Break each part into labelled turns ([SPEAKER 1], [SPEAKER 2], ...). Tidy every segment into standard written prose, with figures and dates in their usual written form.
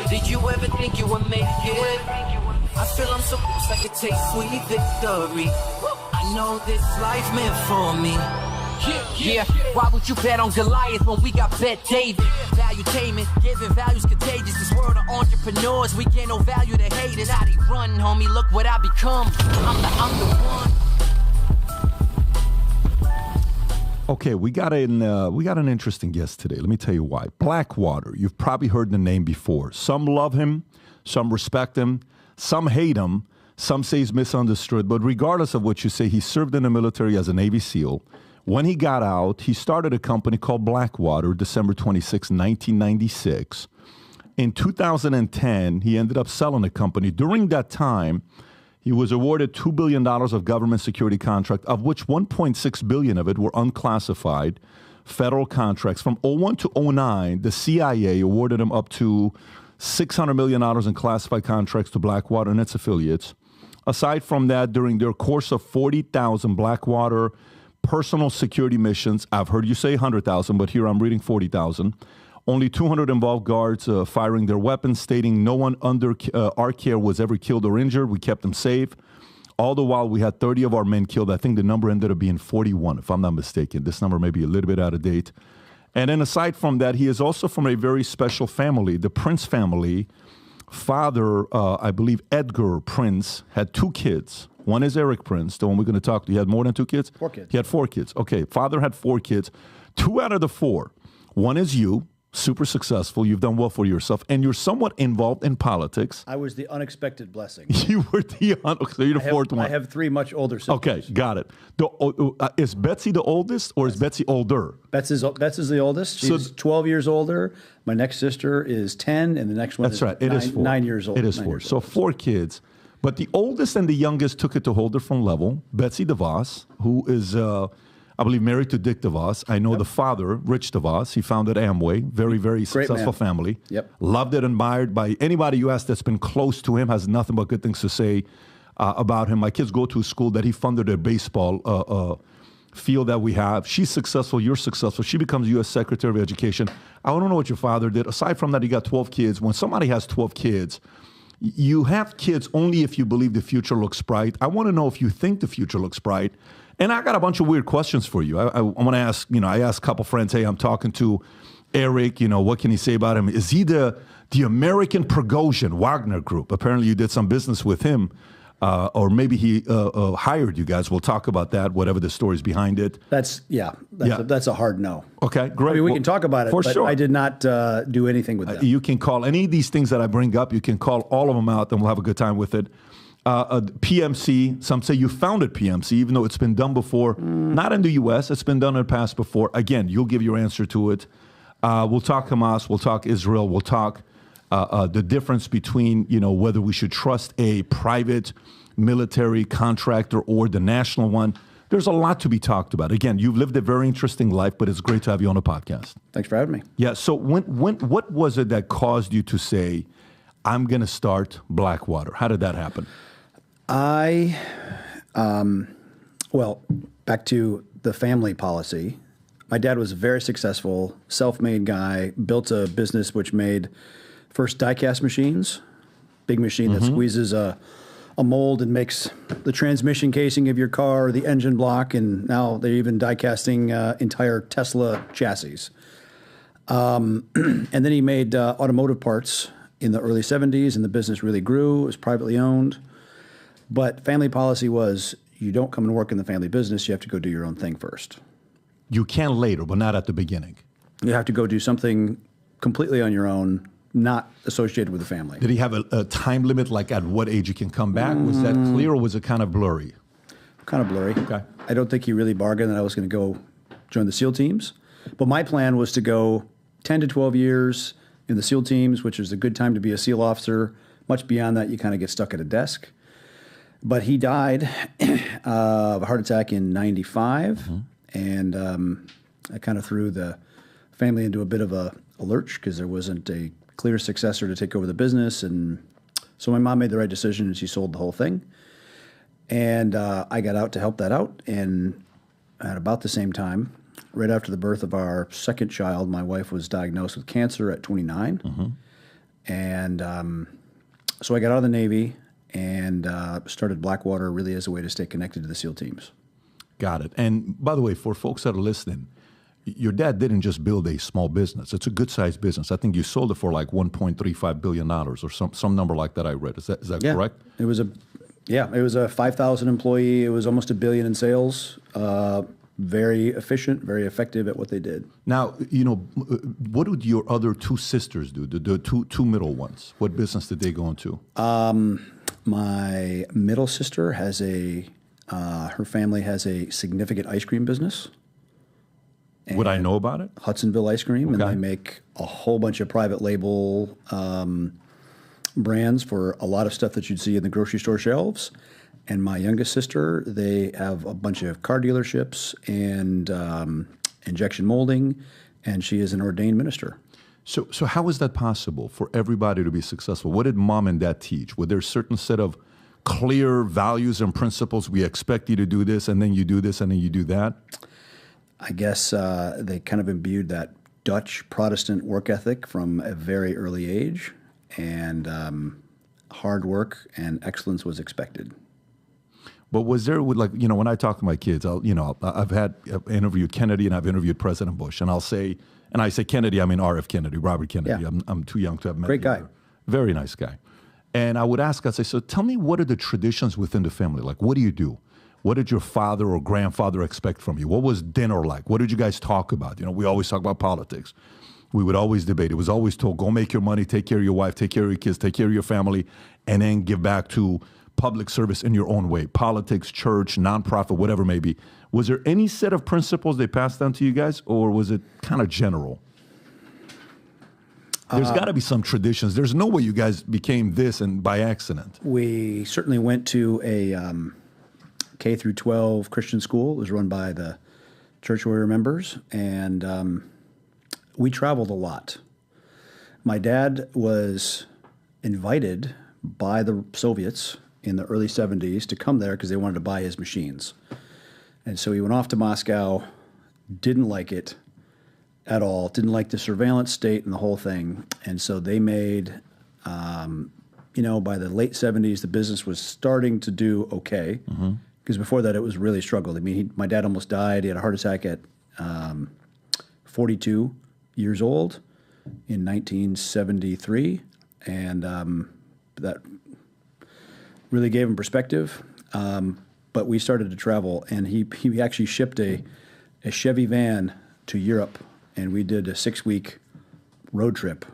[SPEAKER 1] Did you ever think you would make it? I feel I'm so close, I could taste sweet victory. I know this life meant for me. Yeah, why would you bet on Goliath when we got Bet David? Valuetainment, giving value's contagious. This world of entrepreneurs, we get no value to haters. How they run, homie, look what I become. I'm the one.
[SPEAKER 2] Okay, we got an interesting guest today. Let me tell you why. Blackwater, you've probably heard the name before. Some love him, some respect him, some hate him, some say he's misunderstood. But regardless of what you say, he served in the military as a Navy SEAL. When he got out, he started a company called Blackwater, December 26, 1996. In 2010, he ended up selling the company. During that time, he was awarded $2 billion of government security contract, of which $1.6 billion of it were unclassified federal contracts. From 01 to 09, the CIA awarded him up to $600 million in classified contracts to Blackwater and its affiliates. Aside from that, during their course of 40,000 Blackwater personal security missions, I've heard you say 100,000, but here I'm reading 40,000. Only 200 involved guards firing their weapons, stating no one under our care was ever killed or injured. We kept them safe. All the while, we had 30 of our men killed. I think the number ended up being 41, if I'm not mistaken. This number may be a little bit out of date. And then aside from that, he is also from a very special family, the Prince family. Father, I believe Edgar Prince, had 2 kids. One is Erik Prince, the one we're going to talk to. He had more than 2 kids?
[SPEAKER 3] 4 kids.
[SPEAKER 2] He had 4 kids. Okay, father had 4 kids. 2 out of the 4. One is you. Super successful. You've done well for yourself, and you're somewhat involved in politics.
[SPEAKER 3] I was the unexpected blessing.
[SPEAKER 2] You were the so you're the 4th one.
[SPEAKER 3] I have 3 much older siblings.
[SPEAKER 2] Okay, got it. Is Betsy the oldest, or is Betsy older?
[SPEAKER 3] Betsy is the oldest. She's 12 years older. My next sister is 10, and the next one
[SPEAKER 2] That's
[SPEAKER 3] is
[SPEAKER 2] right. It is 4.
[SPEAKER 3] 9 years old.
[SPEAKER 2] It is 4. So 4 kids. But the oldest and the youngest took it to a whole different level. Betsy DeVos, who is, I believe, married to Dick DeVos. I know the father, Rich DeVos. He founded Amway. Very, very successful family.
[SPEAKER 3] Yep.
[SPEAKER 2] Loved it, admired by anybody you ask that's been close to him, has nothing but good things to say about him. My kids go to a school that he funded a baseball field that we have. She's successful. You're successful. She becomes U.S. Secretary of Education. I don't know what your father did. Aside from that, he got 12 kids. When somebody has 12 kids, you have kids only if you believe the future looks bright. I want to know if you think the future looks bright. And I got a bunch of weird questions for you. I want to ask, I asked a couple friends, hey, I'm talking to Erik, what can he say about him? Is he the American Prigozhin, Wagner Group? Apparently you did some business with him, or maybe he hired you guys. We'll talk about that, whatever the story's behind it.
[SPEAKER 3] That's a hard no.
[SPEAKER 2] Okay, great.
[SPEAKER 3] I mean, we can talk about it, but
[SPEAKER 2] sure.
[SPEAKER 3] I did not do anything with that.
[SPEAKER 2] You can call any of these things that I bring up, you can call all of them out, and we'll have a good time with it. PMC, some say you founded PMC, even though it's been done before. Not in the U.S., it's been done in the past before. Again, you'll give your answer to it. We'll talk Hamas, we'll talk Israel, we'll talk the difference between, whether we should trust a private military contractor or the national one. There's a lot to be talked about. Again, you've lived a very interesting life, but it's great to have you on the podcast.
[SPEAKER 3] Thanks for having me.
[SPEAKER 2] Yeah, so what was it that caused you to say, I'm going to start Blackwater? How did that happen?
[SPEAKER 3] Back to the family policy. My dad was a very successful, self-made guy, built a business which made first die-cast machines, big machine that squeezes a mold and makes the transmission casing of your car, the engine block, and now they're even die-casting entire Tesla chassis. And then he made automotive parts in the early 70s, and the business really grew. It was privately owned. But family policy was, you don't come and work in the family business. You have to go do your own thing first.
[SPEAKER 2] You can later, but not at the beginning.
[SPEAKER 3] You have to go do something completely on your own, not associated with the family.
[SPEAKER 2] Did he have a time limit, like at what age you can come back? Was that clear, or was it kind of blurry?
[SPEAKER 3] Kind of blurry.
[SPEAKER 2] Okay.
[SPEAKER 3] I don't think he really bargained that I was going to go join the SEAL teams. But my plan was to go 10 to 12 years in the SEAL teams, which is a good time to be a SEAL officer. Much beyond that, you kind of get stuck at a desk. But he died of a heart attack in 95, and I kind of threw the family into a bit of a lurch because there wasn't a clear successor to take over the business. And so my mom made the right decision, and she sold the whole thing. And I got out to help that out. And at about the same time, right after the birth of our second child, my wife was diagnosed with cancer at 29. And so I got out of the Navy and started Blackwater really as a way to stay connected to the SEAL teams.
[SPEAKER 2] Got it. And by the way, for folks that are listening, your dad didn't just build a small business. It's a good-sized business. I think you sold it for like $1.35 billion or some number like that I read. Is that correct?
[SPEAKER 3] It was a 5,000 employee. It was almost $1 billion in sales. Very efficient, very effective at what they did.
[SPEAKER 2] Now, what did your other two sisters do? The two middle ones. What business did they go into?
[SPEAKER 3] My middle sister has her family has a significant ice cream business.
[SPEAKER 2] Would I know about it?
[SPEAKER 3] Hudsonville Ice Cream, and they make a whole bunch of private label brands for a lot of stuff that you'd see in the grocery store shelves. And my youngest sister, they have a bunch of car dealerships and injection molding, and she is an ordained minister.
[SPEAKER 2] So how is that possible for everybody to be successful? What did mom and dad teach? Were there a certain set of clear values and principles? We expect you to do this, and then you do this, and then you do that?
[SPEAKER 3] I guess they kind of imbued that Dutch Protestant work ethic from a very early age, and hard work and excellence was expected.
[SPEAKER 2] But was there, when I talk to my kids, I've interviewed Kennedy and I've interviewed President Bush, and I say Kennedy, I mean R.F. Kennedy, Robert Kennedy.
[SPEAKER 3] Yeah.
[SPEAKER 2] I'm too young to have met
[SPEAKER 3] Great guy.
[SPEAKER 2] him. Very nice guy. And I would ask, I'd say, so tell me, what are the traditions within the family? Like, what do you do? What did your father or grandfather expect from you? What was dinner like? What did you guys talk about? We always talk about politics. We would always debate. It was always told, go make your money, take care of your wife, take care of your kids, take care of your family, and then give back to public service in your own way. Politics, church, nonprofit, whatever it may be. Was there any set of principles they passed down to you guys, or was it kind of general? There's got to be some traditions. There's no way you guys became this and by accident.
[SPEAKER 3] We certainly went to a K through 12 Christian school. It was run by the church we were members, and we traveled a lot. My dad was invited by the Soviets in the early 70s to come there because they wanted to buy his machines. And so he went off to Moscow, didn't like it at all, didn't like the surveillance state and the whole thing. And so they made, by the late 70s, the business was starting to do okay. Because before that, it was really struggled. I mean, my dad almost died. He had a heart attack at 42 years old in 1973. And that really gave him perspective. But we started to travel, and he actually shipped a Chevy van to Europe, and we did a 6-week road trip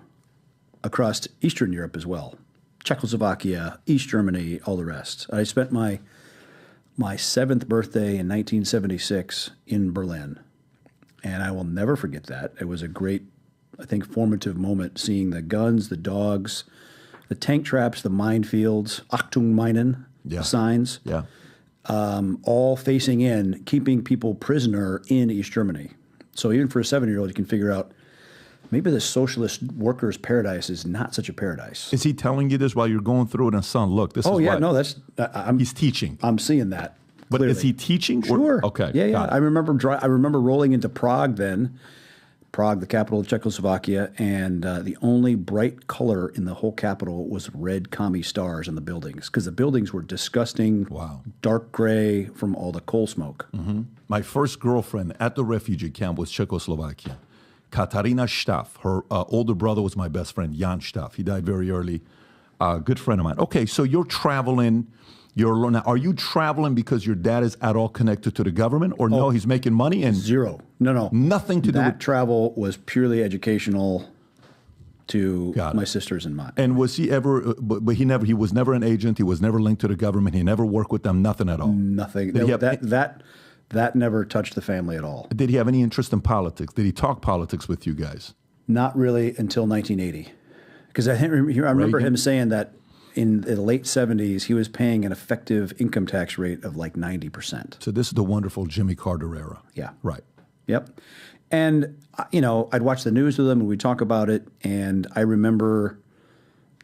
[SPEAKER 3] across Eastern Europe as well. Czechoslovakia, East Germany, all the rest. I spent my 7th birthday in 1976 in Berlin, and I will never forget that. It was a great, I think, formative moment, seeing the guns, the dogs, the tank traps, the minefields, Achtung Minen signs, all facing in, keeping people prisoner in East Germany. So even for a 7-year-old, you can figure out maybe the socialist workers' paradise is not such a paradise.
[SPEAKER 2] Is he telling you this while you're going through it? And son, look, this is
[SPEAKER 3] he's
[SPEAKER 2] teaching.
[SPEAKER 3] I'm seeing that.
[SPEAKER 2] But
[SPEAKER 3] clearly.
[SPEAKER 2] is he teaching?
[SPEAKER 3] Sure.
[SPEAKER 2] Okay.
[SPEAKER 3] Yeah. I remember rolling into Prague then. Prague, the capital of Czechoslovakia, and the only bright color in the whole capital was red commie stars on the buildings, because the buildings were disgusting, dark gray from all the coal smoke.
[SPEAKER 2] My first girlfriend at the refugee camp was Czechoslovakia. Katarina Staff. Her older brother was my best friend, Jan Staff. He died very early. Good friend of mine. Okay, so you're traveling. Are you traveling because your dad is at all connected to the government, or no, he's making money? And
[SPEAKER 3] zero. No.
[SPEAKER 2] Nothing to do with
[SPEAKER 3] that. Travel was purely educational to my sisters and mine.
[SPEAKER 2] And was he ever, but he was never an agent. He was never linked to the government. He never worked with them, nothing at all.
[SPEAKER 3] Nothing. That never touched the family at all.
[SPEAKER 2] Did he have any interest in politics? Did he talk politics with you guys?
[SPEAKER 3] Not really until 1980. Because I remember him saying that in the late 70s, he was paying an effective income tax rate of like 90%.
[SPEAKER 2] So this is the wonderful Jimmy Carter era.
[SPEAKER 3] Yeah.
[SPEAKER 2] Right.
[SPEAKER 3] Yep. And, I'd watch the news with him and we'd talk about it. And I remember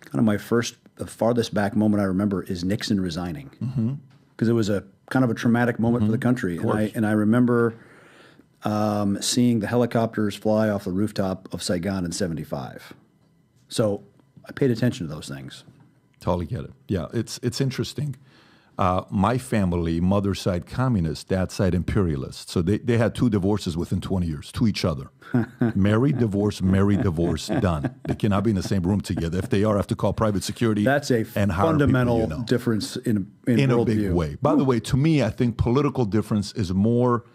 [SPEAKER 3] kind of the farthest back moment I remember is Nixon resigning. Because it was a kind of a traumatic moment for the country. And I remember seeing the helicopters fly off the rooftop of Saigon in 75. So I paid attention to those things.
[SPEAKER 2] Totally get it. Yeah, it's interesting. My family, mother's side communist, dad's side imperialist. So they had 2 divorces within 20 years to each other. Married, divorce, done. They cannot be in the same room together. If they are, I have to call private security.
[SPEAKER 3] That's a
[SPEAKER 2] and hire
[SPEAKER 3] fundamental
[SPEAKER 2] people,
[SPEAKER 3] difference in
[SPEAKER 2] a big way. By the way, to me, I think political difference is more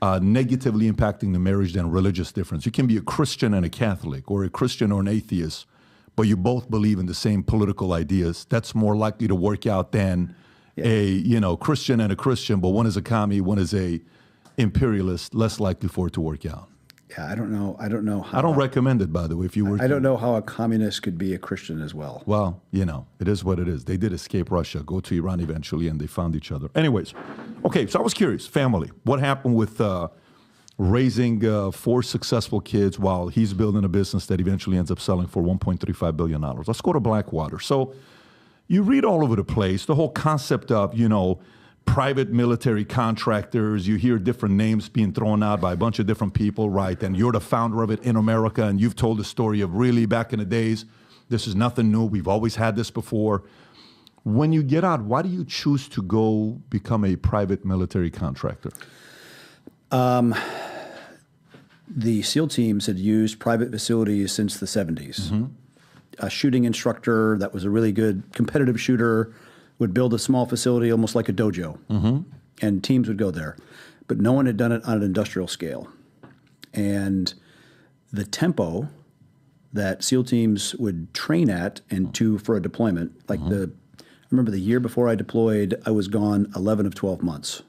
[SPEAKER 2] negatively impacting the marriage than religious difference. You can be a Christian and a Catholic, or a Christian or an atheist, but you both believe in the same political ideas. That's more likely to work out than a Christian and a Christian, but one is a commie, one is a imperialist. Less likely for it to work out.
[SPEAKER 3] Yeah, I don't know how.
[SPEAKER 2] I don't recommend it, by the way. If you were,
[SPEAKER 3] I don't know how a communist could be a Christian as well.
[SPEAKER 2] Well, it is what it is. They did escape Russia, go to Iran eventually, and they found each other. Anyways, okay, so I was curious. Family. What happened with raising 4 successful kids while he's building a business that eventually ends up selling for $1.35 billion? Let's go to Blackwater. So you read all over the place the whole concept of, private military contractors. You hear different names being thrown out by a bunch of different people, right? And you're the founder of it in America, and you've told the story of really back in the days. This is nothing new. We've always had this before. When you get out, why do you choose to go become a private military contractor?
[SPEAKER 3] The SEAL teams had used private facilities since the 70s. Mm-hmm. A shooting instructor that was a really good competitive shooter would build a small facility almost like a dojo, and teams would go there. But no one had done it on an industrial scale. And the tempo that SEAL teams would train at and for a deployment, like I remember the year before I deployed, I was gone 11 of 12 months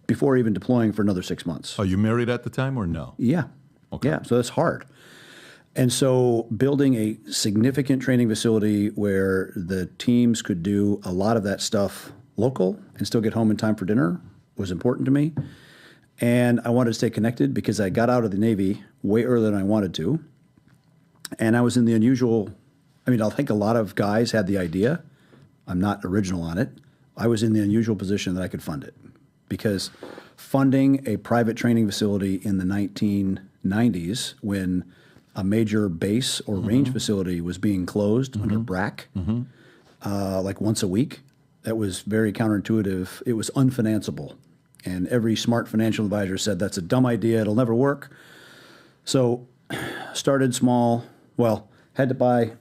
[SPEAKER 3] before even deploying for another 6 months.
[SPEAKER 2] Are you married at the time or no?
[SPEAKER 3] Yeah.
[SPEAKER 2] Okay.
[SPEAKER 3] Yeah, so that's hard. And so building a significant training facility where the teams could do a lot of that stuff local and still get home in time for dinner was important to me. And I wanted to stay connected because I got out of the Navy way earlier than I wanted to. And I was in the unusual, I think a lot of guys had the idea. I'm not original on it. I was in the unusual position that I could fund it, because funding a private training facility in the 1990s when a major base or range facility was being closed under BRAC, like once a week. That was very counterintuitive. It was unfinanceable. And every smart financial advisor said, that's a dumb idea. It'll never work. So started small. Well, had to buy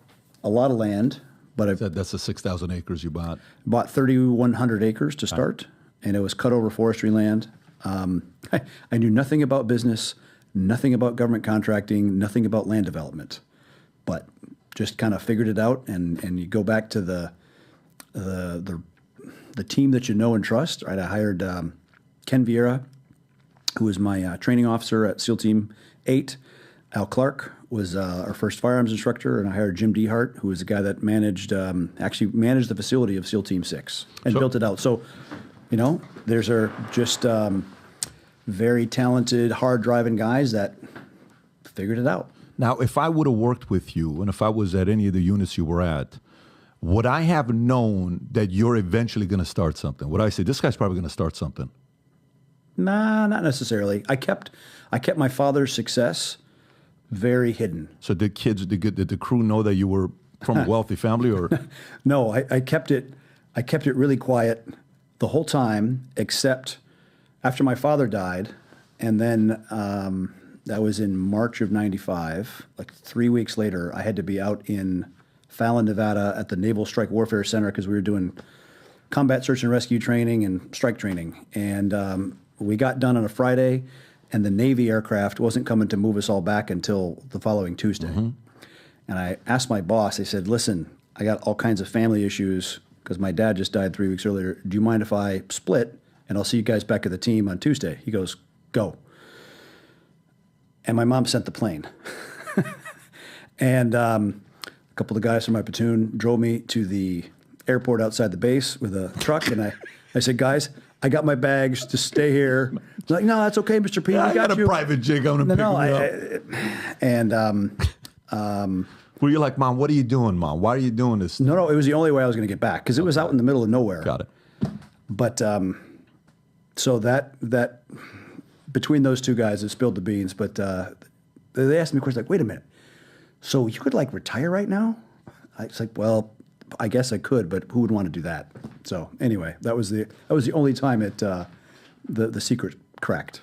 [SPEAKER 3] a lot of land. But
[SPEAKER 2] that's the 6,000 acres you bought?
[SPEAKER 3] Bought 3,100 acres to start. And it was cut over forestry land. I knew nothing about business, nothing about government contracting, nothing about land development, but just kind of figured it out. And you go back to the team that you know and trust. Right, I hired Ken Vieira, who was my training officer at SEAL Team 8. Al Clark was our first firearms instructor, and I hired Jim Dehart, who was the guy that actually managed the facility of SEAL Team 6 and built it out. So, there's just very talented, hard-driving guys that figured it out.
[SPEAKER 2] Now, if I would have worked with you, and if I was at any of the units you were at, would I have known that you're eventually going to start something? Would I say, this guy's probably going to start something?
[SPEAKER 3] Nah, not necessarily. I kept my father's success very hidden.
[SPEAKER 2] So did the crew know that you were from a wealthy family, or?
[SPEAKER 3] No, I kept it really quiet the whole time, except after my father died, and then that was in March of '95. Like 3 weeks later, I had to be out in Fallon, Nevada, at the Naval Strike Warfare Center because we were doing combat search and rescue training and strike training. And we got done on a Friday, and the Navy aircraft wasn't coming to move us all back until the following Tuesday. And I asked my boss, I said, listen, I got all kinds of family issues because my dad just died 3 weeks earlier. Do you mind if I split, and I'll see you guys back at the team on Tuesday? He goes, go. And my mom sent the plane. And a couple of the guys from my platoon drove me to the airport outside the base with a truck, and I said, guys, I got my bags, just stay here. They're like, no, that's okay, Mr. P.
[SPEAKER 2] Yeah,
[SPEAKER 3] I got
[SPEAKER 2] a private jig. I'm going to pick me up. Were you like, Mom, what are you doing, Mom? Why are you doing this?
[SPEAKER 3] No, it was the only way I was going to get back because it was out in the middle of nowhere.
[SPEAKER 2] Got it.
[SPEAKER 3] But so that between those two guys, it spilled the beans. But they asked me a question like, wait a minute. So you could like retire right now? It's like, well, I guess I could, but who would want to do that? So anyway, that was the only time the secret cracked.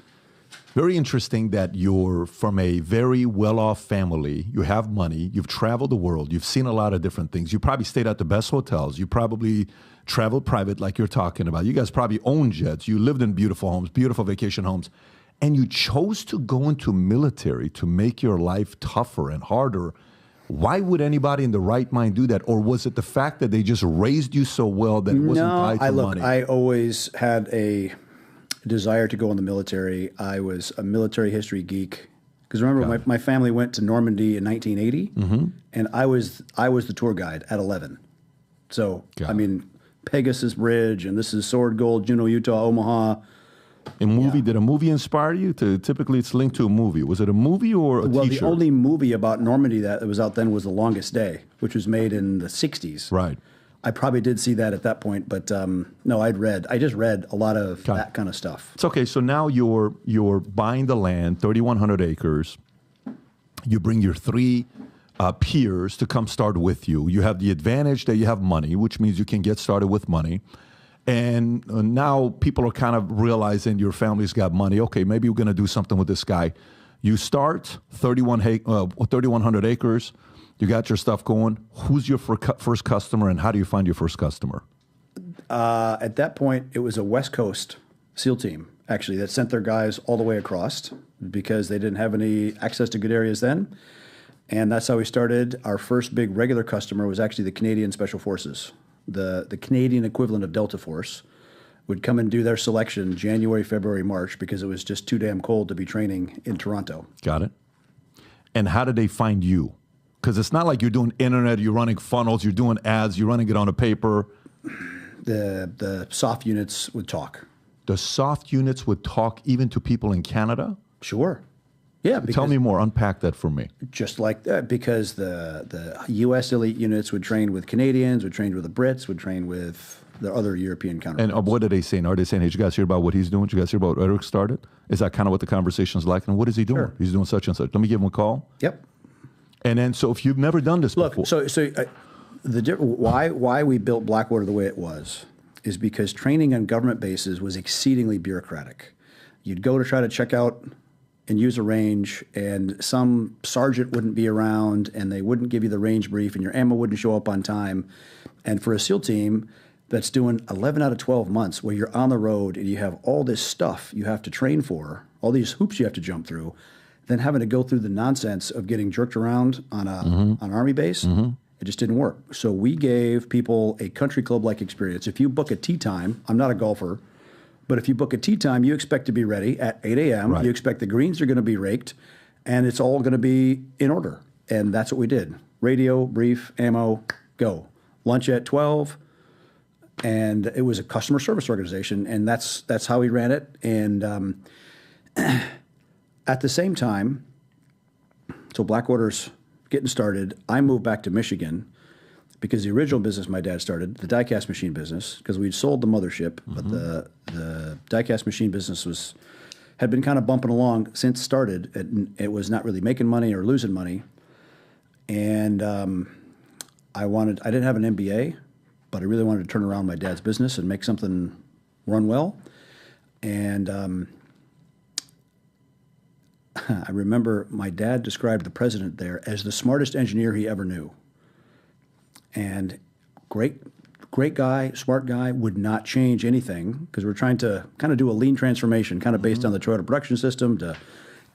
[SPEAKER 2] Very interesting that you're from a very well-off family. You have money. You've traveled the world. You've seen a lot of different things. You probably stayed at the best hotels. You probably traveled private like you're talking about. You guys probably own jets. You lived in beautiful homes, beautiful vacation homes. And you chose to go into military to make your life tougher and harder. Why would anybody in the right mind do that? Or was it the fact that they just raised you so well that it wasn't tied to money?
[SPEAKER 3] I always had a desire to go in the military. I was a military history geek. Because remember, my family went to Normandy in 1980, and I was the tour guide at 11. So, I mean, Pegasus Bridge, and this is Sword Gold, Juneau, Utah, Omaha.
[SPEAKER 2] Did a movie inspire you? Typically, it's linked to a movie. Was it a movie or a
[SPEAKER 3] Well,
[SPEAKER 2] t-shirt?
[SPEAKER 3] the only movie about Normandy that was out then was The Longest Day, which was made in the 60s.
[SPEAKER 2] Right.
[SPEAKER 3] I probably did see that at that point, but no, I just read a lot of that kind of stuff.
[SPEAKER 2] It's okay. So now you're buying the land, 3,100 acres. You bring your three peers to come start with you. You have the advantage that you have money, which means you can get started with money. And now people are kind of realizing your family's got money. Okay, maybe we're going to do something with this guy. You start 3,100 acres. You got your stuff going. Who's your first customer, and how do you find your first customer?
[SPEAKER 3] At that point, it was a West Coast SEAL team, actually, that sent their guys all the way across because they didn't have any access to good areas then. And that's how we started. Our first big regular customer was actually the Canadian Special Forces. The Canadian equivalent of Delta Force would come and do their selection January, February, March because it was just too damn cold to be training in Toronto.
[SPEAKER 2] Got it. And how did they find you? Because it's not like you're doing internet, you're running funnels, you're doing ads, you're running it on a paper.
[SPEAKER 3] The soft units would talk.
[SPEAKER 2] The soft units would talk even to people in Canada?
[SPEAKER 3] Sure. Yeah.
[SPEAKER 2] Tell me more. Unpack that for me.
[SPEAKER 3] Just like that, because the U.S. elite units would train with Canadians, would train with the Brits, would train with the other European counterparts.
[SPEAKER 2] And what are they saying? Are they saying, hey, did you guys hear about what he's doing? Did you guys hear about what Erik started? Is that kind of what the conversation's like? And what is he doing?
[SPEAKER 3] Sure.
[SPEAKER 2] He's doing such and such. Let me give him a call.
[SPEAKER 3] Yep.
[SPEAKER 2] And then, so if you've never done this before.
[SPEAKER 3] Why we built Blackwater the way it was is because training on government bases was exceedingly bureaucratic. You'd go to try to check out and use a range, and some sergeant wouldn't be around, and they wouldn't give you the range brief, and your ammo wouldn't show up on time. And for a SEAL team that's doing 11 out of 12 months where you're on the road and you have all this stuff you have to train for, all these hoops you have to jump through, then having to go through the nonsense of getting jerked around on an army base, it just didn't work. So we gave people a country club-like experience. If you book a tee time, I'm not a golfer, but if you book a tee time, you expect to be ready at 8 a.m. Right. You expect the greens are going to be raked, and it's all going to be in order. And that's what we did. Radio, brief, ammo, go. Lunch at 12, and it was a customer service organization, and that's how we ran it. And at the same time, so Blackwater's getting started, I moved back to Michigan because the original business my dad started, the die-cast machine business, because we'd sold the mothership, but the die-cast machine business had been kind of bumping along since started. It was not really making money or losing money. And I didn't have an MBA, but I really wanted to turn around my dad's business and make something run well. And I remember my dad described the president there as the smartest engineer he ever knew. And great guy, smart guy, would not change anything because we're trying to kind of do a lean transformation, kind of based on the Toyota production system to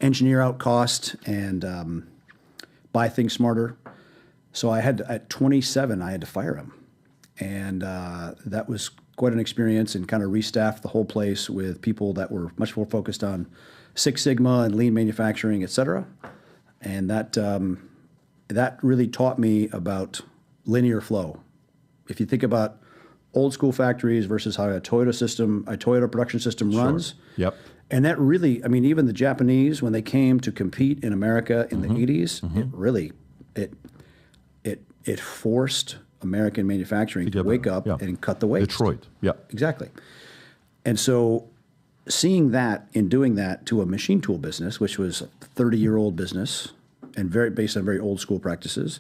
[SPEAKER 3] engineer out cost and buy things smarter. So at 27, I had to fire him. And that was quite an experience, and kind of restaffed the whole place with people that were much more focused on Six Sigma and lean manufacturing, et cetera. And that really taught me about linear flow. If you think about old school factories versus how a Toyota production system runs.
[SPEAKER 2] Yep.
[SPEAKER 3] And that really, I mean, even the Japanese, when they came to compete in America in the 80s, it really, it forced American manufacturing to wake up and cut the waste.
[SPEAKER 2] Detroit, yeah.
[SPEAKER 3] Exactly. And so seeing that and doing that to a machine tool business, which was a 30-year-old business and based on very old school practices,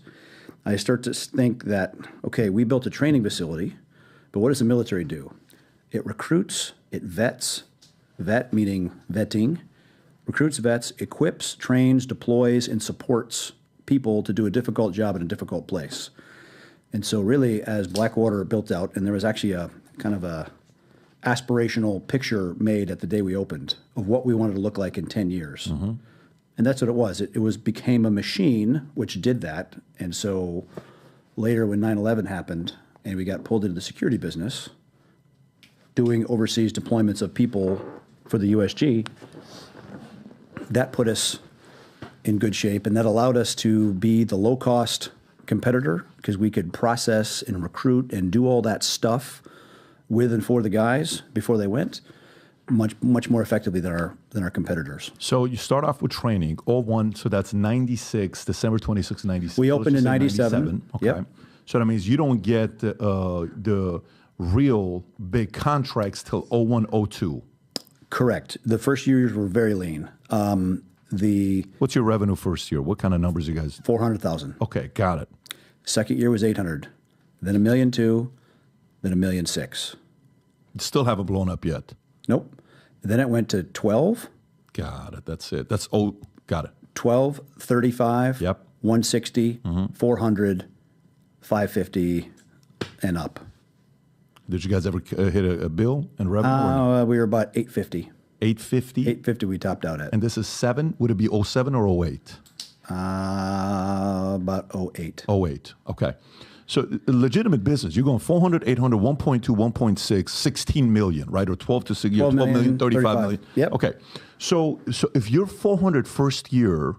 [SPEAKER 3] I start to think that, okay, we built a training facility, but what does the military do? It recruits, it vets, vet meaning vetting, recruits vets, equips, trains, deploys, and supports people to do a difficult job in a difficult place. And so really, as Blackwater built out, and there was actually a kind of a aspirational picture made at the day we opened of what we wanted to look like in 10 years. Mm-hmm. And that's what it was. It became a machine which did that. And so later when 9/11 happened and we got pulled into the security business, doing overseas deployments of people for the USG, that put us in good shape. And that allowed us to be the low-cost competitor because we could process and recruit and do all that stuff with and for the guys before they went much more effectively than our competitors.
[SPEAKER 2] So you start off with training, 01, so that's 96, December 26, 96.
[SPEAKER 3] We opened in 97.
[SPEAKER 2] Okay.
[SPEAKER 3] Yep.
[SPEAKER 2] So that means you don't get the real big contracts till 01, 02.
[SPEAKER 3] Correct. The first years were very lean.
[SPEAKER 2] What's your revenue first year? What kind of numbers you guys?
[SPEAKER 3] 400,000.
[SPEAKER 2] Okay, got it.
[SPEAKER 3] Second year was 800, then $1.2 million, then $1.6 million.
[SPEAKER 2] Still haven't blown up yet.
[SPEAKER 3] Nope. Then it went to 12.
[SPEAKER 2] Got it. That's it. Got it.
[SPEAKER 3] 12, 35,
[SPEAKER 2] Yep.
[SPEAKER 3] 160, 400, 550, and up.
[SPEAKER 2] Did you guys ever hit a bill and revenue?
[SPEAKER 3] We were about 850.
[SPEAKER 2] 850?
[SPEAKER 3] 850 we topped out at.
[SPEAKER 2] And this is 7? Would it be 07 or 08?
[SPEAKER 3] About 08.
[SPEAKER 2] 08. Okay. So legitimate business. You're going 400, 800, 1.2, 1.6, 16 million, right? Or 12 to 6, 12 million, 35 million.
[SPEAKER 3] Yep.
[SPEAKER 2] Okay. So if you're 400 first year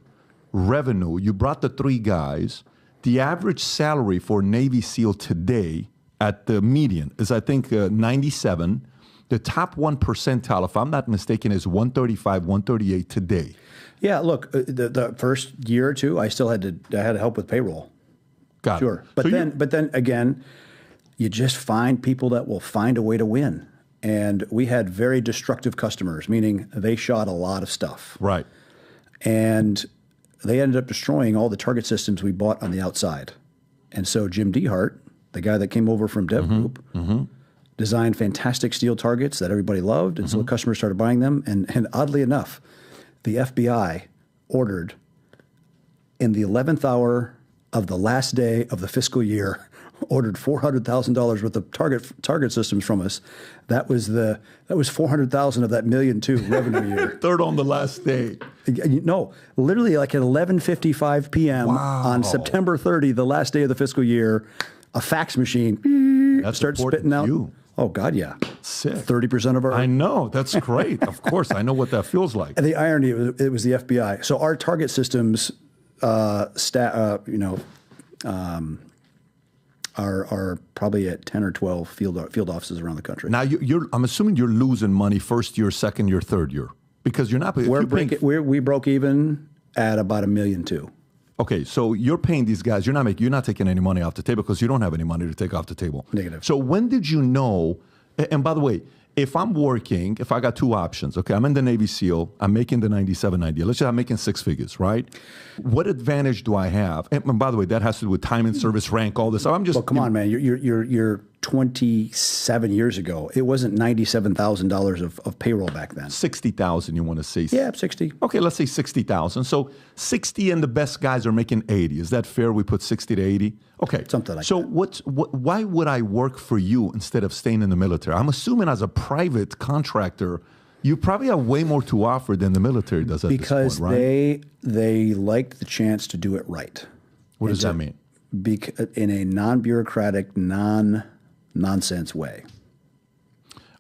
[SPEAKER 2] revenue, you brought the 3 guys, the average salary for Navy SEAL today at the median is, I think, 97. The top 1 percentile, if I'm not mistaken, is 135, 138 today.
[SPEAKER 3] Yeah, look, the first year or two, I had to help with payroll.
[SPEAKER 2] Got it.
[SPEAKER 3] Sure. But then again, you just find people that will find a way to win. And we had very destructive customers, meaning they shot a lot of stuff.
[SPEAKER 2] Right.
[SPEAKER 3] And they ended up destroying all the target systems we bought on the outside. And so Jim Dehart, the guy that came over from Dev Group, designed fantastic steel targets that everybody loved. And so customers started buying them. And oddly enough, the FBI ordered in the 11th hour of the last day of the fiscal year, ordered $400,000 worth of target systems from us. That was $400,000 of that $1.2 million revenue year.
[SPEAKER 2] Third on the last day.
[SPEAKER 3] No, literally like at 11:55 p.m. on September 30, the last day of the fiscal year, a fax machine starts spitting out. Oh God, yeah.
[SPEAKER 2] Sick.
[SPEAKER 3] 30% of our.
[SPEAKER 2] I know, that's great. Of course, I know what that feels like.
[SPEAKER 3] And the irony, it was the FBI. So our target systems. Are probably at 10 or 12 field offices around the country.
[SPEAKER 2] Now, I'm assuming you're losing money first year, second year, third year, because you're not.
[SPEAKER 3] We broke even at about $1.2 million.
[SPEAKER 2] Okay, so you're paying these guys. You're not taking any money off the table because you don't have any money to take off the table.
[SPEAKER 3] Negative.
[SPEAKER 2] So when did you know? And by the way, if I'm working, if I got 2 options, okay, I'm in the Navy SEAL, I'm making the 97, 90. Let's say I'm making 6 figures, right? What advantage do I have? And by the way, that has to do with time and service rank, all this. I'm just.
[SPEAKER 3] Well, come on, man. You're 27 years ago. It wasn't $97,000 of payroll back then.
[SPEAKER 2] 60,000, you want to say?
[SPEAKER 3] Yeah, 60.
[SPEAKER 2] Okay, let's say 60,000. So 60 and the best guys are making 80. Is that fair? We put 60 to 80? Okay.
[SPEAKER 3] Something like that.
[SPEAKER 2] So why would I work for you instead of staying in the military? I'm assuming as a private contractor, you probably have way more to offer than the military does at this point, right?
[SPEAKER 3] Because they liked the chance to do it right.
[SPEAKER 2] What does that mean?
[SPEAKER 3] In a non-bureaucratic, non-nonsense way.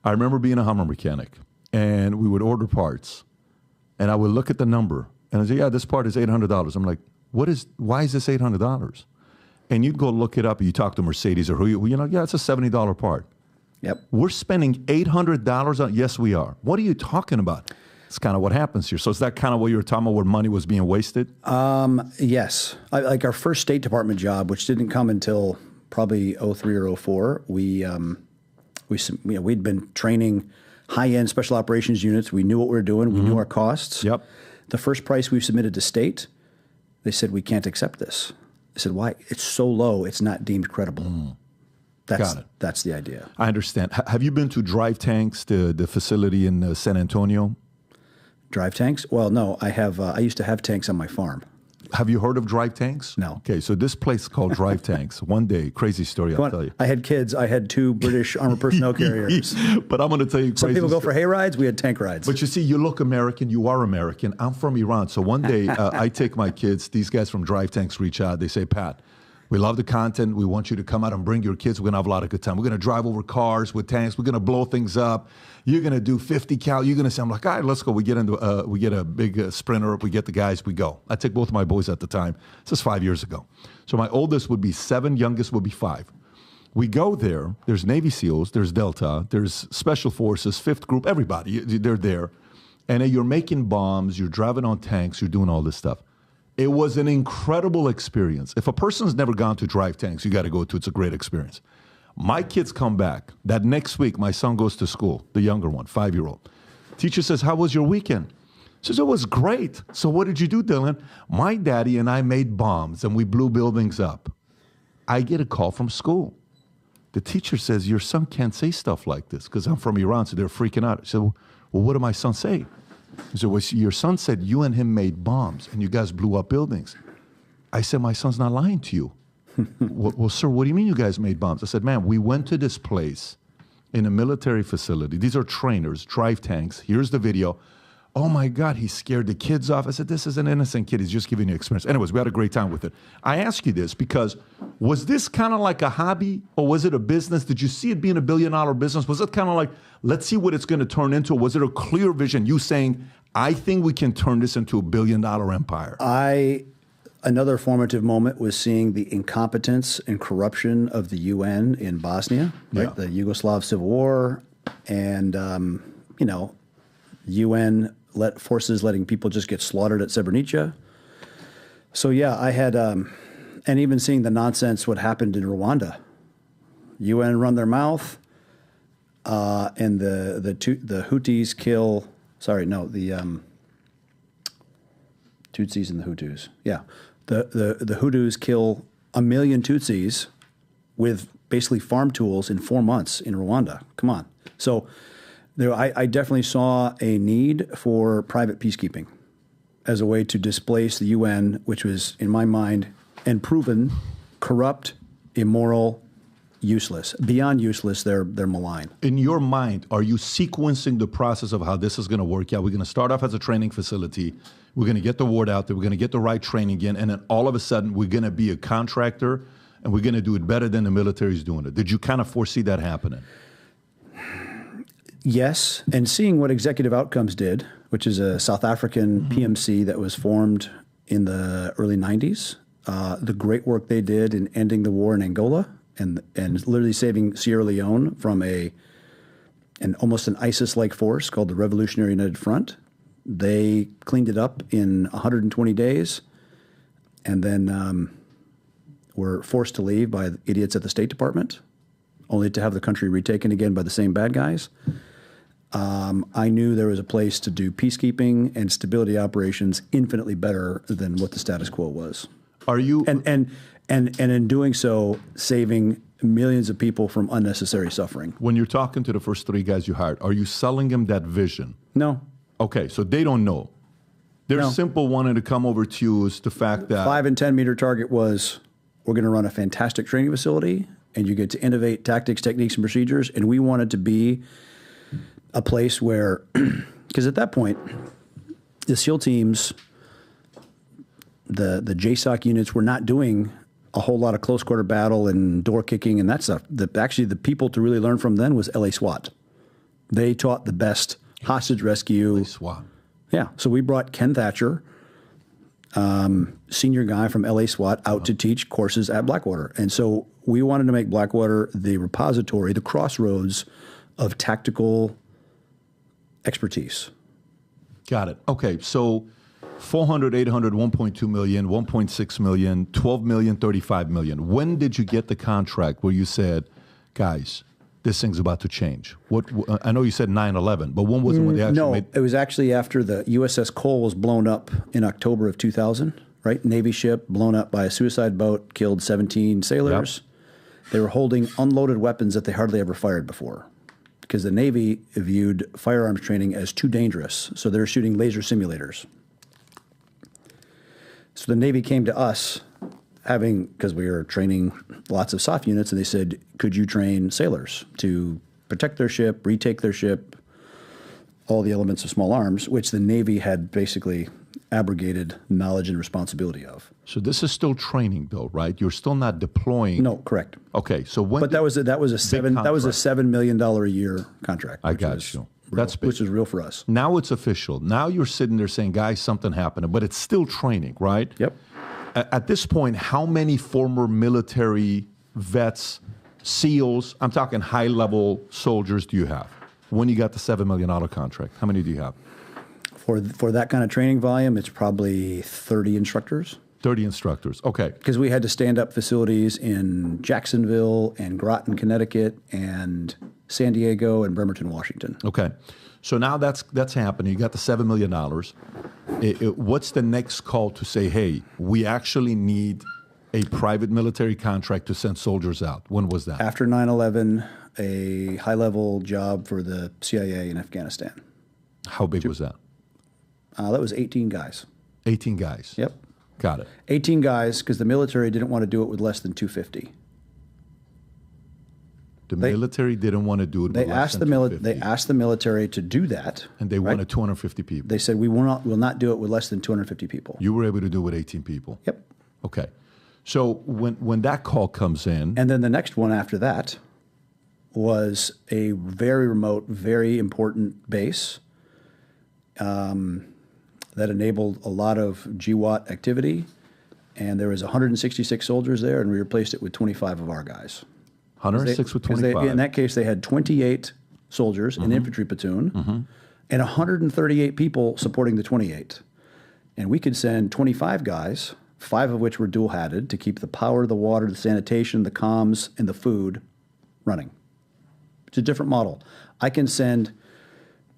[SPEAKER 2] I remember being a Hummer mechanic, and we would order parts, and I would look at the number, and I'd say, yeah, this part is $800. I'm like, why is this $800? And you'd go look it up, and you talk to Mercedes or yeah, it's a $70 part.
[SPEAKER 3] Yep.
[SPEAKER 2] We're spending $800 on, yes, we are. What are you talking about? It's kind of what happens here. So is that kind of what you were talking about, where money was being wasted?
[SPEAKER 3] Yes. Like our first State Department job, which didn't come until probably 03 or 04, we'd been training high-end special operations units. We knew what we were doing. We knew our costs.
[SPEAKER 2] Yep.
[SPEAKER 3] The first price we submitted to State, they said, we can't accept this. I said, why? It's so low, it's not deemed credible.
[SPEAKER 2] Got it.
[SPEAKER 3] That's the idea.
[SPEAKER 2] I understand. Have you been to Drive Tanks, the facility in San Antonio?
[SPEAKER 3] Drive tanks? Well, no, I have. I used to have tanks on my farm.
[SPEAKER 2] Have you heard of Drive Tanks?
[SPEAKER 3] No.
[SPEAKER 2] Okay, so this place called Drive Tanks. One day, crazy story, I'll tell you.
[SPEAKER 3] I had kids. I had 2 British armored personnel carriers.
[SPEAKER 2] But I'm going to tell you,
[SPEAKER 3] Some people go for hay rides. We had tank rides.
[SPEAKER 2] But you see, you look American. You are American. I'm from Iran. So one day, I take my kids. These guys from Drive Tanks reach out. They say, Pat, we love the content. We want you to come out and bring your kids. We're going to have a lot of good time. We're going to drive over cars with tanks. We're going to blow things up. You're going to do 50 cal. You're going to say, I'm like, all right, let's go. We get a big sprinter. We get the guys. We go. I take both of my boys at the time. This is 5 years ago. So my oldest would be 7. Youngest would be 5. We go there. There's Navy SEALs. There's Delta. There's Special Forces, 5th Group. Everybody. They're there. And you're making bombs. You're driving on tanks. You're doing all this stuff. It was an incredible experience. If a person's never gone to Drive Tanks, you got to go to. It's a great experience. My kids come back. That next week, my son goes to school, the younger one, 5-year-old. Teacher says, how was your weekend? Says, it was great. So what did you do, Dylan? My daddy and I made bombs, and we blew buildings up. I get a call from school. The teacher says, your son can't say stuff like this, because I'm from Iran, so they're freaking out. I said, well, what did my son say? He said, well, your son said you and him made bombs, and you guys blew up buildings. I said, my son's not lying to you. Well, sir, what do you mean you guys made bombs? I said, man, we went to this place in a military facility. These are trainers, Drive Tanks. Here's the video. Oh, my God, he scared the kids off. I said, this is an innocent kid. He's just giving you experience. Anyways, we had a great time with it. I ask you this because was this kind of like a hobby or was it a business? Did you see it being a billion-dollar business? Was it kind of like, let's see what it's going to turn into? Or was it a clear vision? You saying, I think we can turn this into a billion-dollar empire.
[SPEAKER 3] Another formative moment was seeing the incompetence and corruption of the UN in Bosnia, right?
[SPEAKER 2] Yeah.
[SPEAKER 3] The Yugoslav Civil War, and UN forces letting people just get slaughtered at Srebrenica. So yeah, I had, and even seeing the nonsense what happened in Rwanda. UN run their mouth, and the Houthis kill. Sorry, no, the Tutsis and the Hutus. Yeah. The Hutus kill 1 million Tutsis with basically farm tools in 4 months in Rwanda. Come on. So I definitely saw a need for private peacekeeping as a way to displace the UN, which was, in my mind, and proven corrupt, immoral, useless. Beyond useless, they're malign.
[SPEAKER 2] In your mind, are you sequencing the process of how this is going to work? Yeah, we're going to start off as a training facility. We're going to get the word out there. We're going to get the right training in. And then all of a sudden, we're going to be a contractor, and we're going to do it better than the military is doing it. Did you kind of foresee that happening?
[SPEAKER 3] Yes, and seeing what Executive Outcomes did, which is a South African PMC that was formed in the early 90s, the great work they did in ending the war in Angola and literally saving Sierra Leone from almost an ISIS-like force called the Revolutionary United Front. They cleaned it up in 120 days and then were forced to leave by the idiots at the State Department, only to have the country retaken again by the same bad guys. I knew there was a place to do peacekeeping and stability operations infinitely better than what the status quo was.
[SPEAKER 2] Are you
[SPEAKER 3] and in doing so, saving millions of people from unnecessary suffering?
[SPEAKER 2] When you're talking to the first 3 guys you hired, are you selling them that vision?
[SPEAKER 3] No.
[SPEAKER 2] Okay, so they don't know. Their simple wanting to come over to you is the fact that
[SPEAKER 3] 5 and 10 meter target was, we're going to run a fantastic training facility, and you get to innovate tactics, techniques, and procedures. And we wanted to be a place where, because at that point, the SEAL teams, the JSOC units were not doing a whole lot of close quarter battle and door kicking and that stuff. Actually, the people to really learn from then was LA SWAT. They taught the best hostage rescue.
[SPEAKER 2] LA SWAT.
[SPEAKER 3] Yeah. So we brought Ken Thatcher, senior guy from LA SWAT, out to teach courses at Blackwater. And so we wanted to make Blackwater the repository, the crossroads of tactical expertise.
[SPEAKER 2] Got it. Okay, so 400, 800, 1.2 million, 1.6 million, 12 million, 35 million. When did you get the contract where you said, guys, this thing's about to change? I know you said 9/11, but when was it when they actually
[SPEAKER 3] it was actually after the U.S.S. Cole was blown up in October of 2000. right? Navy ship blown up by a suicide boat, killed 17 sailors. Yep. They were holding unloaded weapons that they hardly ever fired before because the Navy viewed firearms training as too dangerous. So they were shooting laser simulators. So the Navy came to us because we were training lots of soft units, and they said, could you train sailors to protect their ship, retake their ship, all the elements of small arms, which the Navy had basically abrogated knowledge and responsibility of.
[SPEAKER 2] So this is still training, though, right? You're still not deploying.
[SPEAKER 3] No, correct.
[SPEAKER 2] Okay, so when?
[SPEAKER 3] But that was a $7 million a year contract.
[SPEAKER 2] I got you.
[SPEAKER 3] That's big. Which is real for us.
[SPEAKER 2] Now it's official. Now you're sitting there saying, guys, something happened, but it's still training, right?
[SPEAKER 3] Yep.
[SPEAKER 2] At this point, how many former military vets, SEALs, I'm talking high-level soldiers, do you have? When you got the $7 million contract, how many do you have?
[SPEAKER 3] For that kind of training volume, it's probably 30 instructors.
[SPEAKER 2] 30 instructors, okay.
[SPEAKER 3] Because we had to stand up facilities in Jacksonville and Groton, Connecticut, and San Diego and Bremerton, Washington.
[SPEAKER 2] Okay. So now that's happening. You got the $7 million. What's the next call to say, hey, we actually need a private military contract to send soldiers out? When was that?
[SPEAKER 3] After 9/11, a high-level job for the CIA in Afghanistan.
[SPEAKER 2] How big was that?
[SPEAKER 3] That was 18 guys.
[SPEAKER 2] 18 guys?
[SPEAKER 3] Yep.
[SPEAKER 2] Got it.
[SPEAKER 3] 18 guys because the military didn't want to do it with less than 250.
[SPEAKER 2] The military didn't want to do it with less than 250.
[SPEAKER 3] They asked the military to do that.
[SPEAKER 2] And they wanted 250 people.
[SPEAKER 3] They said, we will not do it with less than 250 people.
[SPEAKER 2] You were able to do it with 18 people?
[SPEAKER 3] Yep.
[SPEAKER 2] Okay. So when that call comes in.
[SPEAKER 3] And then the next one after that was a very remote, very important base that enabled a lot of GWAT activity. And there was 166 soldiers there, and we replaced it with 25 of our guys.
[SPEAKER 2] 106 with 25.
[SPEAKER 3] In that case, they had 28 soldiers, an infantry platoon, and 138 people supporting the 28. And we could send 25 guys, 5 of which were dual-hatted, to keep the power, the water, the sanitation, the comms, and the food running. It's a different model. I can send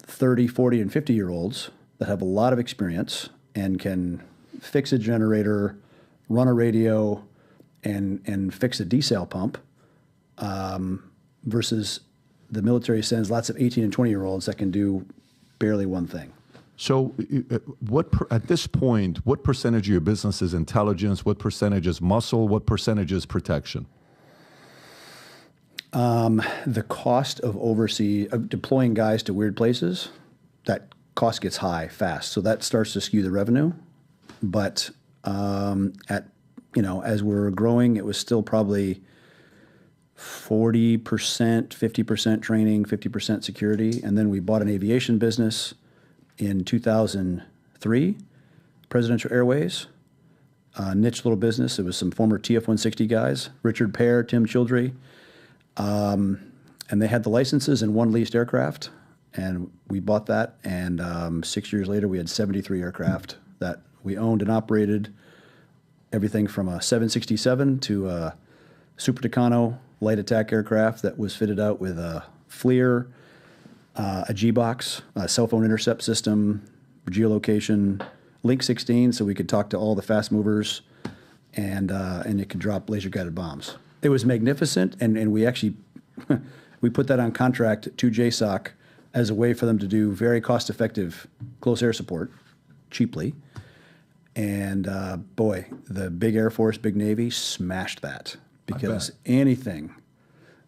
[SPEAKER 3] 30, 40, and 50-year-olds that have a lot of experience and can fix a generator, run a radio, and fix a desal pump, versus the military sends lots of 18 and 20-year-olds that can do barely one thing.
[SPEAKER 2] So at this point, what percentage of your business is intelligence? What percentage is muscle? What percentage is protection?
[SPEAKER 3] The cost of deploying guys to weird places, that cost gets high fast. So that starts to skew the revenue. But as we're growing, it was still probably 40%, 50% training, 50% security. And then we bought an aviation business in 2003, Presidential Airways, niche little business. It was some former TF-160 guys, Richard Pear, Tim Childrey. And they had the licenses and one leased aircraft. And we bought that. And 6 years later, we had 73 aircraft that we owned and operated. Everything from a 767 to a Super Tucano light attack aircraft that was fitted out with a FLIR, a G-Box, a cell phone intercept system, geolocation, Link 16, so we could talk to all the fast movers, and it could drop laser-guided bombs. It was magnificent, and we actually we put that on contract to JSOC as a way for them to do very cost-effective close air support cheaply. And boy, the big Air Force, big Navy smashed that because anything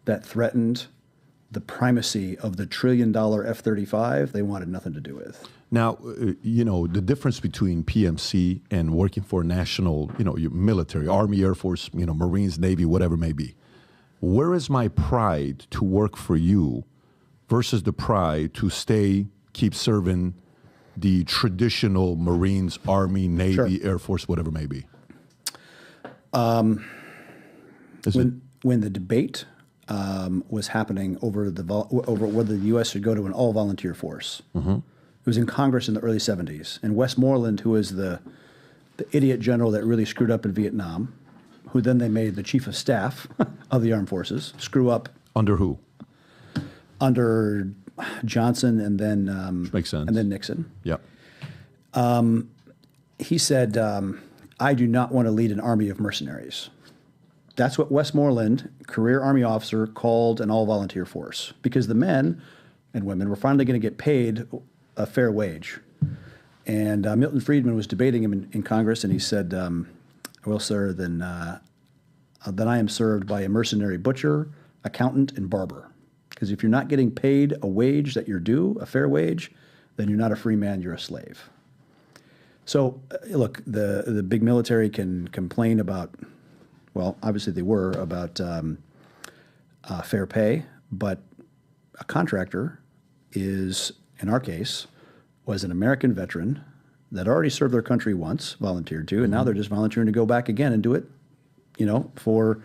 [SPEAKER 3] that threatened the primacy of the $1 trillion F-35, they wanted nothing to do with.
[SPEAKER 2] Now, the difference between PMC and working for national, your military, Army, Air Force, Marines, Navy, whatever it may be. Where is my pride to work for you versus the pride to keep serving the traditional Marines, Army, Navy, sure, Air Force, whatever it may be?
[SPEAKER 3] When the debate was happening over whether the U.S. should go to an all-volunteer force, it was in Congress in the early 70s. And Westmoreland, who was the idiot general that really screwed up in Vietnam, who then they made the chief of staff of the armed forces, screw up.
[SPEAKER 2] Under who?
[SPEAKER 3] Under Johnson and then
[SPEAKER 2] makes sense.
[SPEAKER 3] And then Nixon.
[SPEAKER 2] Yep.
[SPEAKER 3] He said, I do not want to lead an army of mercenaries. That's what Westmoreland, career Army officer, called an all-volunteer force, because the men and women were finally going to get paid a fair wage. And Milton Friedman was debating him in Congress, and he said, well, sir, then I am served by a mercenary butcher, accountant, and barber. Because if you're not getting paid a wage that you're due, a fair wage, then you're not a free man, you're a slave. So, look, the big military can complain about, well, obviously they were, about fair pay, but a contractor is, in our case, was an American veteran that already served their country once, volunteered to, and now they're just volunteering to go back again and do it, for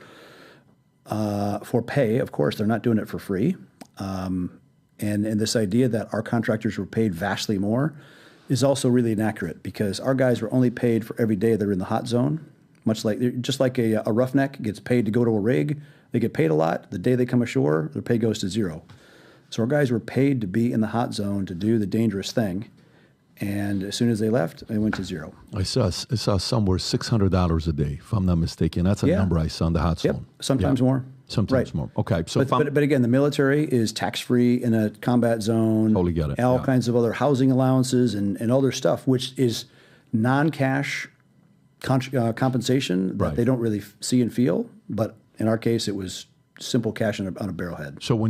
[SPEAKER 3] pay. Of course, they're not doing it for free. And this idea that our contractors were paid vastly more is also really inaccurate, because our guys were only paid for every day they're in the hot zone, just like a roughneck gets paid to go to a rig. They get paid a lot. The day they come ashore, their pay goes to zero. So our guys were paid to be in the hot zone to do the dangerous thing. And as soon as they left, they went to zero.
[SPEAKER 2] I saw somewhere $600 a day, if I'm not mistaken. That's a number I saw in the hot zone.
[SPEAKER 3] Yep, sometimes more.
[SPEAKER 2] Sometimes more. Okay. So
[SPEAKER 3] but again, the military is tax-free in a combat zone.
[SPEAKER 2] Totally get it.
[SPEAKER 3] All kinds of other housing allowances and other stuff, which is non-cash compensation that they don't really see and feel. But in our case, it was simple cash on a barrelhead.
[SPEAKER 2] So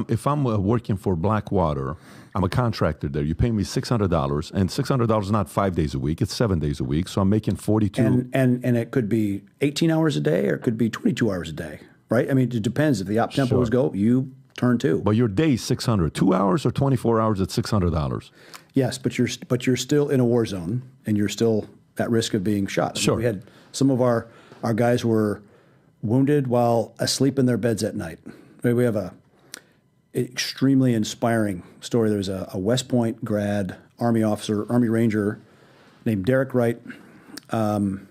[SPEAKER 2] if I'm working for Blackwater, I'm a contractor there. You pay me $600, and $600 is not 5 days a week; it's 7 days a week. So I'm making 42.
[SPEAKER 3] And it could be 18 hours a day, or it could be 22 hours a day, right? I mean, it depends. If the op tempos go, you turn two.
[SPEAKER 2] But your day is 600. 2 hours or 24 hours at $600.
[SPEAKER 3] Yes, but you're still in a war zone, and you're still at risk of being shot.
[SPEAKER 2] Sure.
[SPEAKER 3] I mean, we had some of our guys were wounded while asleep in their beds at night. We have a extremely inspiring story. There was a West Point grad, Army officer, Army Ranger named Derek Wright, and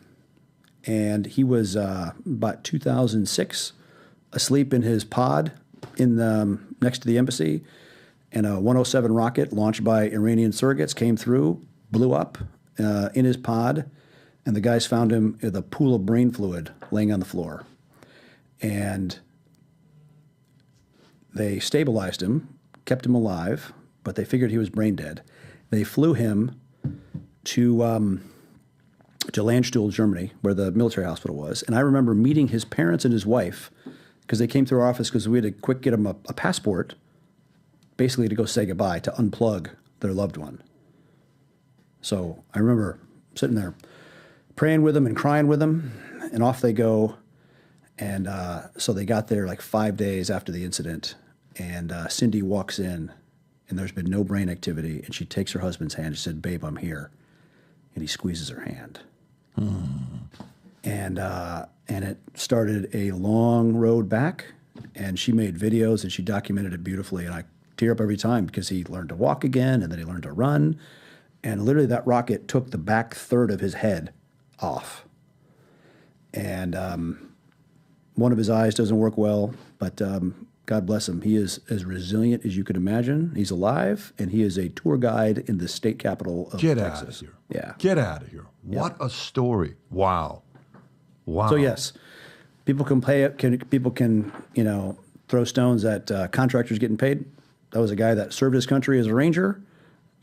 [SPEAKER 3] he was about 2006 asleep in his pod next to the embassy, and a 107 rocket launched by Iranian surrogates came through, blew up in his pod, and the guys found him with a pool of brain fluid laying on the floor. And they stabilized him, kept him alive, but they figured he was brain dead. They flew him to Landstuhl, Germany, where the military hospital was. And I remember meeting his parents and his wife, because they came through our office because we had to quick get them a passport, basically to go say goodbye, to unplug their loved one. So I remember sitting there praying with them and crying with them, and off they go. And so they got there like 5 days after the incident, and Cindy walks in, and there's been no brain activity, and she takes her husband's hand. She said, "Babe, I'm here," and he squeezes her hand. And it started a long road back, and she made videos, and she documented it beautifully, and I tear up every time, because he learned to walk again, and then he learned to run, and literally that rocket took the back third of his head off. And one of his eyes doesn't work well, but God bless him. He is as resilient as you could imagine. He's alive, and he is a tour guide in the state capital of Texas.
[SPEAKER 2] Get out of here.
[SPEAKER 3] Yeah.
[SPEAKER 2] Get out of here. What a story. Wow.
[SPEAKER 3] So, yes, people can throw stones at contractors getting paid. That was a guy that served his country as a Ranger,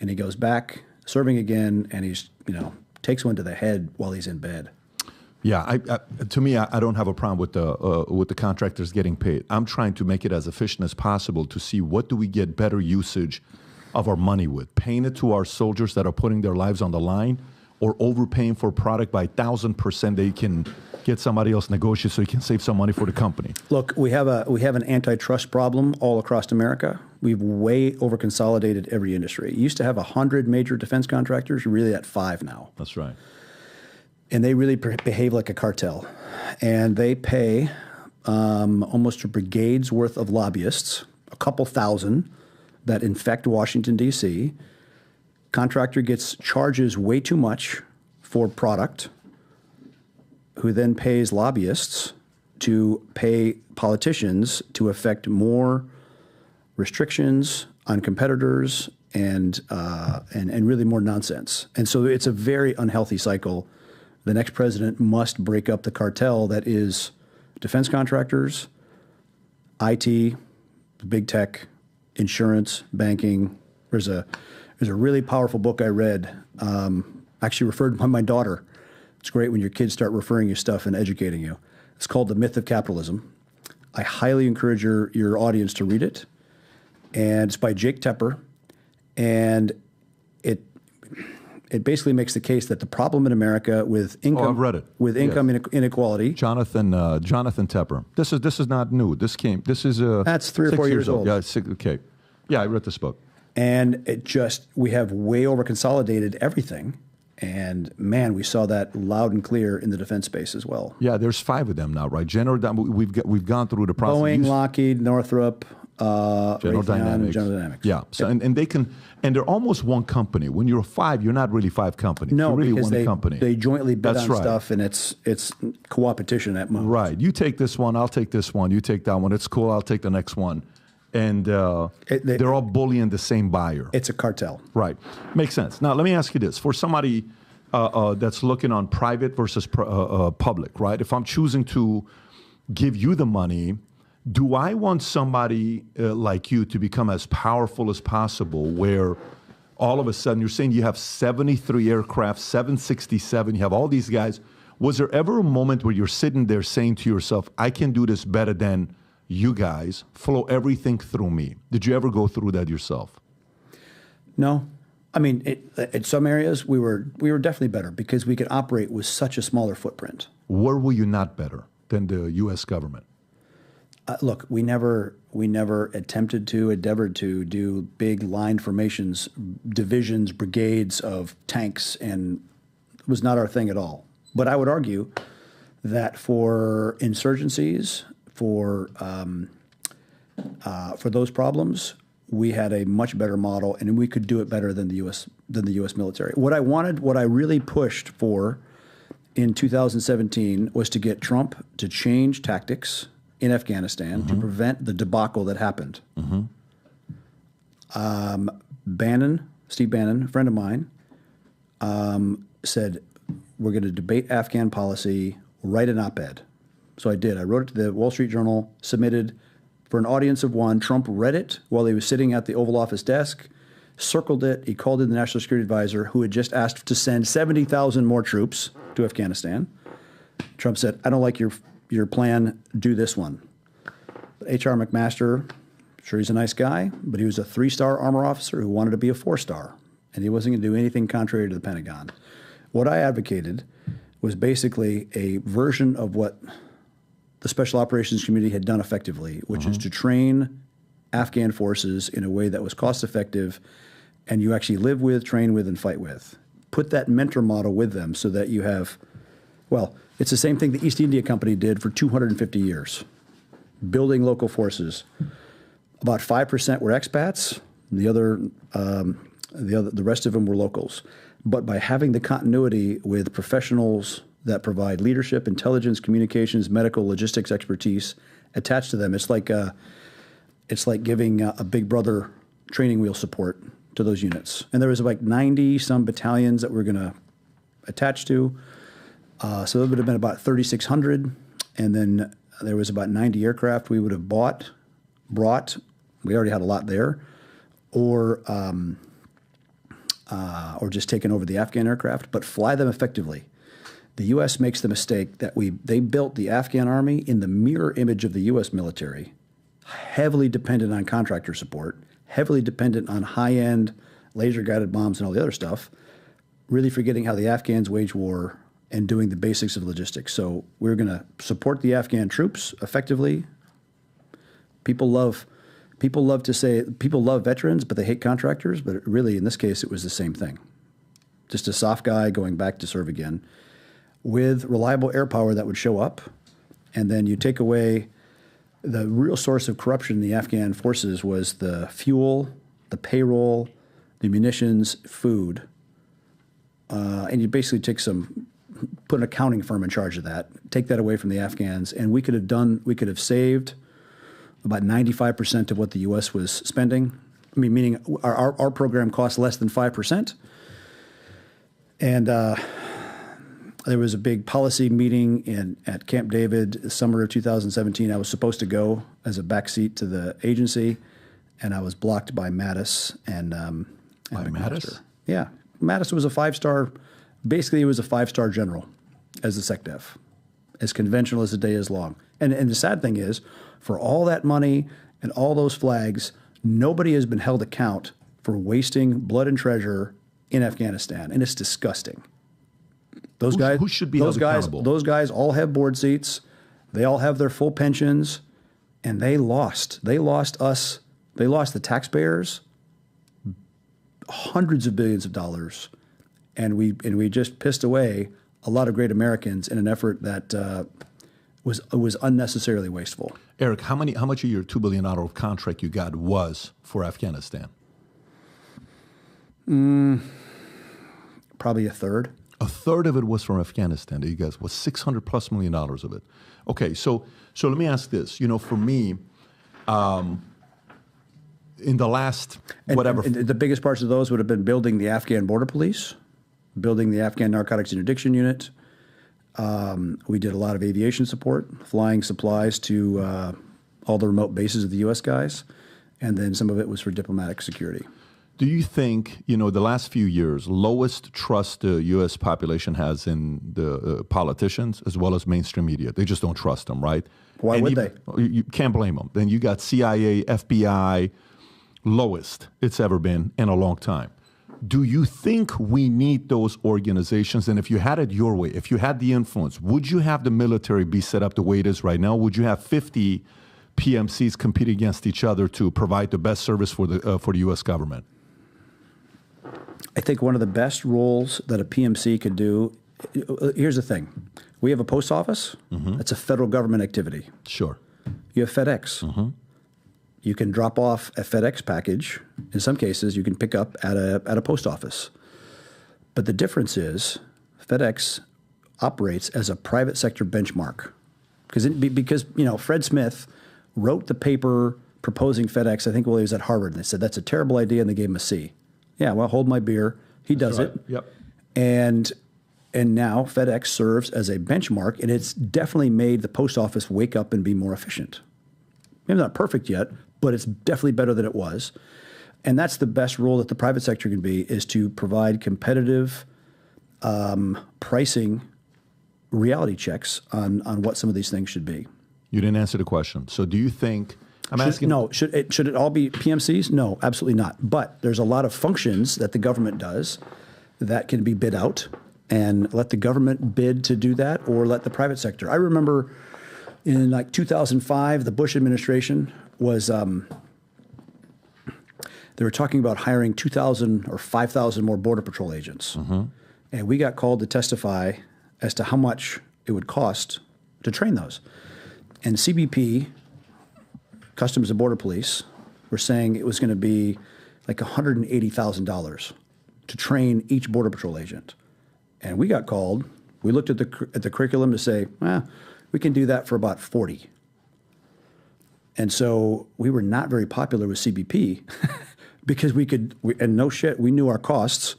[SPEAKER 3] and he goes back serving again, and he's, takes one to the head while he's in bed.
[SPEAKER 2] Yeah, to me, I don't have a problem with the contractors getting paid. I'm trying to make it as efficient as possible to see what do we get better usage of our money with. Paying it to our soldiers that are putting their lives on the line, or overpaying for a product by 1,000%. They can get somebody else negotiate so you can save some money for the company.
[SPEAKER 3] Look, we have an antitrust problem all across America. We've way over-consolidated every industry. You used to have 100 major defense contractors. You're really at 5 now.
[SPEAKER 2] That's right.
[SPEAKER 3] And they really behave like a cartel. And they pay almost a brigade's worth of lobbyists, a couple thousand, that infect Washington, D.C. Contractor charges way too much for product, who then pays lobbyists to pay politicians to effect more restrictions on competitors and really more nonsense. And so it's a very unhealthy cycle the next president must break up the cartel that is defense contractors, IT, big tech, insurance, banking. There's a really powerful book I read, actually referred by my daughter. It's great when your kids start referring you stuff and educating you. It's called The Myth of Capitalism. I highly encourage your audience to read it. And it's by Jake Tepper. And it basically makes the case that the problem in America with income,
[SPEAKER 2] I've read it.
[SPEAKER 3] With income inequality.
[SPEAKER 2] Jonathan Tepper. This is not new. This is
[SPEAKER 3] that's 3 or 4 years old.
[SPEAKER 2] Yeah, okay. Yeah, I read this book.
[SPEAKER 3] And we have way over consolidated everything. And man, we saw that loud and clear in the defense space as well.
[SPEAKER 2] Yeah, there's 5 of them now, right? We've gone through the process.
[SPEAKER 3] Boeing, Lockheed, Northrop,
[SPEAKER 2] General Dynamics.
[SPEAKER 3] General Dynamics.
[SPEAKER 2] Yeah. So and they're almost one company. When you're 5, you're not really 5 companies.
[SPEAKER 3] No,
[SPEAKER 2] you're really
[SPEAKER 3] because
[SPEAKER 2] one company.
[SPEAKER 3] They jointly bid
[SPEAKER 2] That's
[SPEAKER 3] on
[SPEAKER 2] right.
[SPEAKER 3] stuff, and it's co-opetition at most.
[SPEAKER 2] Right. You take this one, I'll take this one. You take that one. It's cool. I'll take the next one. And they're all bullying the same buyer.
[SPEAKER 3] It's a cartel.
[SPEAKER 2] Right. Makes sense. Now, let me ask you this. For somebody that's looking on private versus public, right? If I'm choosing to give you the money, do I want somebody like you to become as powerful as possible where all of a sudden you're saying you have 73 aircraft, 767, you have all these guys. Was there ever a moment where you're sitting there saying to yourself, I can do this better than you guys, flow everything through me? Did you ever go through that yourself?
[SPEAKER 3] No. I mean, in some areas we were definitely better because we could operate with such a smaller footprint.
[SPEAKER 2] Where were you not better than the U.S. government?
[SPEAKER 3] Look, we never endeavored to do big line formations, divisions, brigades of tanks, and it was not our thing at all. But I would argue that for insurgencies, for those problems, we had a much better model, and we could do it better than the U.S. military. What I really pushed for in 2017 was to get Trump to change tactics in Afghanistan to prevent the debacle that happened. Steve Bannon, a friend of mine, said, we're going to debate Afghan policy, write an op-ed. So I did. I wrote it to the Wall Street Journal, submitted for an audience of one. Trump read it while he was sitting at the Oval Office desk, circled it. He called in the National Security Advisor, who had just asked to send 70,000 more troops to Afghanistan. Trump said, I don't like your plan, do this one. H.R. McMaster, I'm sure he's a nice guy, but he was a 3-star armor officer who wanted to be a 4-star, and he wasn't going to do anything contrary to the Pentagon. What I advocated was basically a version of what the Special Operations Community had done effectively, which is to train Afghan forces in a way that was cost-effective, and you actually live with, train with, and fight with. Put that mentor model with them so that you have, well, it's the same thing the East India Company did for 250 years, building local forces. About 5% were expats. The rest of them were locals. But by having the continuity with professionals that provide leadership, intelligence, communications, medical, logistics expertise attached to them, it's like giving a big brother training wheel support to those units. And there was like 90 some battalions that we're going to attach to. So it would have been about 3,600, and then there was about 90 aircraft we would have brought. We already had a lot there, or just taken over the Afghan aircraft, but fly them effectively. The U.S. makes the mistake that they built the Afghan army in the mirror image of the U.S. military, heavily dependent on contractor support, heavily dependent on high-end laser-guided bombs and all the other stuff, really forgetting how the Afghans wage war and doing the basics of logistics. So we're going to support the Afghan troops effectively. People love veterans, but they hate contractors. But really, in this case, it was the same thing. Just a soft guy going back to serve again with reliable air power that would show up. And then you take away the real source of corruption in the Afghan forces was the fuel, the payroll, the munitions, food. And you basically put an accounting firm in charge of that, take that away from the Afghans, and we could have saved about 95% of what the U.S. was spending. I mean, meaning our program costs less than 5%. And there was a big policy meeting at Camp David, the summer of 2017. I was supposed to go as a backseat to the agency, and I was blocked by Mattis and
[SPEAKER 2] Mattis?
[SPEAKER 3] Yeah. Mattis was a 5-star, basically he was a 5-star general as the SecDef, as conventional as the day is long. And the sad thing is, for all that money and all those flags, nobody has been held account for wasting blood and treasure in Afghanistan, and it's disgusting. Those guys,
[SPEAKER 2] who should be held accountable?
[SPEAKER 3] Those guys all have board seats. They all have their full pensions, and they lost. They lost us. They lost the taxpayers hundreds of billions of dollars, and we just pissed away a lot of great Americans in an effort that was unnecessarily wasteful.
[SPEAKER 2] Erik, how much of your $2 billion contract you got was for Afghanistan?
[SPEAKER 3] Probably a third.
[SPEAKER 2] A third of it was from Afghanistan. You guys was $600+ million of it. Okay, so let me ask this. You know, for me, in the last whatever,
[SPEAKER 3] and the biggest parts of those would have been building the Afghan border police, building the Afghan narcotics interdiction unit. We did a lot of aviation support, flying supplies to all the remote bases of the U.S. guys, and then some of it was for diplomatic security.
[SPEAKER 2] do you think, you know, the last few years, lowest trust the U.S. population has in the politicians as well as mainstream media? They just don't trust them, right?
[SPEAKER 3] Why would they?
[SPEAKER 2] You can't blame them. Then you got CIA, FBI, lowest it's ever been in a long time. Do you think we need those organizations? And if you had it your way, if you had the influence, would you have the military be set up the way it is right now? Would you have 50 PMCs competing against each other to provide the best service for the U.S. government?
[SPEAKER 3] I think one of the best roles that a PMC could do, here's the thing. We have a post office. Mm-hmm. That's a federal government activity.
[SPEAKER 2] Sure.
[SPEAKER 3] You have FedEx. Mm-hmm. You can drop off a FedEx package. In some cases, you can pick up at a post office. But the difference is FedEx operates as a private sector benchmark. Because you know, Fred Smith wrote the paper proposing FedEx, I think while he was at Harvard. And they said, that's a terrible idea, and they gave him a C. Yeah, well, hold my beer. He does it.
[SPEAKER 2] Yep.
[SPEAKER 3] And now FedEx serves as a benchmark, and it's definitely made the post office wake up and be more efficient. Maybe not perfect yet, but it's definitely better than it was. And that's the best role that the private sector can be, is to provide competitive pricing reality checks on what some of these things should be.
[SPEAKER 2] You didn't answer the question. So do you think...
[SPEAKER 3] Should it all be PMCs? No, absolutely not. But there's a lot of functions that the government does that can be bid out, and let the government bid to do that, or let the private sector. I remember in like 2005, the Bush administration was, they were talking about hiring 2,000 or 5,000 more Border Patrol agents. Mm-hmm. And we got called to testify as to how much it would cost to train those. And CBP, Customs and Border Police, were saying it was going to be like $180,000 to train each Border Patrol agent. And we got called. We looked at the curriculum to say, we can do that for about 40. And so we were not very popular with CBP because and no shit, we knew our costs.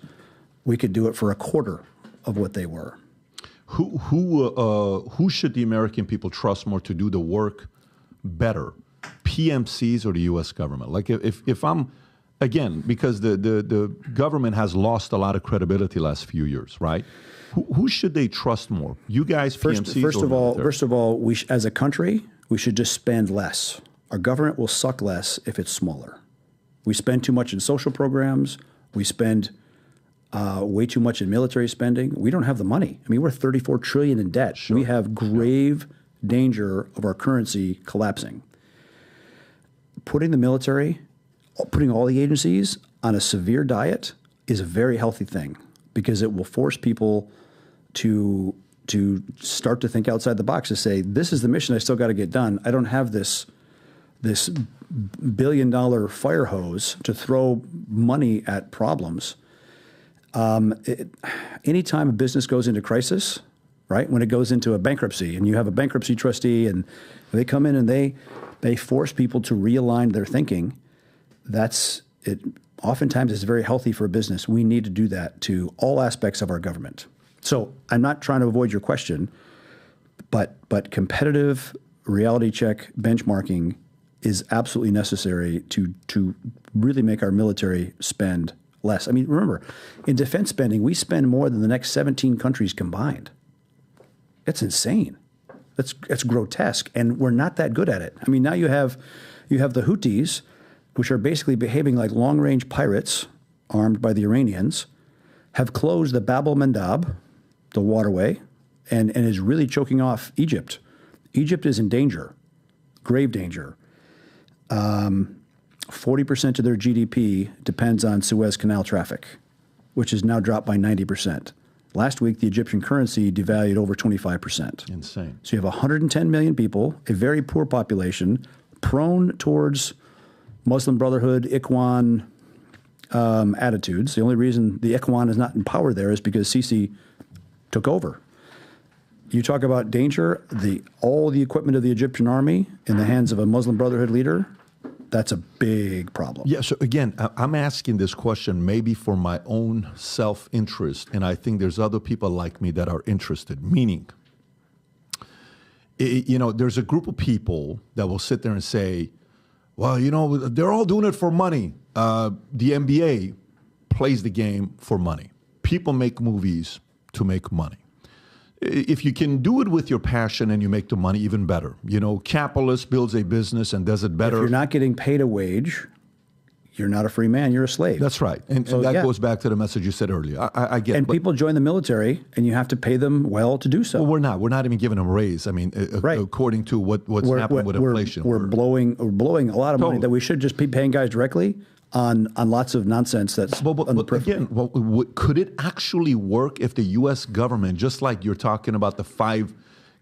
[SPEAKER 3] We could do it for a quarter of what they were.
[SPEAKER 2] Who should the American people trust more to do the work better? PMCs or the U.S. government? Like if I'm, again, because the government has lost a lot of credibility last few years, right? Who should they trust more? You guys, PMCs,
[SPEAKER 3] First of all, as a country, we should just spend less. Our government will suck less if it's smaller. We spend too much in social programs. We spend way too much in military spending. We don't have the money. I mean, we're $34 trillion in debt. Sure. We have grave danger of our currency collapsing. Putting the military, putting all the agencies on a severe diet is a very healthy thing, because it will force people to start to think outside the box, to say, this is the mission I still got to get done. I don't have this $1 billion fire hose to throw money at problems. Anytime a business goes into crisis, right, when it goes into a bankruptcy and you have a bankruptcy trustee and they come in and they force people to realign their thinking, that's it. Oftentimes it's very healthy for a business. We need to do that to all aspects of our government. So I'm not trying to avoid your question, but competitive reality check benchmarking is absolutely necessary to really make our military spend less. I mean, remember, in defense spending, we spend more than the next 17 countries combined. It's insane. That's grotesque, and we're not that good at it. I mean, now you have the Houthis, which are basically behaving like long-range pirates armed by the Iranians, have closed the Bab el-Mandab, the waterway, and is really choking off Egypt. Egypt is in danger, grave danger. 40% of their GDP depends on Suez Canal traffic, which has now dropped by 90%. Last week, the Egyptian currency devalued over 25%.
[SPEAKER 2] Insane.
[SPEAKER 3] So you have 110 million people, a very poor population, prone towards Muslim Brotherhood, Ikhwan attitudes. The only reason the Ikhwan is not in power there is because Sisi took over. You talk about danger, all the equipment of the Egyptian army in the hands of a Muslim Brotherhood leader, that's a big problem.
[SPEAKER 2] Yeah, so again, I'm asking this question maybe for my own self-interest, and I think there's other people like me that are interested, meaning, there's a group of people that will sit there and say, well, they're all doing it for money. The NBA plays the game for money. People make movies to make money. If you can do it with your passion and you make the money, even better. Capitalist builds a business and does it better.
[SPEAKER 3] If you're not getting paid a wage, you're not a free man, you're a slave.
[SPEAKER 2] That's right. And that goes back to the message you said earlier. I get it.
[SPEAKER 3] And people join the military, and you have to pay them well to do so.
[SPEAKER 2] Well, we're not even giving them a raise. I mean, according to what's happening with inflation.
[SPEAKER 3] We're blowing a lot of money that we should just be paying guys directly on lots of nonsense that's on the periphery.
[SPEAKER 2] Again, could it actually work if the U.S. government, just like you're talking about the 5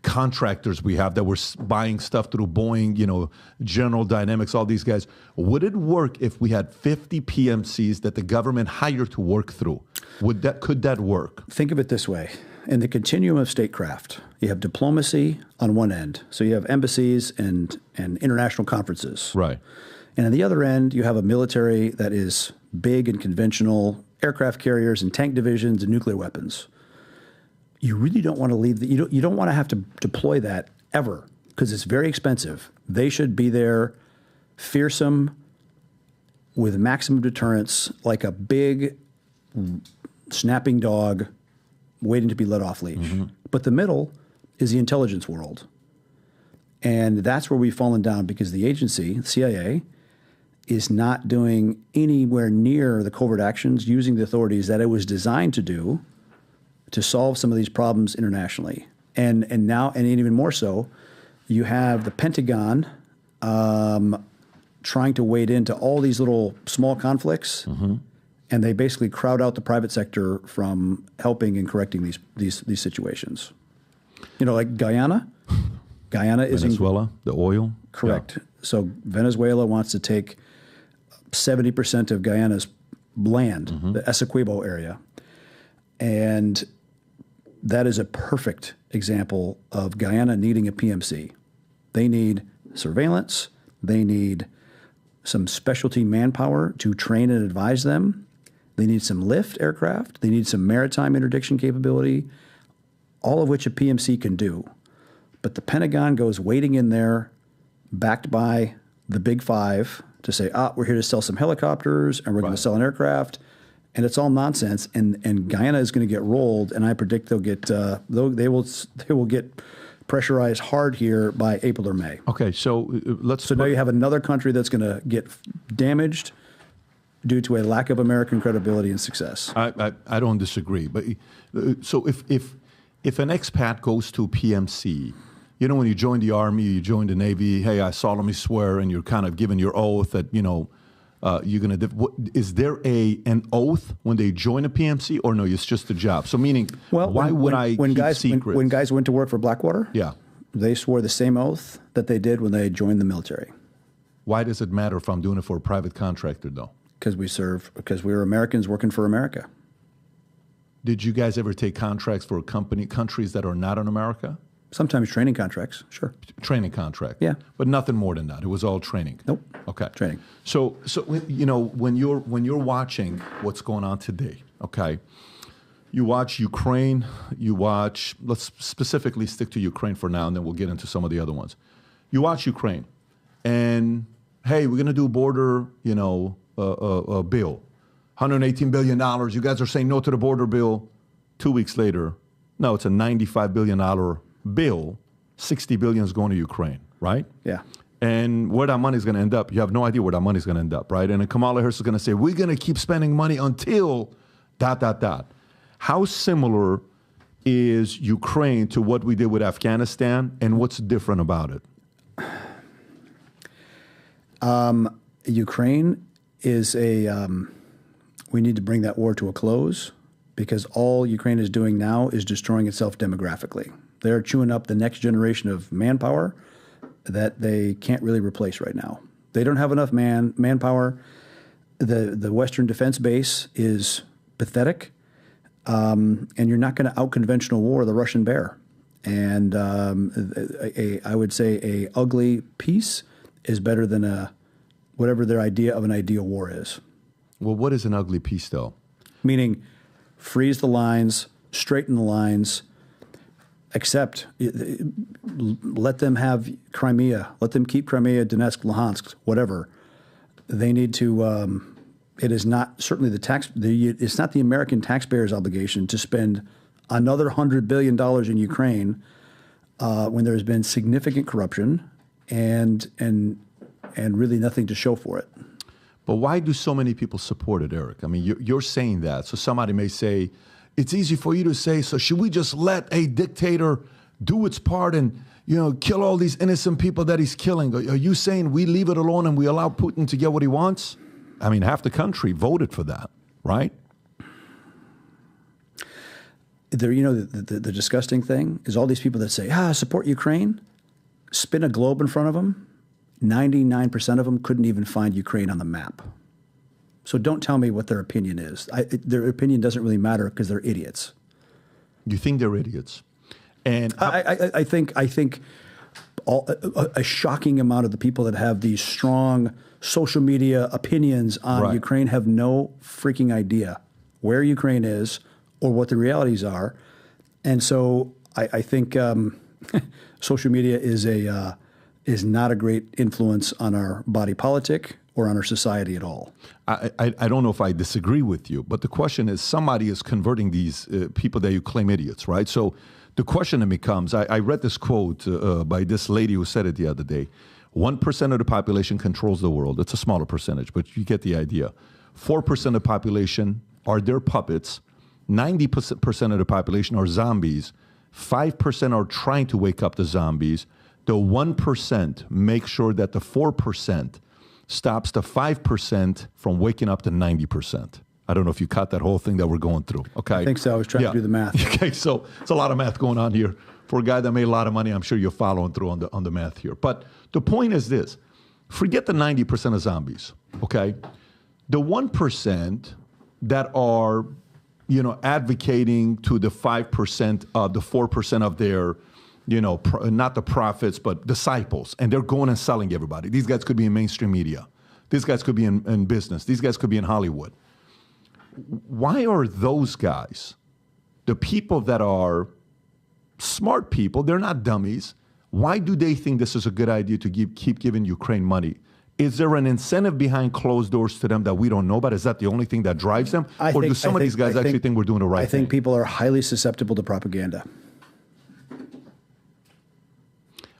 [SPEAKER 2] contractors we have that were buying stuff through Boeing, General Dynamics, all these guys, would it work if we had 50 PMCs that the government hired to work through? Could that work?
[SPEAKER 3] Think of it this way. In the continuum of statecraft, you have diplomacy on one end. So you have embassies and international conferences.
[SPEAKER 2] Right.
[SPEAKER 3] And on the other end, you have a military that is big and conventional, aircraft carriers and tank divisions and nuclear weapons. You really don't want to leave you don't want to have to deploy that ever because it's very expensive. They should be there fearsome with maximum deterrence, like a big snapping dog waiting to be let off leash. Mm-hmm. But the middle is the intelligence world. And that's where we've fallen down because the agency, the CIA, is not doing anywhere near the covert actions using the authorities that it was designed to do to solve some of these problems internationally. And now, and even more so, you have the Pentagon trying to wade into all these little small conflicts, mm-hmm. and they basically crowd out the private sector from helping and correcting these situations. Like Guyana. Guyana is
[SPEAKER 2] Venezuela, the oil.
[SPEAKER 3] Correct.
[SPEAKER 2] Yeah.
[SPEAKER 3] So Venezuela wants to take 70% of Guyana's land, mm-hmm. the Essequibo area. And that is a perfect example of Guyana needing a PMC. They need surveillance. They need some specialty manpower to train and advise them. They need some lift aircraft. They need some maritime interdiction capability, all of which a PMC can do. But the Pentagon goes wading in there, backed by the Big Five, to say, we're here to sell some helicopters, and we're going to sell an aircraft. And it's all nonsense, and Guyana is going to get rolled, and I predict they will get pressurized hard here by April or May.
[SPEAKER 2] Okay, so
[SPEAKER 3] now you have another country that's going to get damaged due to a lack of American credibility and success.
[SPEAKER 2] I don't disagree, but so if an expat goes to PMC, when you join the Army, you join the Navy, hey, I solemnly swear, and you're kind of giving your oath that you're going to. Is there an oath when they join a PMC, or no? It's just a job. So meaning, why would I keep secrets?
[SPEAKER 3] When guys went to work for Blackwater,
[SPEAKER 2] yeah,
[SPEAKER 3] they swore the same oath that they did when they joined the military.
[SPEAKER 2] Why does it matter if I'm doing it for a private contractor, though?
[SPEAKER 3] Because we're Americans working for America.
[SPEAKER 2] Did you guys ever take contracts for countries that are not in America?
[SPEAKER 3] Sometimes training contracts, sure.
[SPEAKER 2] Training contract,
[SPEAKER 3] yeah,
[SPEAKER 2] but nothing more than that. It was all training.
[SPEAKER 3] Nope.
[SPEAKER 2] Okay.
[SPEAKER 3] Training.
[SPEAKER 2] So when you're watching what's going on today, okay, You watch Ukraine, let's specifically stick to Ukraine for now, and then we'll get into some of the other ones. You watch Ukraine, and hey, we're going to do a border, a bill. $118 billion. You guys are saying no to the border bill. 2 weeks later, no, it's a $95 billion bill. $60 billion is going to Ukraine, right?
[SPEAKER 3] Yeah.
[SPEAKER 2] And where that money is going to end up, you have no idea where that money is going to end up, right? And then Kamala Harris is going to say, we're going to keep spending money until ... How similar is Ukraine to what we did with Afghanistan, and what's different about it?
[SPEAKER 3] Ukraine is we need to bring that war to a close, because all Ukraine is doing now is destroying itself demographically. They're chewing up the next generation of manpower that they can't really replace right now. They don't have enough manpower. The Western defense base is pathetic, and you're not going to out-conventional war the Russian bear. And I would say a ugly peace is better than whatever their idea of an ideal war is.
[SPEAKER 2] Well, what is an ugly peace, though?
[SPEAKER 3] Meaning, freeze the lines, straighten the lines, accept, let them have Crimea, let them keep Crimea, Donetsk, Luhansk, whatever. They need to. It is not certainly it's not the American taxpayer's obligation to spend another $100 billion in Ukraine when there has been significant corruption and really nothing to show for it.
[SPEAKER 2] But why do so many people support it, Erik? I mean, you're saying that. So somebody may say, it's easy for you to say, so should we just let a dictator do its part and, kill all these innocent people that he's killing? Are you saying we leave it alone and we allow Putin to get what he wants? I mean, half the country voted for that, right?
[SPEAKER 3] The disgusting thing is all these people that say, support Ukraine, spin a globe in front of them. 99% of them couldn't even find Ukraine on the map. So don't tell me what their opinion is. Their opinion doesn't really matter because they're idiots.
[SPEAKER 2] You think they're idiots? And
[SPEAKER 3] I think a shocking amount of the people that have these strong social media opinions on Ukraine have no freaking idea where Ukraine is or what the realities are. And so I think social media is not a great influence on our body politic or on our society at all.
[SPEAKER 2] I don't know if I disagree with you, but the question is somebody is converting these people that you claim idiots, right? So the question then becomes, I read this quote by this lady who said it the other day, 1% of the population controls the world. It's a smaller percentage, but you get the idea. 4% of the population are their puppets. 90% of the population are zombies. 5% are trying to wake up the zombies. The 1% make sure that the 4% stops the 5% from waking up the 90%. I don't know if you caught that whole thing that we're going through. Okay,
[SPEAKER 3] I think so. I was trying to do the math.
[SPEAKER 2] Okay, so it's a lot of math going on here. For a guy that made a lot of money, I'm sure you're following through on the math here. But the point is this. Forget the 90% of zombies, okay? The 1% that are, advocating to the 5%, the 4% of their, not the prophets, but disciples, and they're going and selling everybody. These guys could be in mainstream media. These guys could be in business. These guys could be in Hollywood. Why are those guys, the people that are smart people, they're not dummies, why do they think this is a good idea to keep giving Ukraine money? Is there an incentive behind closed doors to them that we don't know about? Is that the only thing that drives them? Or do some of these guys actually think we're doing the right thing?
[SPEAKER 3] I think people are highly susceptible to propaganda.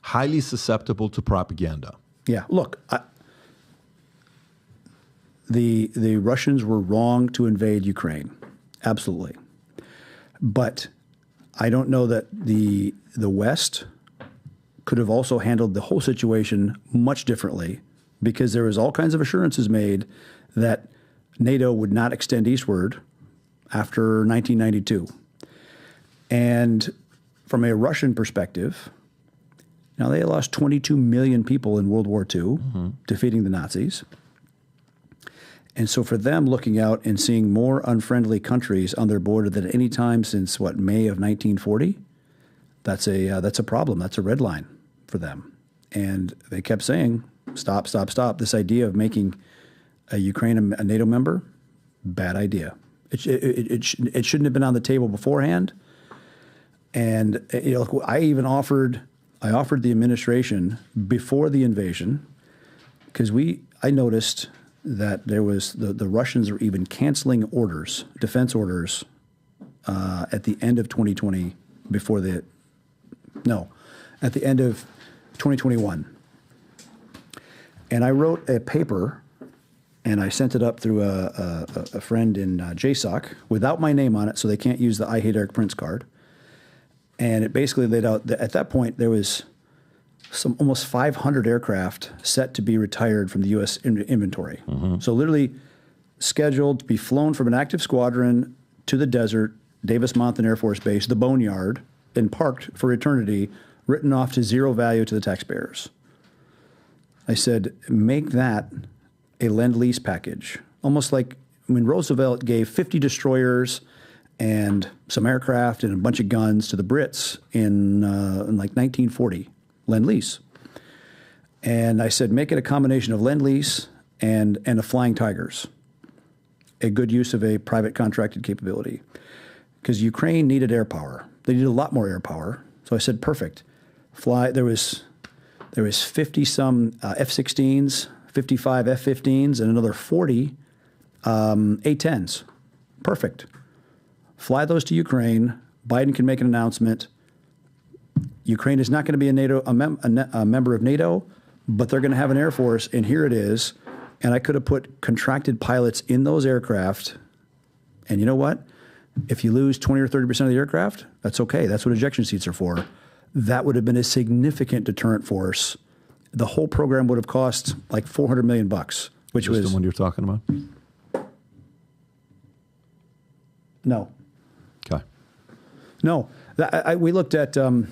[SPEAKER 2] Highly susceptible to propaganda.
[SPEAKER 3] Yeah, look, the Russians were wrong to invade Ukraine, absolutely. But I don't know that the West could have also handled the whole situation much differently, because there was all kinds of assurances made that NATO would not extend eastward after 1992. And from a Russian perspective, now they lost 22 million people in World War II, defeating the Nazis. And so for them looking out and seeing more unfriendly countries on their border than any time since, May of 1940, that's a problem. That's a red line for them. And they kept saying, stop, stop, stop. This idea of making Ukraine a NATO member, bad idea. It shouldn't have been on the table beforehand. And I offered the administration before the invasion, because I noticed that there was the Russians were even canceling orders, defense orders, at the end of 2020 at the end of 2021. And I wrote a paper, and I sent it up through a friend in JSOC without my name on it, so they can't use the I Hate Erik Prince card. And it basically laid out that at that point there was almost 500 aircraft set to be retired from the U.S. inventory. Mm-hmm. So literally scheduled to be flown from an active squadron to the desert, Davis-Monthan Air Force Base, the Boneyard, and parked for eternity, written off to zero value to the taxpayers. I said, make that a Lend-Lease package. Almost like when Roosevelt gave 50 destroyers and some aircraft and a bunch of guns to the Brits in like 1940, Lend-Lease. And I said, make it a combination of Lend-Lease and the Flying Tigers, a good use of a private contracted capability. Because Ukraine needed air power. They needed a lot more air power. So I said, perfect. There was 50-some F-16s, 55 F-15s, and another 40 A-10s. Perfect. Fly those to Ukraine. Biden can make an announcement. Ukraine is not going to be a member of NATO, but they're going to have an air force, and here it is. And I could have put contracted pilots in those aircraft. And you know what? If you lose 20 or 30% of the aircraft, that's okay. That's what ejection seats are for. That would have been a significant deterrent force. The whole program would have cost like $400 million, which was
[SPEAKER 2] the one you're talking about.
[SPEAKER 3] No.
[SPEAKER 2] Okay.
[SPEAKER 3] No. We looked at buying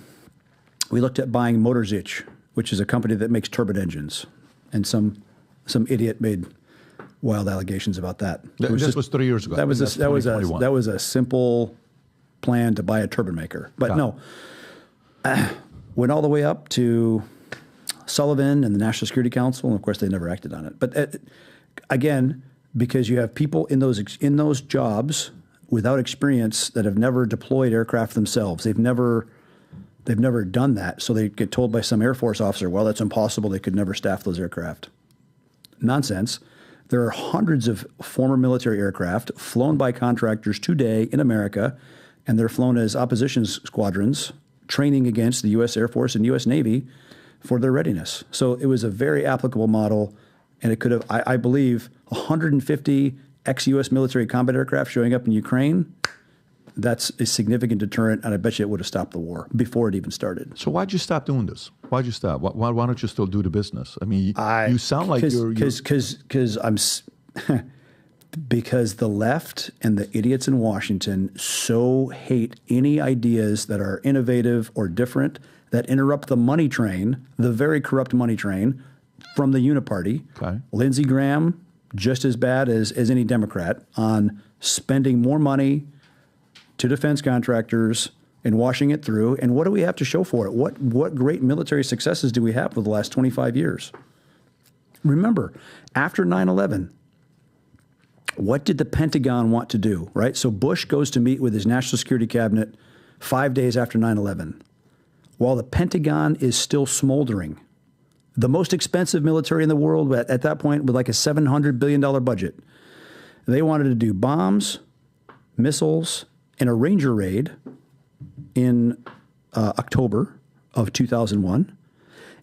[SPEAKER 3] Motorzich, which is a company that makes turbine engines, and some idiot made wild allegations about that.
[SPEAKER 2] This was 3 years ago.
[SPEAKER 3] That was a simple plan to buy a turbine maker. But no, went all the way up to Sullivan and the National Security Council, and of course they never acted on it. But again, because you have people in those jobs without experience that have never deployed aircraft themselves, they've never done that, so they get told by some Air Force officer, well, that's impossible. They could never staff those aircraft. Nonsense. There are hundreds of former military aircraft flown by contractors today in America, and they're flown as opposition squadrons, training against the U.S. Air Force and U.S. Navy for their readiness. So it was a very applicable model, and it could have, I believe, 150 ex-U.S. military combat aircraft showing up in Ukraine. That's a significant deterrent, and I bet you it would have stopped the war before it even started.
[SPEAKER 2] So why'd you stop doing this? Why'd you stop? Why don't you still do the business? I mean, you sound like because the left and the idiots in Washington so hate any ideas that are innovative or different that interrupt the money train, the very corrupt money train from the Uniparty. Okay.
[SPEAKER 3] Lindsey Graham, just as bad as any Democrat, on spending more money to defense contractors and washing it through. And what do we have to show for it? What great military successes do we have for the last 25 years? Remember, after 9/11, what did the Pentagon want to do, right? So Bush goes to meet with his National Security Cabinet 5 days after 9/11, while the Pentagon is still smoldering. The most expensive military in the world at that point with like a $700 billion budget. They wanted to do bombs, missiles, and a Ranger raid in October of 2001.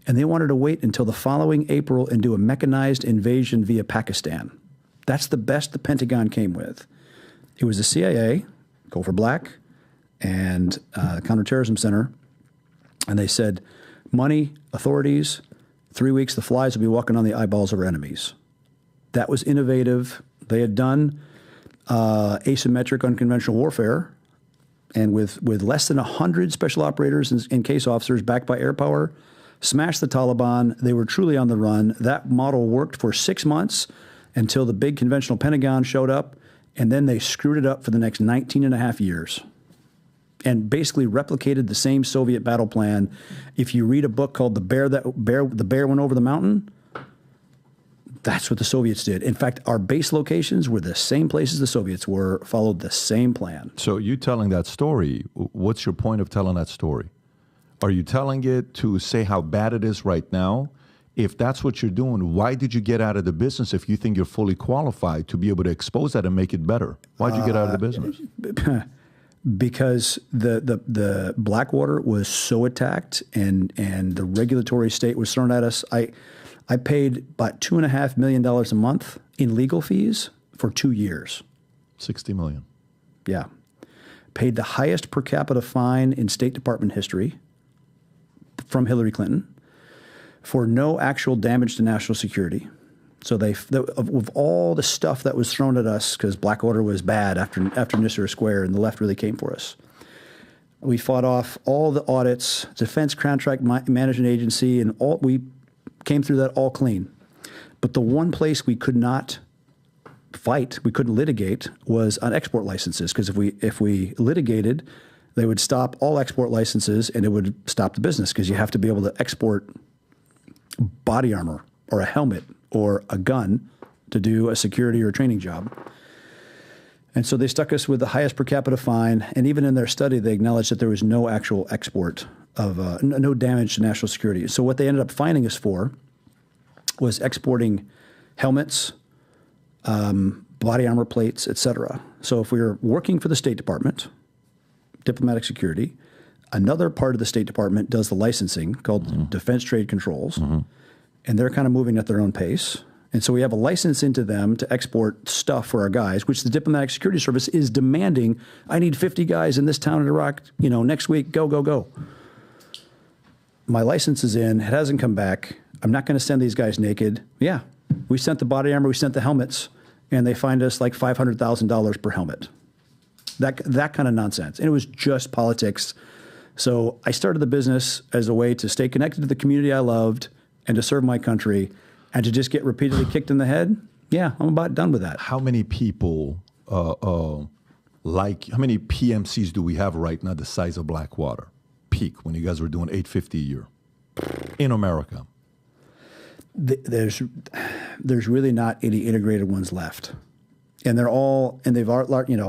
[SPEAKER 3] And they wanted to wait until the following April and do a mechanized invasion via Pakistan. That's the best the Pentagon came with. It was the CIA, Go for Black, and Counterterrorism Center. And they said, money, authorities, 3 weeks, the flies will be walking on the eyeballs of our enemies. That was innovative. They had done asymmetric unconventional warfare, and with less than 100 special operators and case officers backed by air power, smashed the Taliban. They were truly on the run. That model worked for 6 months until the big conventional Pentagon showed up, and then they screwed it up for the next 19 and a half years and basically replicated the same Soviet battle plan. If you read a book called The Bear Went Over the Mountain, That's what the Soviets did. In fact, our base locations were the same places the Soviets were, followed the same plan.
[SPEAKER 2] So you telling that story, what's your point of telling that story? Are you telling it to say how bad it is right now? If that's what you're doing, why did you get out of the business if you think you're fully qualified to be able to expose that and make it better? Why'd you get out of the business?
[SPEAKER 3] Because the Blackwater was so attacked and the regulatory state was thrown at us. I paid about $2.5 million a month in legal fees for 2 years.
[SPEAKER 2] $60 million.
[SPEAKER 3] Yeah. Paid the highest per capita fine in State Department history from Hillary Clinton for no actual damage to national security. So of all the stuff that was thrown at us, because Blackwater was bad after Nisser Square, and the left really came for us, we fought off all the audits, Defense Contract Management Agency, and we came through that all clean. But the one place we could not fight, we couldn't litigate, was on export licenses, because if we litigated, they would stop all export licenses and it would stop the business, because you have to be able to export body armor or a helmet or a gun to do a security or a training job. And so they stuck us with the highest per capita fine, and even in their study, they acknowledged that there was no actual export of no damage to national security. So what they ended up fining us for was exporting helmets, body armor plates, etc. So if we were working for the State Department, diplomatic security, another part of the State Department does the licensing called Defense Trade Controls, and they're kind of moving at their own pace. And so we have a license into them to export stuff for our guys, which the Diplomatic Security Service is demanding. I need 50 guys in this town in Iraq, next week, go, go, go. My license is in. It hasn't come back. I'm not going to send these guys naked. Yeah, we sent the body armor, we sent the helmets, and they fined us like $500,000 per helmet. That kind of nonsense. And it was just politics. So I started the business as a way to stay connected to the community I loved and to serve my country, and to just get repeatedly kicked in the head. Yeah, I'm about done with that.
[SPEAKER 2] How many people, how many PMCs do we have right now the size of Blackwater? Peak, when you guys were doing $850 a year in America.
[SPEAKER 3] There's really not any integrated ones left. And they've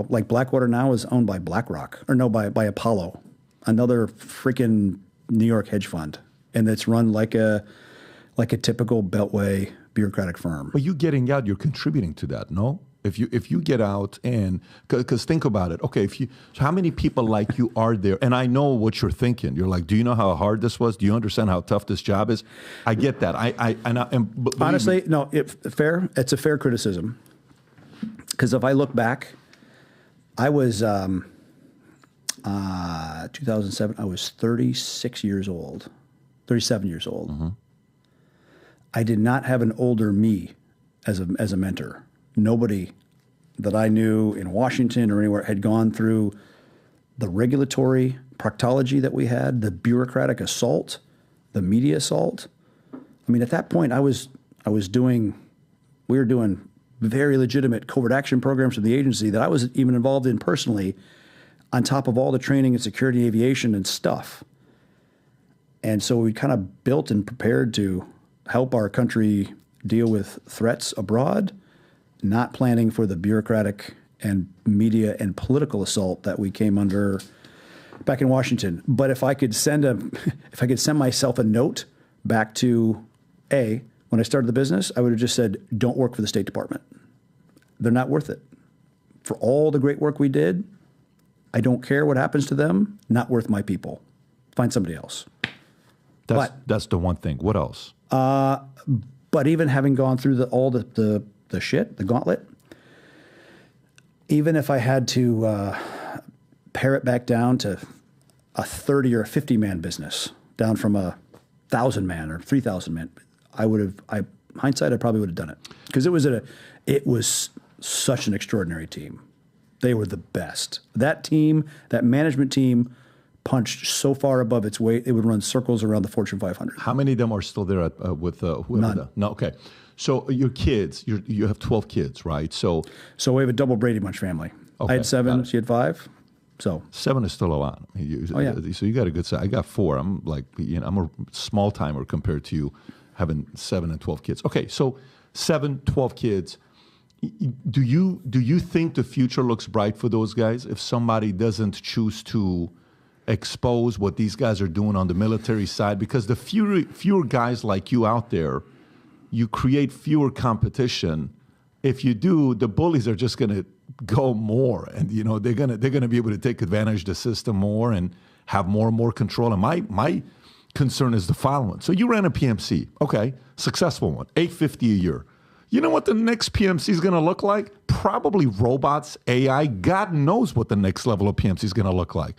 [SPEAKER 3] like Blackwater now is owned by BlackRock, by Apollo, another freaking New York hedge fund. And it's run like a typical Beltway bureaucratic firm.
[SPEAKER 2] But you getting out, you're contributing to that, no? If you get out and, because think about it, okay, so how many people like you are there? And I know what you're thinking. You're like, do you know how hard this was? Do you understand how tough this job is? I get that. But
[SPEAKER 3] honestly, no, it's a fair criticism. Because if I look back, I was, 2007, I was 37 years old. Mm-hmm. I did not have an older me as a mentor. Nobody that I knew in Washington or anywhere had gone through the regulatory proctology that we had, the bureaucratic assault, the media assault. I mean, at that point, we were doing very legitimate covert action programs for the agency that I was even involved in personally, on top of all the training in security, aviation, and stuff. And so we kind of built and prepared to help our country deal with threats abroad, not planning for the bureaucratic and media and political assault that we came under back in Washington. But if I could send myself a note back to when I started the business, I would have just said, don't work for the State Department. They're not worth it. For all the great work we did, I don't care what happens to them, not worth my people. Find somebody else.
[SPEAKER 2] That's the one thing. What else?
[SPEAKER 3] But even having gone through all the shit, the gauntlet, even if I had to pare it back down to a 30 or a 50-man business, down from a 1,000-man or 3,000-man, hindsight, I probably would have done it. Because it was such an extraordinary team. They were the best. That team, that management team, punched so far above its weight, it would run circles around the Fortune 500.
[SPEAKER 2] How many of them are still there with whoever?
[SPEAKER 3] None.
[SPEAKER 2] No, okay. So your kids, you have 12 kids, right? So
[SPEAKER 3] we have a double Brady Bunch family.
[SPEAKER 2] Okay,
[SPEAKER 3] I had 7, she had 5. So
[SPEAKER 2] 7 is still a lot. So you got a good size. I got 4. I'm like, I'm a small timer compared to you having 7 and 12 kids. Okay, so 7, 12 kids. Do you think the future looks bright for those guys if somebody doesn't choose to expose what these guys are doing on the military side? Because the fewer guys like you out there, you create fewer competition. If you do, the bullies are just going to go more, and they're gonna be able to take advantage of the system more and have more and more control. And my concern is the following. So you ran a PMC, okay, successful one, $850 a year. You know what the next PMC is going to look like? Probably robots, AI. God knows what the next level of PMC is going to look like.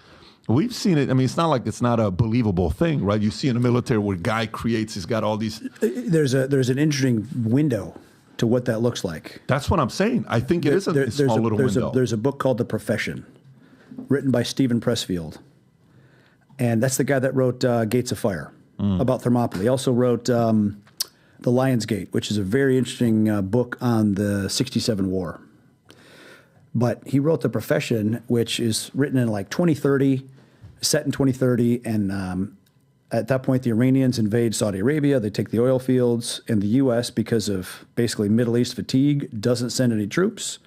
[SPEAKER 2] We've seen it. I mean, it's not like it's not a believable thing, right? You see in the military where a guy creates, he's got all these.
[SPEAKER 3] There's an interesting window to what that looks like.
[SPEAKER 2] That's what I'm saying. I think it is a small little window.
[SPEAKER 3] There's a book called The Profession, written by Stephen Pressfield. And that's the guy that wrote Gates of Fire about Thermopylae. He also wrote The Lion's Gate, which is a very interesting book on the 67 war. But he wrote The Profession, which is written in like 2030, set in 2030. And at that point, the Iranians invade Saudi Arabia. They take the oil fields. And the U.S., because of basically Middle East fatigue, doesn't send any troops.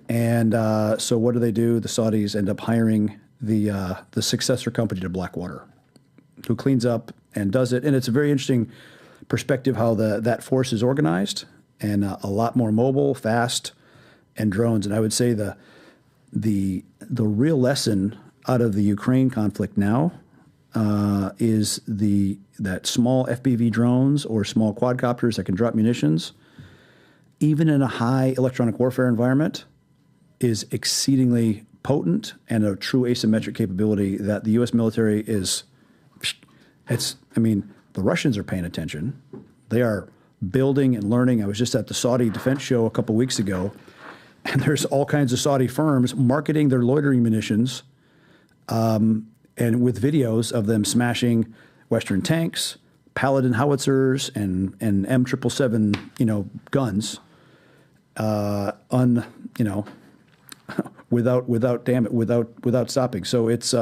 [SPEAKER 3] And so what do? The Saudis end up hiring the successor company to Blackwater, who cleans up and does it. And it's a very interesting perspective how that force is organized, and a lot more mobile, fast, and drones. And I would say the real lesson out of the Ukraine conflict now is that small FPV drones or small quadcopters that can drop munitions, even in a high electronic warfare environment, is exceedingly potent and a true asymmetric capability that the U.S. military is. The Russians are paying attention. They are building and learning. I was just at the Saudi defense show a couple weeks ago, and there's all kinds of Saudi firms marketing their loitering munitions, and with videos of them smashing Western tanks, Paladin howitzers, and M777 guns, without stopping. So it's.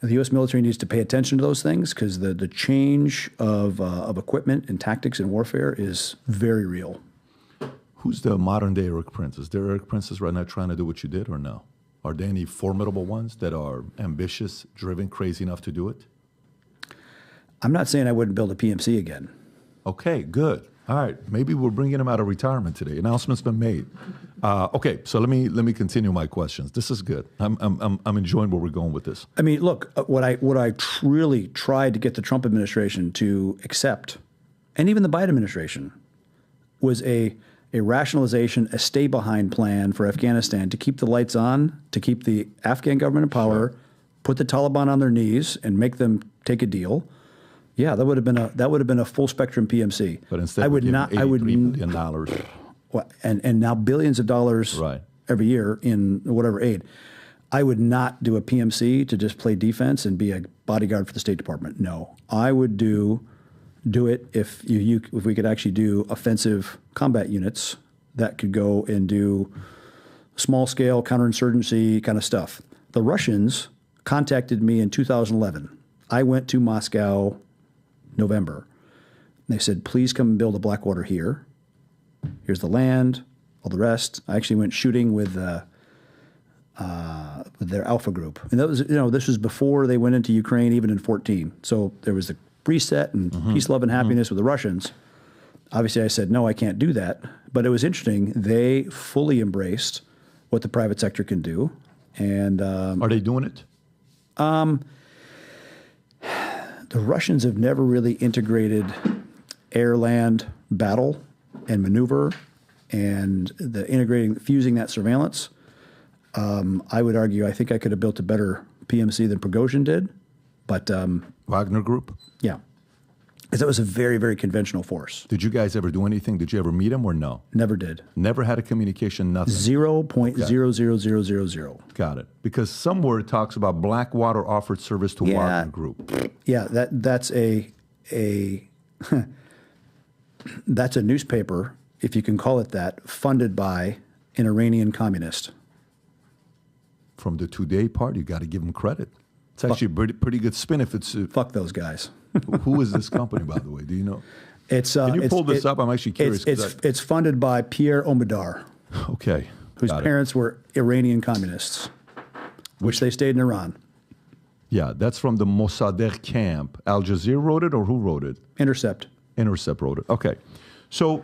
[SPEAKER 3] The U.S. military needs to pay attention to those things because the change of equipment and tactics in warfare is very real.
[SPEAKER 2] Who's the modern day Erik Prince? Is there Erik Princes right now trying to do what you did, or no? Are there any formidable ones that are ambitious, driven, crazy enough to do it?
[SPEAKER 3] I'm not saying I wouldn't build a PMC again.
[SPEAKER 2] Okay, good. All right, maybe we're bringing him out of retirement today. Announcement's been made. Okay, so let me continue my questions. This is good. I'm enjoying where we're going with this.
[SPEAKER 3] I mean, look, what I really tried to get the Trump administration to accept, and even the Biden administration, was a rationalization, a stay-behind plan for Afghanistan to keep the lights on, to keep the Afghan government in power, put the Taliban on their knees, and make them take a deal. Yeah, that would have been a full spectrum PMC.
[SPEAKER 2] But instead, $83 billion.
[SPEAKER 3] And now billions of dollars
[SPEAKER 2] right.
[SPEAKER 3] every year in whatever aid. I would not do a PMC to just play defense and be a bodyguard for the State Department. No, I would do it if we could actually do offensive combat units that could go and do small scale counterinsurgency kind of stuff. The Russians contacted me in 2011. I went to Moscow November. They said, please come and build a Blackwater here. Here's the land, all the rest. I actually went shooting with their Alpha Group. And that was, this was before they went into Ukraine, even in 2014. So there was the reset and peace, love, and happiness with the Russians. Obviously, I said, no, I can't do that. But it was interesting. They fully embraced what the private sector can do. And
[SPEAKER 2] are they doing it?
[SPEAKER 3] The Russians have never really integrated air-land battle and maneuver and fusing that surveillance. I would argue I think I could have built a better PMC than Prigozhin did. But
[SPEAKER 2] Wagner Group?
[SPEAKER 3] Yeah. Because that was a very, very conventional force.
[SPEAKER 2] Did you guys ever do anything? Did you ever meet him or no?
[SPEAKER 3] Never did.
[SPEAKER 2] Never had a communication, nothing?
[SPEAKER 3] 0.00000.
[SPEAKER 2] Got it. Because somewhere it talks about Blackwater offered service to Wagner Group.
[SPEAKER 3] Yeah, that's a that's a newspaper, if you can call it that, funded by an Iranian communist.
[SPEAKER 2] From the Today part, you got to give them credit. It's actually a pretty good spin if it's...
[SPEAKER 3] Fuck those guys.
[SPEAKER 2] Who is this company, by the way? Do you know?
[SPEAKER 3] It's
[SPEAKER 2] Can you pull this up? I'm actually curious.
[SPEAKER 3] It's funded by Pierre Omidyar,
[SPEAKER 2] Okay.
[SPEAKER 3] whose parents were Iranian communists, which they stayed in Iran.
[SPEAKER 2] Yeah, that's from the Mossadegh camp. Al Jazeera wrote it, or who wrote it?
[SPEAKER 3] Intercept.
[SPEAKER 2] Intercept wrote it. Okay. So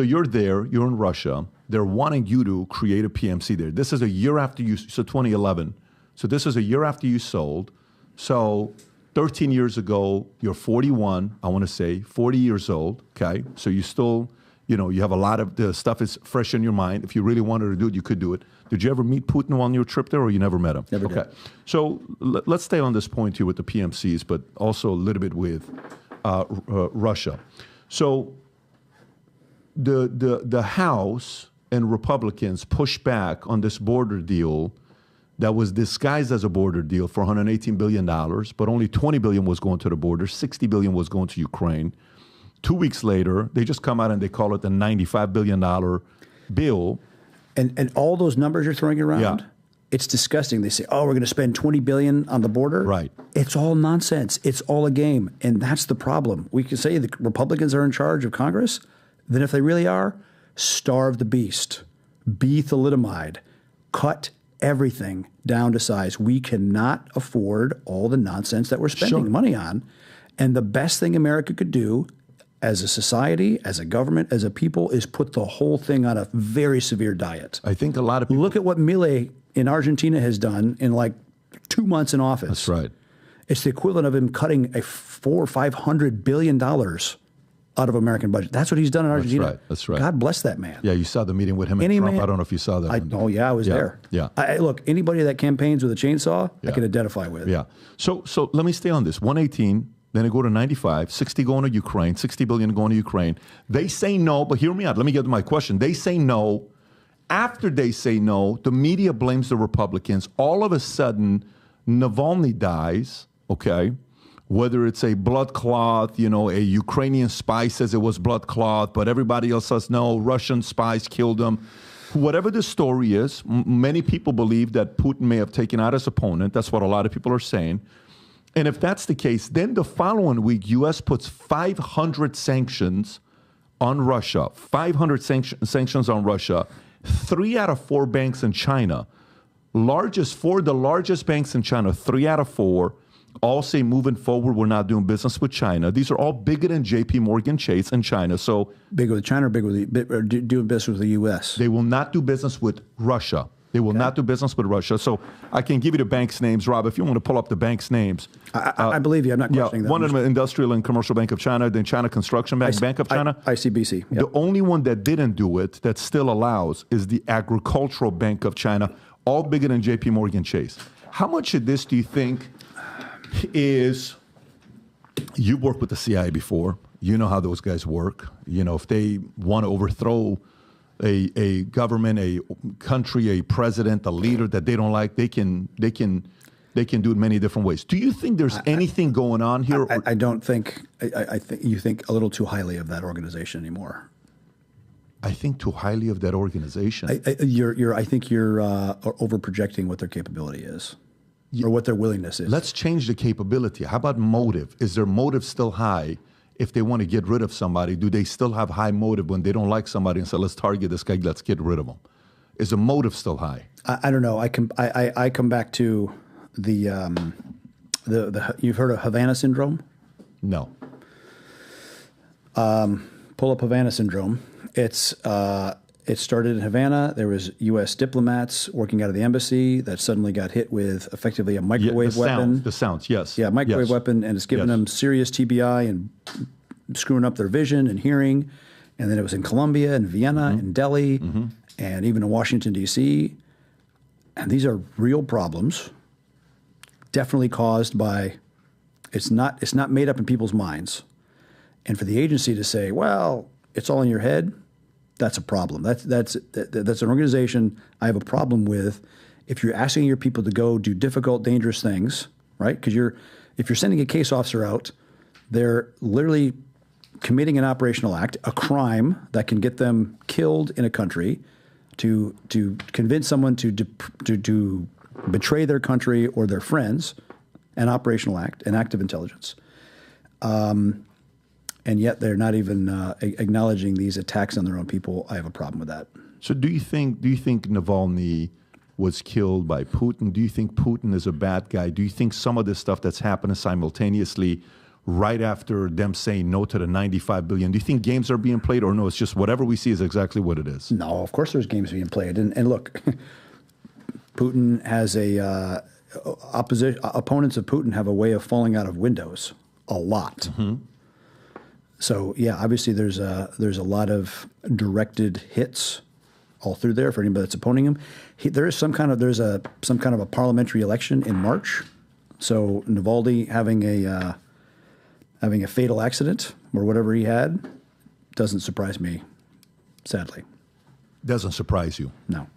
[SPEAKER 2] you're there. You're in Russia. They're wanting you to create a PMC there. This is a year after you, so 2011. So this is a year after you sold. So 13 years ago, you're 41, I want to say, 40 years old, okay? So you still, you have a lot of the stuff is fresh in your mind. If you really wanted to do it, you could do it. Did you ever meet Putin on your trip there, or you never met him?
[SPEAKER 3] Never
[SPEAKER 2] okay.
[SPEAKER 3] did.
[SPEAKER 2] So let's stay on this point here with the PMCs, but also a little bit with Russia. So the House and Republicans pushed back on this border deal that was disguised as a border deal for $118 billion, but only $20 billion was going to the border, $60 billion was going to Ukraine. 2 weeks later, they just come out and they call it the $95 billion bill.
[SPEAKER 3] And all those numbers you're throwing around, it's disgusting. They say, we're going to spend $20 billion on the border.
[SPEAKER 2] Right.
[SPEAKER 3] It's all nonsense. It's all a game. And that's the problem. We can say the Republicans are in charge of Congress. Then if they really are, starve the beast, be thalidomide, cut everything down to size. We cannot afford all the nonsense that we're spending money on. And the best thing America could do as a society, as a government, as a people, is put the whole thing on a very severe diet.
[SPEAKER 2] I think a lot of people...
[SPEAKER 3] Look at what Milei in Argentina has done in like 2 months in office.
[SPEAKER 2] That's right.
[SPEAKER 3] It's the equivalent of him cutting a $400 or $500 billion out of American budget. That's what he's done in Argentina.
[SPEAKER 2] That's right.
[SPEAKER 3] God bless that man.
[SPEAKER 2] Yeah, you saw the meeting with him and Trump. I don't know if you saw that.
[SPEAKER 3] I was there.
[SPEAKER 2] Yeah.
[SPEAKER 3] Look, anybody that campaigns with a chainsaw, I can identify with.
[SPEAKER 2] Yeah. So let me stay on this. 118, then it go to 95, 60 going to Ukraine, 60 billion going to Ukraine. They say no, but hear me out. Let me get to my question. They say no. After they say no, the media blames the Republicans. All of a sudden, Navalny dies, okay? Whether it's a blood clot, a Ukrainian spy says it was blood clot, but everybody else says no, Russian spies killed him. Whatever the story is, many people believe that Putin may have taken out his opponent. That's what a lot of people are saying. And if that's the case, then the following week, U.S. puts 500 sanctions on Russia, 500 sanctions on Russia, 3 out of 4 banks in China, the largest banks in China, 3 out of 4, all say moving forward, we're not doing business with China. These are all bigger than J.P. Morgan Chase in China. So
[SPEAKER 3] bigger with China or doing business with the U.S.?
[SPEAKER 2] They will not do business with Russia. They will not do business with Russia. So I can give you the banks' names, Rob, if you want to pull up the banks' names.
[SPEAKER 3] I believe you. I'm not questioning that.
[SPEAKER 2] One of them, Industrial and Commercial Bank of China, then China Construction Bank, Bank of China.
[SPEAKER 3] ICBC. Yep.
[SPEAKER 2] The only one that didn't do it, that still allows, is the Agricultural Bank of China, all bigger than J.P. Morgan Chase. How much of this do you think is, you worked with the CIA before, you know how those guys work. If they want to overthrow a government, a country, a president, a leader that they don't like, they can do it many different ways. Do you think there's anything going on here?
[SPEAKER 3] I don't think. I think you think a little too highly of that organization anymore.
[SPEAKER 2] I think too highly of that organization.
[SPEAKER 3] I think you're over projecting what their capability is, or what their willingness is.
[SPEAKER 2] Let's change the capability. How about motive? Is their motive still high? If they want to get rid of somebody, do they still have high motive when they don't like somebody and say, let's target this guy, let's get rid of him? Is the motive still high?
[SPEAKER 3] I don't know. I come back to the you've heard of Havana syndrome?
[SPEAKER 2] No.
[SPEAKER 3] Pull up Havana syndrome. It started in Havana. There was U.S. diplomats working out of the embassy that suddenly got hit with effectively a microwave weapon.
[SPEAKER 2] The sounds, yes.
[SPEAKER 3] Yeah, microwave weapon, and it's giving them serious TBI and screwing up their vision and hearing. And then it was in Colombia and Vienna and Delhi and even in Washington, D.C. And these are real problems, definitely caused by, it's not made up in people's minds. And for the agency to say, well, it's all in your head, that's a problem. That's an organization I have a problem with. If you're asking your people to go do difficult, dangerous things, right? Because if you're sending a case officer out, they're literally committing an operational act, a crime that can get them killed in a country, to convince someone to betray their country or their friends, an operational act, an act of intelligence. and yet they're not even acknowledging these attacks on their own people. I have a problem with that.
[SPEAKER 2] So do you think Navalny was killed by Putin? Do you think Putin is a bad guy? Do you think some of this stuff that's happening simultaneously right after them saying no to the $95 billion, do you think games are being played, or no, it's just whatever we see is exactly what it is?
[SPEAKER 3] No, of course there's games being played. And look, Putin has opponents of Putin have a way of falling out of windows a lot. Mm-hmm. So yeah, obviously there's a lot of directed hits all through there for anybody that's opposing him. There's some kind of a parliamentary election in March. So Navalny having a fatal accident or whatever he had doesn't surprise me, sadly.
[SPEAKER 2] Doesn't surprise you?
[SPEAKER 3] No.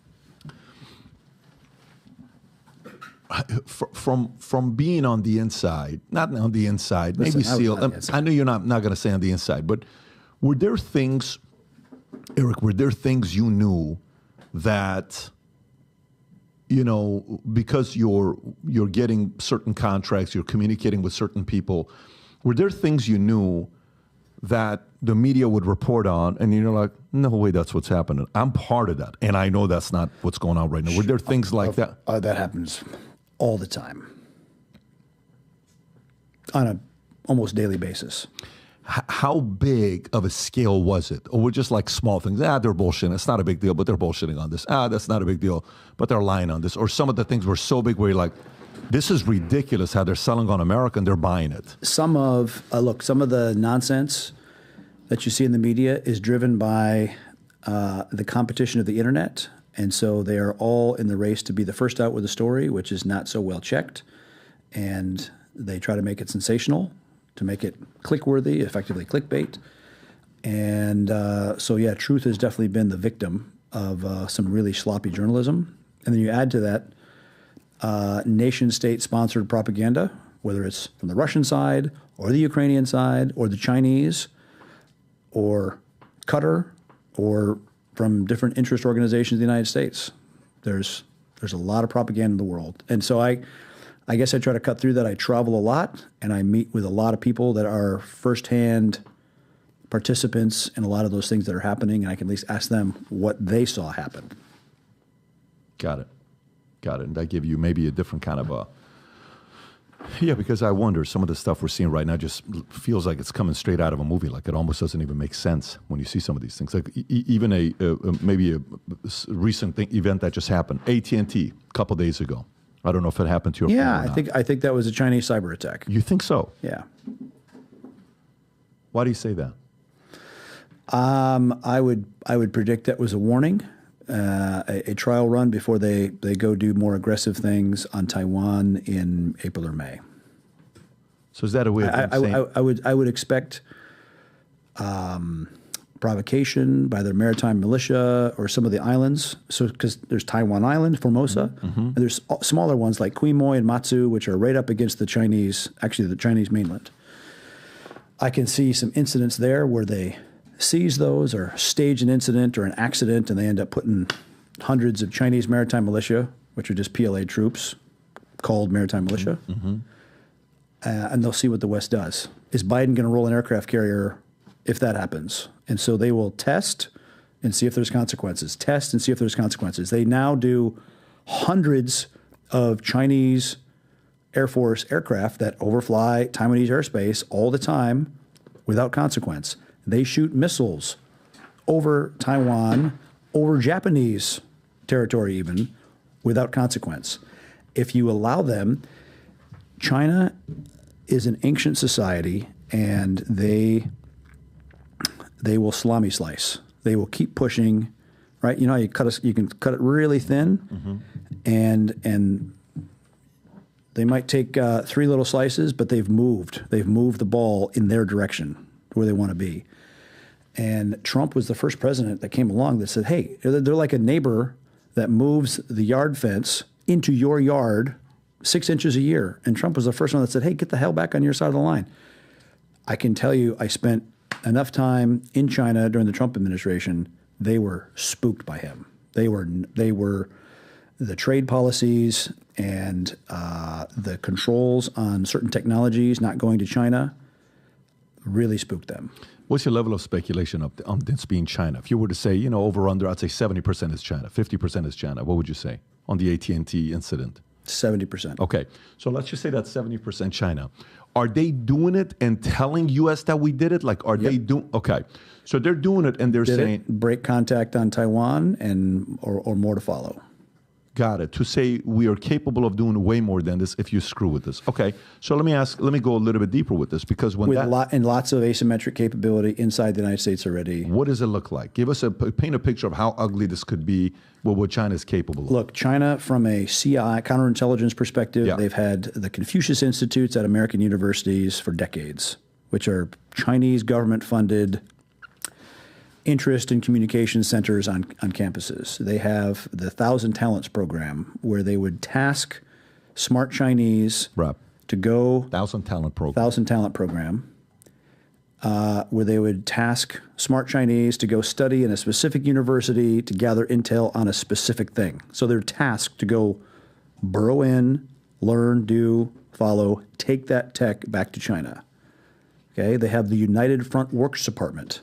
[SPEAKER 2] From being on the inside, not on the inside,
[SPEAKER 3] Listen,
[SPEAKER 2] maybe Seal. I know you're not going to say on the inside, but were there things, Erik, you knew that, because you're getting certain contracts, you're communicating with certain people, were there things you knew that the media would report on, and you're like, no way, that's what's happening. I'm part of that, and I know that's not what's going on right now. Were there things like that?
[SPEAKER 3] That happens all the time, on an almost daily basis.
[SPEAKER 2] How big of a scale was it? Or were just like small things? They're bullshitting. It's not a big deal, but they're bullshitting on this. That's not a big deal, but they're lying on this. Or some of the things were so big where you're like, this is ridiculous how they're selling on America and they're buying it.
[SPEAKER 3] Some of the nonsense that you see in the media is driven by the competition of the internet. And so they are all in the race to be the first out with a story, which is not so well checked. And they try to make it sensational, to make it click-worthy, effectively clickbait. And so, yeah, truth has definitely been the victim of some really sloppy journalism. And then you add to that nation-state-sponsored propaganda, whether it's from the Russian side or the Ukrainian side or the Chinese or Qatar or from different interest organizations in the United States. There's a lot of propaganda in the world. And so I guess I try to cut through that. I travel a lot, and I meet with a lot of people that are firsthand participants in a lot of those things that are happening, and I can at least ask them what they saw happen.
[SPEAKER 2] Got it. And I give you maybe a different kind of because I wonder, some of the stuff we're seeing right now just feels like it's coming straight out of a movie. Like it almost doesn't even make sense when you see some of these things. Like even maybe a recent event that just happened, AT&T, a couple days ago. I don't know if it happened to your phone or not.
[SPEAKER 3] I think that was a Chinese cyber attack.
[SPEAKER 2] You think so?
[SPEAKER 3] Yeah.
[SPEAKER 2] Why do you say that?
[SPEAKER 3] I would predict that was a warning, a trial run before they go do more aggressive things on Taiwan in April or May.
[SPEAKER 2] So is that a way of saying?
[SPEAKER 3] I would expect provocation by their maritime militia or some of the islands. So because there's Taiwan Island, Formosa, and there's smaller ones like Quemoy and Matsu, which are right up against the Chinese mainland. I can see some incidents there where they seize those or stage an incident or an accident, and they end up putting hundreds of Chinese maritime militia, which are just PLA troops called maritime militia, and they'll see what the West does. Is Biden going to roll an aircraft carrier if that happens? And so they will test and see if there's consequences. Test and see if there's consequences. They now do hundreds of Chinese Air Force aircraft that overfly Taiwanese airspace all the time without consequence. They shoot missiles over Taiwan, over Japanese territory even, without consequence. If you allow them, China is an ancient society, and they will salami slice. They will keep pushing, right? You know how you can cut it really thin, and they might take 3 little slices, but they've moved the ball in their direction where they want to be. And Trump was the first president that came along that said, hey, they're like a neighbor that moves the yard fence into your yard 6 inches a year. And Trump was the first one that said, hey, get the hell back on your side of the line. I can tell you, I spent enough time in China during the Trump administration. They were spooked by him. They were the trade policies and the controls on certain technologies not going to China really spooked them.
[SPEAKER 2] What's your level of speculation on this being China? If you were to say, over under, I'd say 70% is China, 50% is China. What would you say on the AT&T incident?
[SPEAKER 3] 70%.
[SPEAKER 2] Okay. So let's just say that's 70% China. Are they doing it and telling U.S. that we did it? Like, are they doing? Okay. So they're doing it and they're saying.
[SPEAKER 3] Break contact on Taiwan or more to follow.
[SPEAKER 2] Got it. To say we are capable of doing way more than this if you screw with this. Okay. So let me go a little bit deeper with this because when
[SPEAKER 3] lots of asymmetric capability inside the United States already.
[SPEAKER 2] What does it look like? Paint a picture of how ugly this could be with what China is capable of.
[SPEAKER 3] Look, China from a CI, counterintelligence perspective, they've had the Confucius Institutes at American universities for decades, which are Chinese government-funded interest and communication centers on campuses. They have the 1,000 Talents program where they would task smart Chinese to go
[SPEAKER 2] 1,000 Talent program.
[SPEAKER 3] 1,000 Talent program, where they would task smart Chinese to go study in a specific university to gather intel on a specific thing. So they're tasked to go burrow in, learn, do, follow, take that tech back to China. Okay, they have the United Front Works Department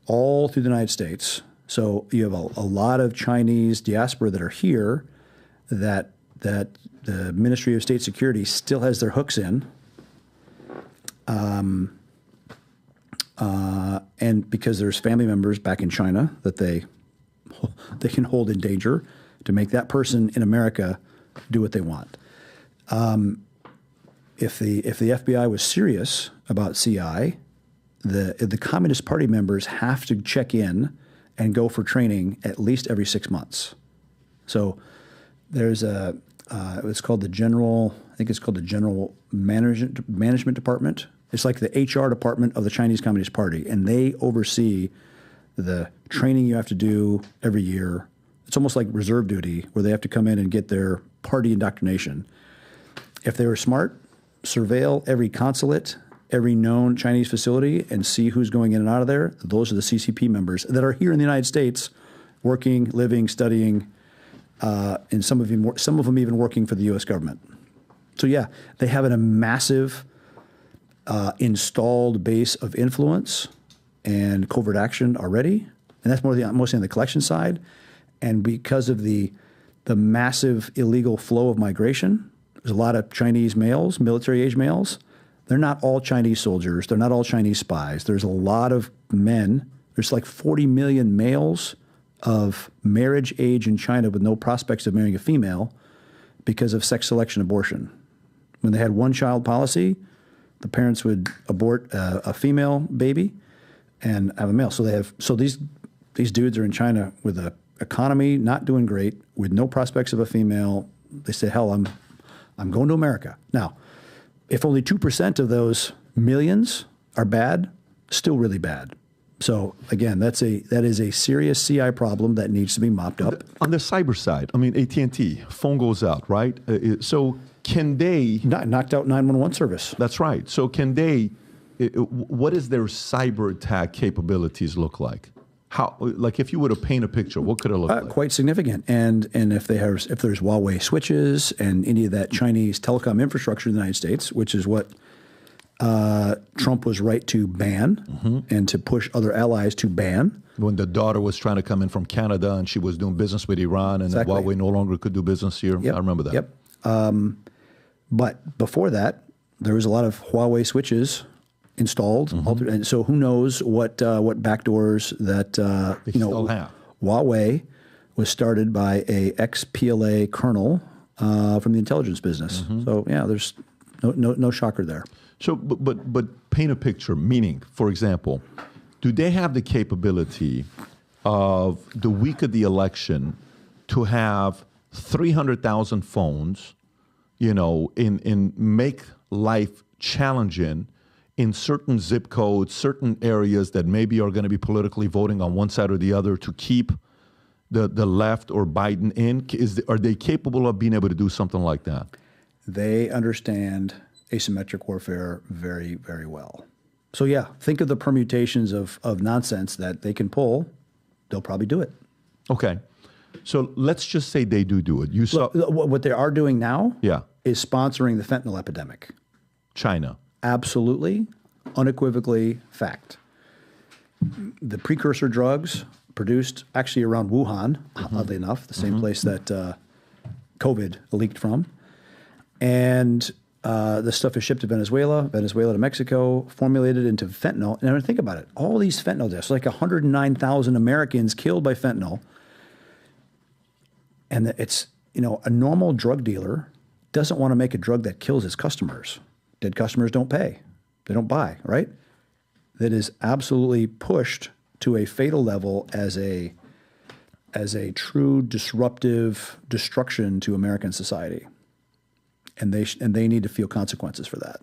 [SPEAKER 3] all through the United States. So you have a lot of Chinese diaspora that are here that the Ministry of State Security still has their hooks in. And because there's family members back in China that they can hold in danger to make that person in America do what they want. If the FBI was serious about CI, the Communist Party members have to check in and go for training at least every 6 months. So there's it's called the General Management Department. It's like the HR department of the Chinese Communist Party, and they oversee the training you have to do every year. It's almost like reserve duty, where they have to come in and get their party indoctrination. If they were smart, surveil every consulate, every known Chinese facility, and see who's going in and out of there. Those are the CCP members that are here in the United States, working, living, studying, and some of them even working for the U.S. government. So yeah, they have a massive installed base of influence and covert action already, and that's mostly on the collection side. And because of the massive illegal flow of migration, there's a lot of Chinese males, military-age males. They're not all Chinese soldiers. They're not all Chinese spies. There's a lot of men. There's like 40 million males of marriage age in China with no prospects of marrying a female because of sex selection abortion. When they had one-child policy, the parents would abort a female baby and have a male. So these dudes are in China with an economy not doing great, with no prospects of a female. They say, hell, I'm going to America. Now, if only 2% of those millions are bad, still really bad. So again, that is a serious CI problem that needs to be mopped up.
[SPEAKER 2] On the cyber side, I mean, AT&T, phone goes out, right? So can they...
[SPEAKER 3] Knocked out 911 service.
[SPEAKER 2] That's right. So can they... What does their cyber attack capabilities look like? How, like, if you were to paint a picture, what could it look like?
[SPEAKER 3] Quite significant. And if there's Huawei switches and any of that Chinese telecom infrastructure in the United States, which is what Trump was right to ban and to push other allies to ban.
[SPEAKER 2] When the daughter was trying to come in from Canada and she was doing business with Iran and Huawei no longer could do business here. Yep. I remember that.
[SPEAKER 3] Yep. But before that, there was a lot of Huawei switches installed, and so who knows what backdoors that
[SPEAKER 2] they still have.
[SPEAKER 3] Huawei was started by a ex-PLA colonel from the intelligence business. So yeah, there's no shocker there.
[SPEAKER 2] So, but paint a picture. Meaning, for example, do they have the capability of the week of the election to have 300,000 phones, in make life challenging in certain zip codes, certain areas that maybe are going to be politically voting on one side or the other to keep the left or Biden in? Are they capable of being able to do something like that?
[SPEAKER 3] They understand asymmetric warfare very, very well. So yeah, think of the permutations of nonsense that they can pull. They'll probably do it.
[SPEAKER 2] Okay. So let's just say they do it. You saw
[SPEAKER 3] what they are doing now is sponsoring the fentanyl epidemic.
[SPEAKER 2] China.
[SPEAKER 3] Absolutely. unequivocally fact. The precursor drugs produced actually around Wuhan, oddly enough, the same place that COVID leaked from. And the stuff is shipped to Venezuela, Venezuela to Mexico, formulated into fentanyl. And I mean, think about it. All these fentanyl deaths, like 109,000 Americans killed by fentanyl. And it's, a normal drug dealer doesn't want to make a drug that kills his customers. Dead customers don't pay. They don't buy, right? That is absolutely pushed to a fatal level as a true disruptive destruction to American society. And they need to feel consequences for that.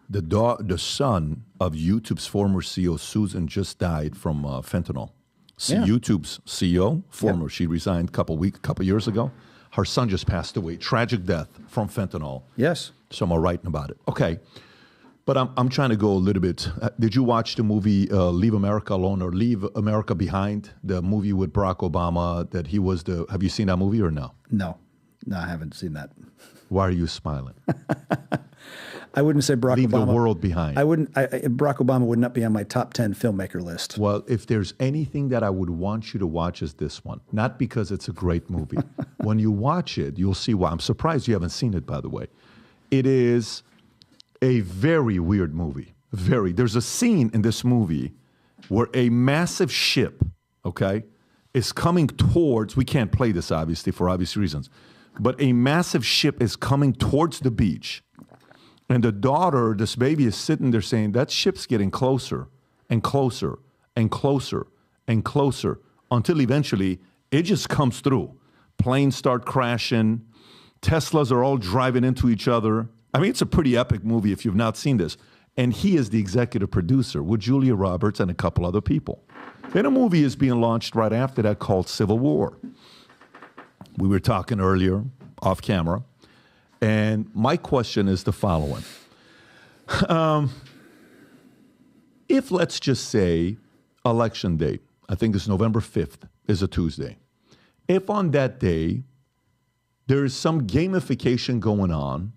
[SPEAKER 2] The son of YouTube's former CEO, Susan, just died from fentanyl.
[SPEAKER 3] Yeah.
[SPEAKER 2] YouTube's CEO, she resigned a couple years ago. Her son just passed away. Tragic death from fentanyl.
[SPEAKER 3] Yes.
[SPEAKER 2] Some are writing about it. Okay. But I'm trying to go a little bit. Did you watch the movie Leave America Alone or Leave America Behind? The movie with Barack Obama that he was have you seen that movie or no?
[SPEAKER 3] No, I haven't seen that.
[SPEAKER 2] Why are you smiling?
[SPEAKER 3] I wouldn't say Barack
[SPEAKER 2] Leave
[SPEAKER 3] Obama.
[SPEAKER 2] the world behind.
[SPEAKER 3] Barack Obama would not be on my top 10 filmmaker list.
[SPEAKER 2] Well, if there's anything that I would want you to watch is this one. Not because it's a great movie. When you watch it, you'll see why. I'm surprised you haven't seen it, by the way. It is a very weird movie. There's a scene in this movie where a massive ship, is coming towards, we can't play this obviously for obvious reasons, but a massive ship is coming towards the beach. And the daughter, this baby, is sitting there saying, that ship's getting closer and closer and closer and closer until eventually it just comes through. Planes start crashing. Teslas are all driving into each other. I mean, it's a pretty epic movie if you've not seen this. And he is the executive producer with Julia Roberts and a couple other people. Then a movie is being launched right after that called Civil War. We were talking earlier off camera. And my question is the following. If, let's just say, election date, I think it's November 5th, is a Tuesday. If on that day there is some gamification going on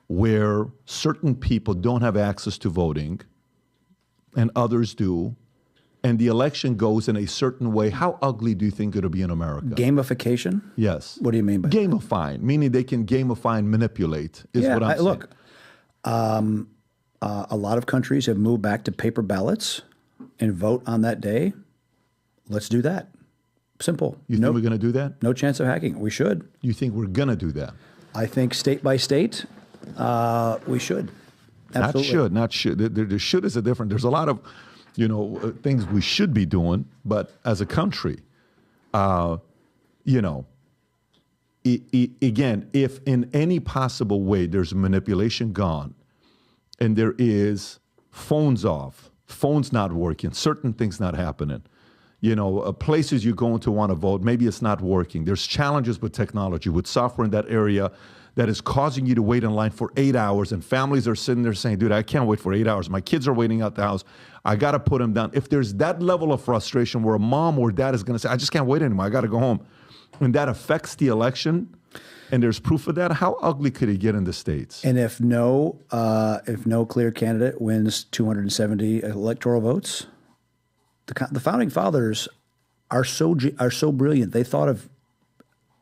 [SPEAKER 2] where certain people don't have access to voting and others do, and the election goes in a certain way, how ugly do you think it'll be in America?
[SPEAKER 3] Gamification?
[SPEAKER 2] Yes.
[SPEAKER 3] What do you mean by
[SPEAKER 2] gamifying? Meaning they can gamify and manipulate is what I'm saying.
[SPEAKER 3] Look, a lot of countries have moved back to paper ballots and vote on that day. Let's do that. Simple.
[SPEAKER 2] You think we're going to do that?
[SPEAKER 3] No chance of hacking. We should.
[SPEAKER 2] You think we're going to do that?
[SPEAKER 3] I think state by state, we should. Absolutely.
[SPEAKER 2] Not should. The should is a different. There's a lot of, things we should be doing, but as a country, again, if in any possible way there's manipulation gone, and there is phones off, phones not working, certain things not happening, places you're going to want to vote, maybe it's not working. There's challenges with technology, with software in that area that is causing you to wait in line for 8 hours, and families are sitting there saying, dude, I can't wait for 8 hours. My kids are waiting out the house. I got to put them down. If there's that level of frustration where a mom or dad is going to say, I just can't wait anymore, I got to go home, and that affects the election, and there's proof of that, how ugly could it get in the States?
[SPEAKER 3] And if no clear candidate wins 270 electoral votes, the founding fathers are so brilliant. They thought of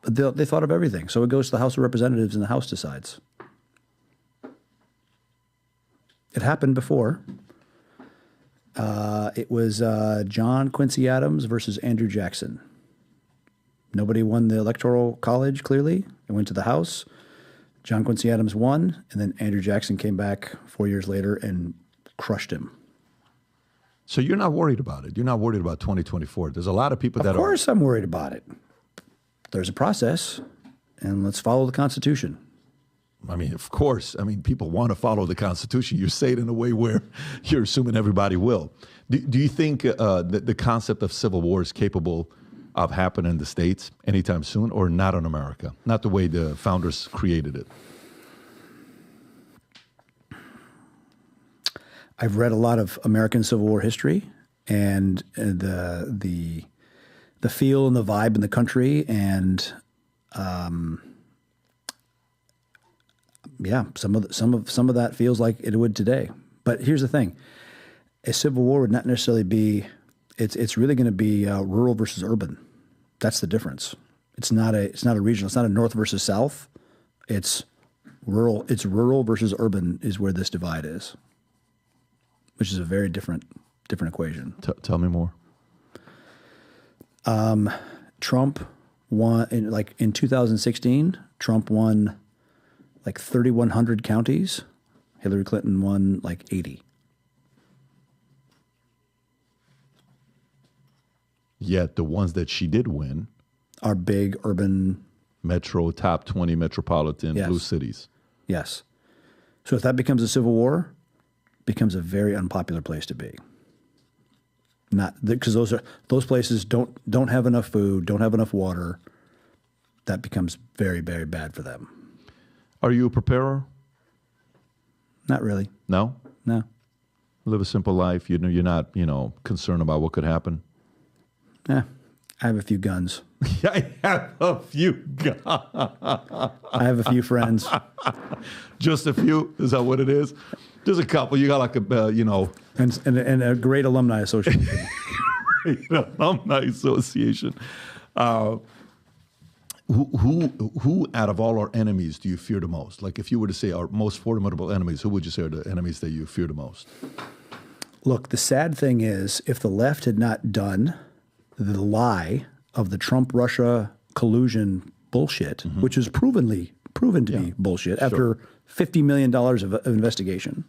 [SPEAKER 3] everything. So it goes to the House of Representatives, and the House decides. It happened before. It was John Quincy Adams versus Andrew Jackson. Nobody won the Electoral College, clearly. It went to the House. John Quincy Adams won, and then Andrew Jackson came back 4 years later and crushed him.
[SPEAKER 2] So you're not worried about it? You're not worried about 2024? There's a lot of people that are.
[SPEAKER 3] Of course I'm worried about it. There's a process, and let's follow the Constitution.
[SPEAKER 2] I mean, of course. I mean, people want to follow the Constitution. You say it in a way where you're assuming everybody will. Do you think the concept of civil war is capable of happening in the States anytime soon, or not in America? Not the way the founders created it.
[SPEAKER 3] I've read a lot of American Civil War history, and the feel and the vibe in the country, and some of that feels like it would today. But here's the thing. A civil war would not necessarily be, it's really going to be rural versus urban. That's the difference. It's not a regional. It's not a north versus south. It's rural. It's rural versus urban is where this divide is, which is a very different equation.
[SPEAKER 2] Tell me more.
[SPEAKER 3] Trump won in 2016. Trump won like 3,100 counties. Hillary Clinton won like 80.
[SPEAKER 2] Yet the ones that she did win
[SPEAKER 3] are big urban
[SPEAKER 2] top 20 metropolitan
[SPEAKER 3] Yes.
[SPEAKER 2] blue cities.
[SPEAKER 3] Yes. So if that becomes a civil war, it becomes a very unpopular place to be. Not because those places don't have enough food, don't have enough water. That becomes very, very bad for them.
[SPEAKER 2] Are you a preparer?
[SPEAKER 3] Not really.
[SPEAKER 2] No?
[SPEAKER 3] No.
[SPEAKER 2] Live a simple life. You're not, concerned about what could happen.
[SPEAKER 3] Yeah. I have a few guns.
[SPEAKER 2] I have a few guns.
[SPEAKER 3] I have a few friends.
[SPEAKER 2] Just a few? Is that what it is? Just a couple. You got like
[SPEAKER 3] And a great alumni association.
[SPEAKER 2] alumni association. Who out of all our enemies do you fear the most? Like if you were to say our most formidable enemies, who would you say are the enemies that you fear the most?
[SPEAKER 3] Look, the sad thing is if the left had not done the lie of the Trump-Russia collusion bullshit, which is proven to be bullshit after $50 million of investigation.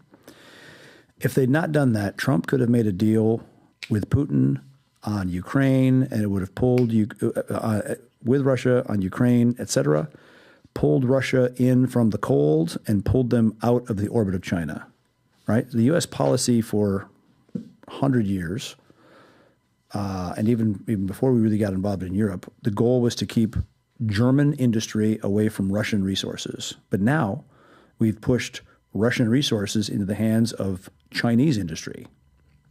[SPEAKER 3] If they'd not done that, Trump could have made a deal with Putin on Ukraine, and it would have pulled with Russia on Ukraine, et cetera, pulled Russia in from the cold and pulled them out of the orbit of China, right? The U.S. policy for 100 years, and even before we really got involved in Europe, the goal was to keep German industry away from Russian resources. But now we've pushed Russian resources into the hands of Chinese industry.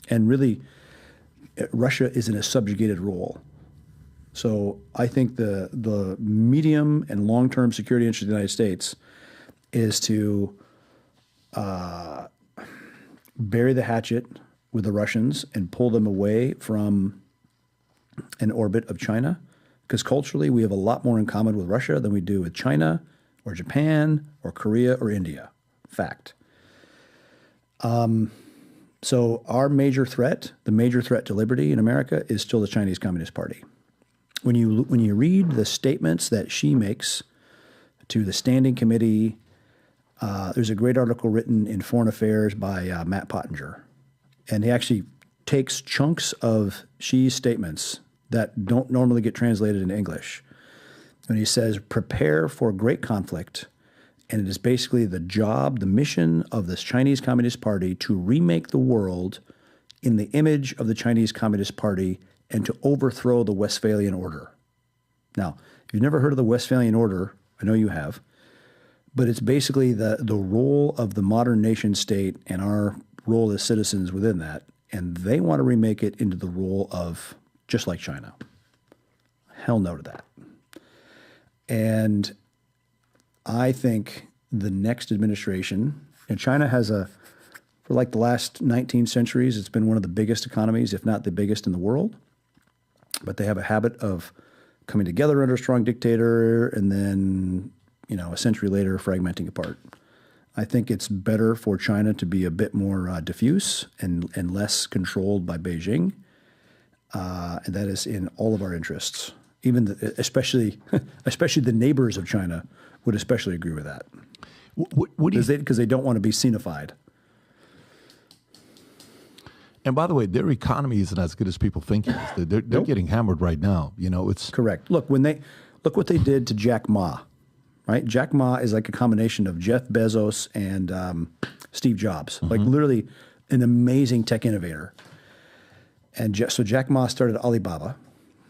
[SPEAKER 3] And really, Russia is in a subjugated role. So I think the medium and long-term security interest of the United States is to bury the hatchet with the Russians and pull them away from an orbit of China. Because culturally, we have a lot more in common with Russia than we do with China or Japan or Korea or India. Fact. So our major threat, the major threat to liberty in America, is still the Chinese Communist Party. When you read the statements that she makes to the Standing Committee, there's a great article written in Foreign Affairs by Matt Pottinger. And he actually takes chunks of Xi's statements that don't normally get translated into English. And he says, prepare for great conflict. And it is basically the mission of this Chinese Communist Party to remake the world in the image of the Chinese Communist Party and to overthrow the Westphalian Order. Now, if you've never heard of the Westphalian Order, I know you have, but it's basically the role of the modern nation state and our role as citizens within that. And they want to remake it into the role of just like China. Hell no to that. And I think the next administration, and China has for like the last 19 centuries, it's been one of the biggest economies, if not the biggest in the world. But they have a habit of coming together under a strong dictator and then, a century later, fragmenting apart. I think it's better for China to be a bit more diffuse and less controlled by Beijing. And that is in all of our interests. Especially the neighbors of China would especially agree with that. Because they don't want to be Sinified.
[SPEAKER 2] And by the way, their economy isn't as good as people think it is. They're
[SPEAKER 3] Nope.
[SPEAKER 2] getting hammered right now. It's
[SPEAKER 3] Correct. Look what they did to Jack Ma, right? Jack Ma is like a combination of Jeff Bezos and Steve Jobs, like literally an amazing tech innovator. And so Jack Ma started Alibaba,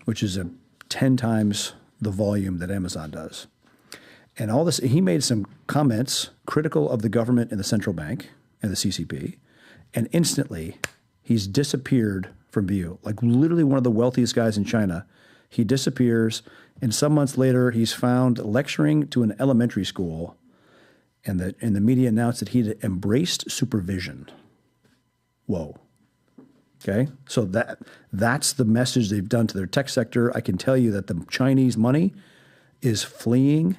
[SPEAKER 3] which is 10 times the volume that Amazon does. And all this, he made some comments critical of the government and the central bank and the CCP, and instantly he's disappeared from view. Like literally one of the wealthiest guys in China, he disappears, and some months later he's found lecturing to an elementary school, and the media announced that he'd embraced supervision. whoa. Okay, so that's the message they've done to their tech sector. I can tell you that the Chinese money is fleeing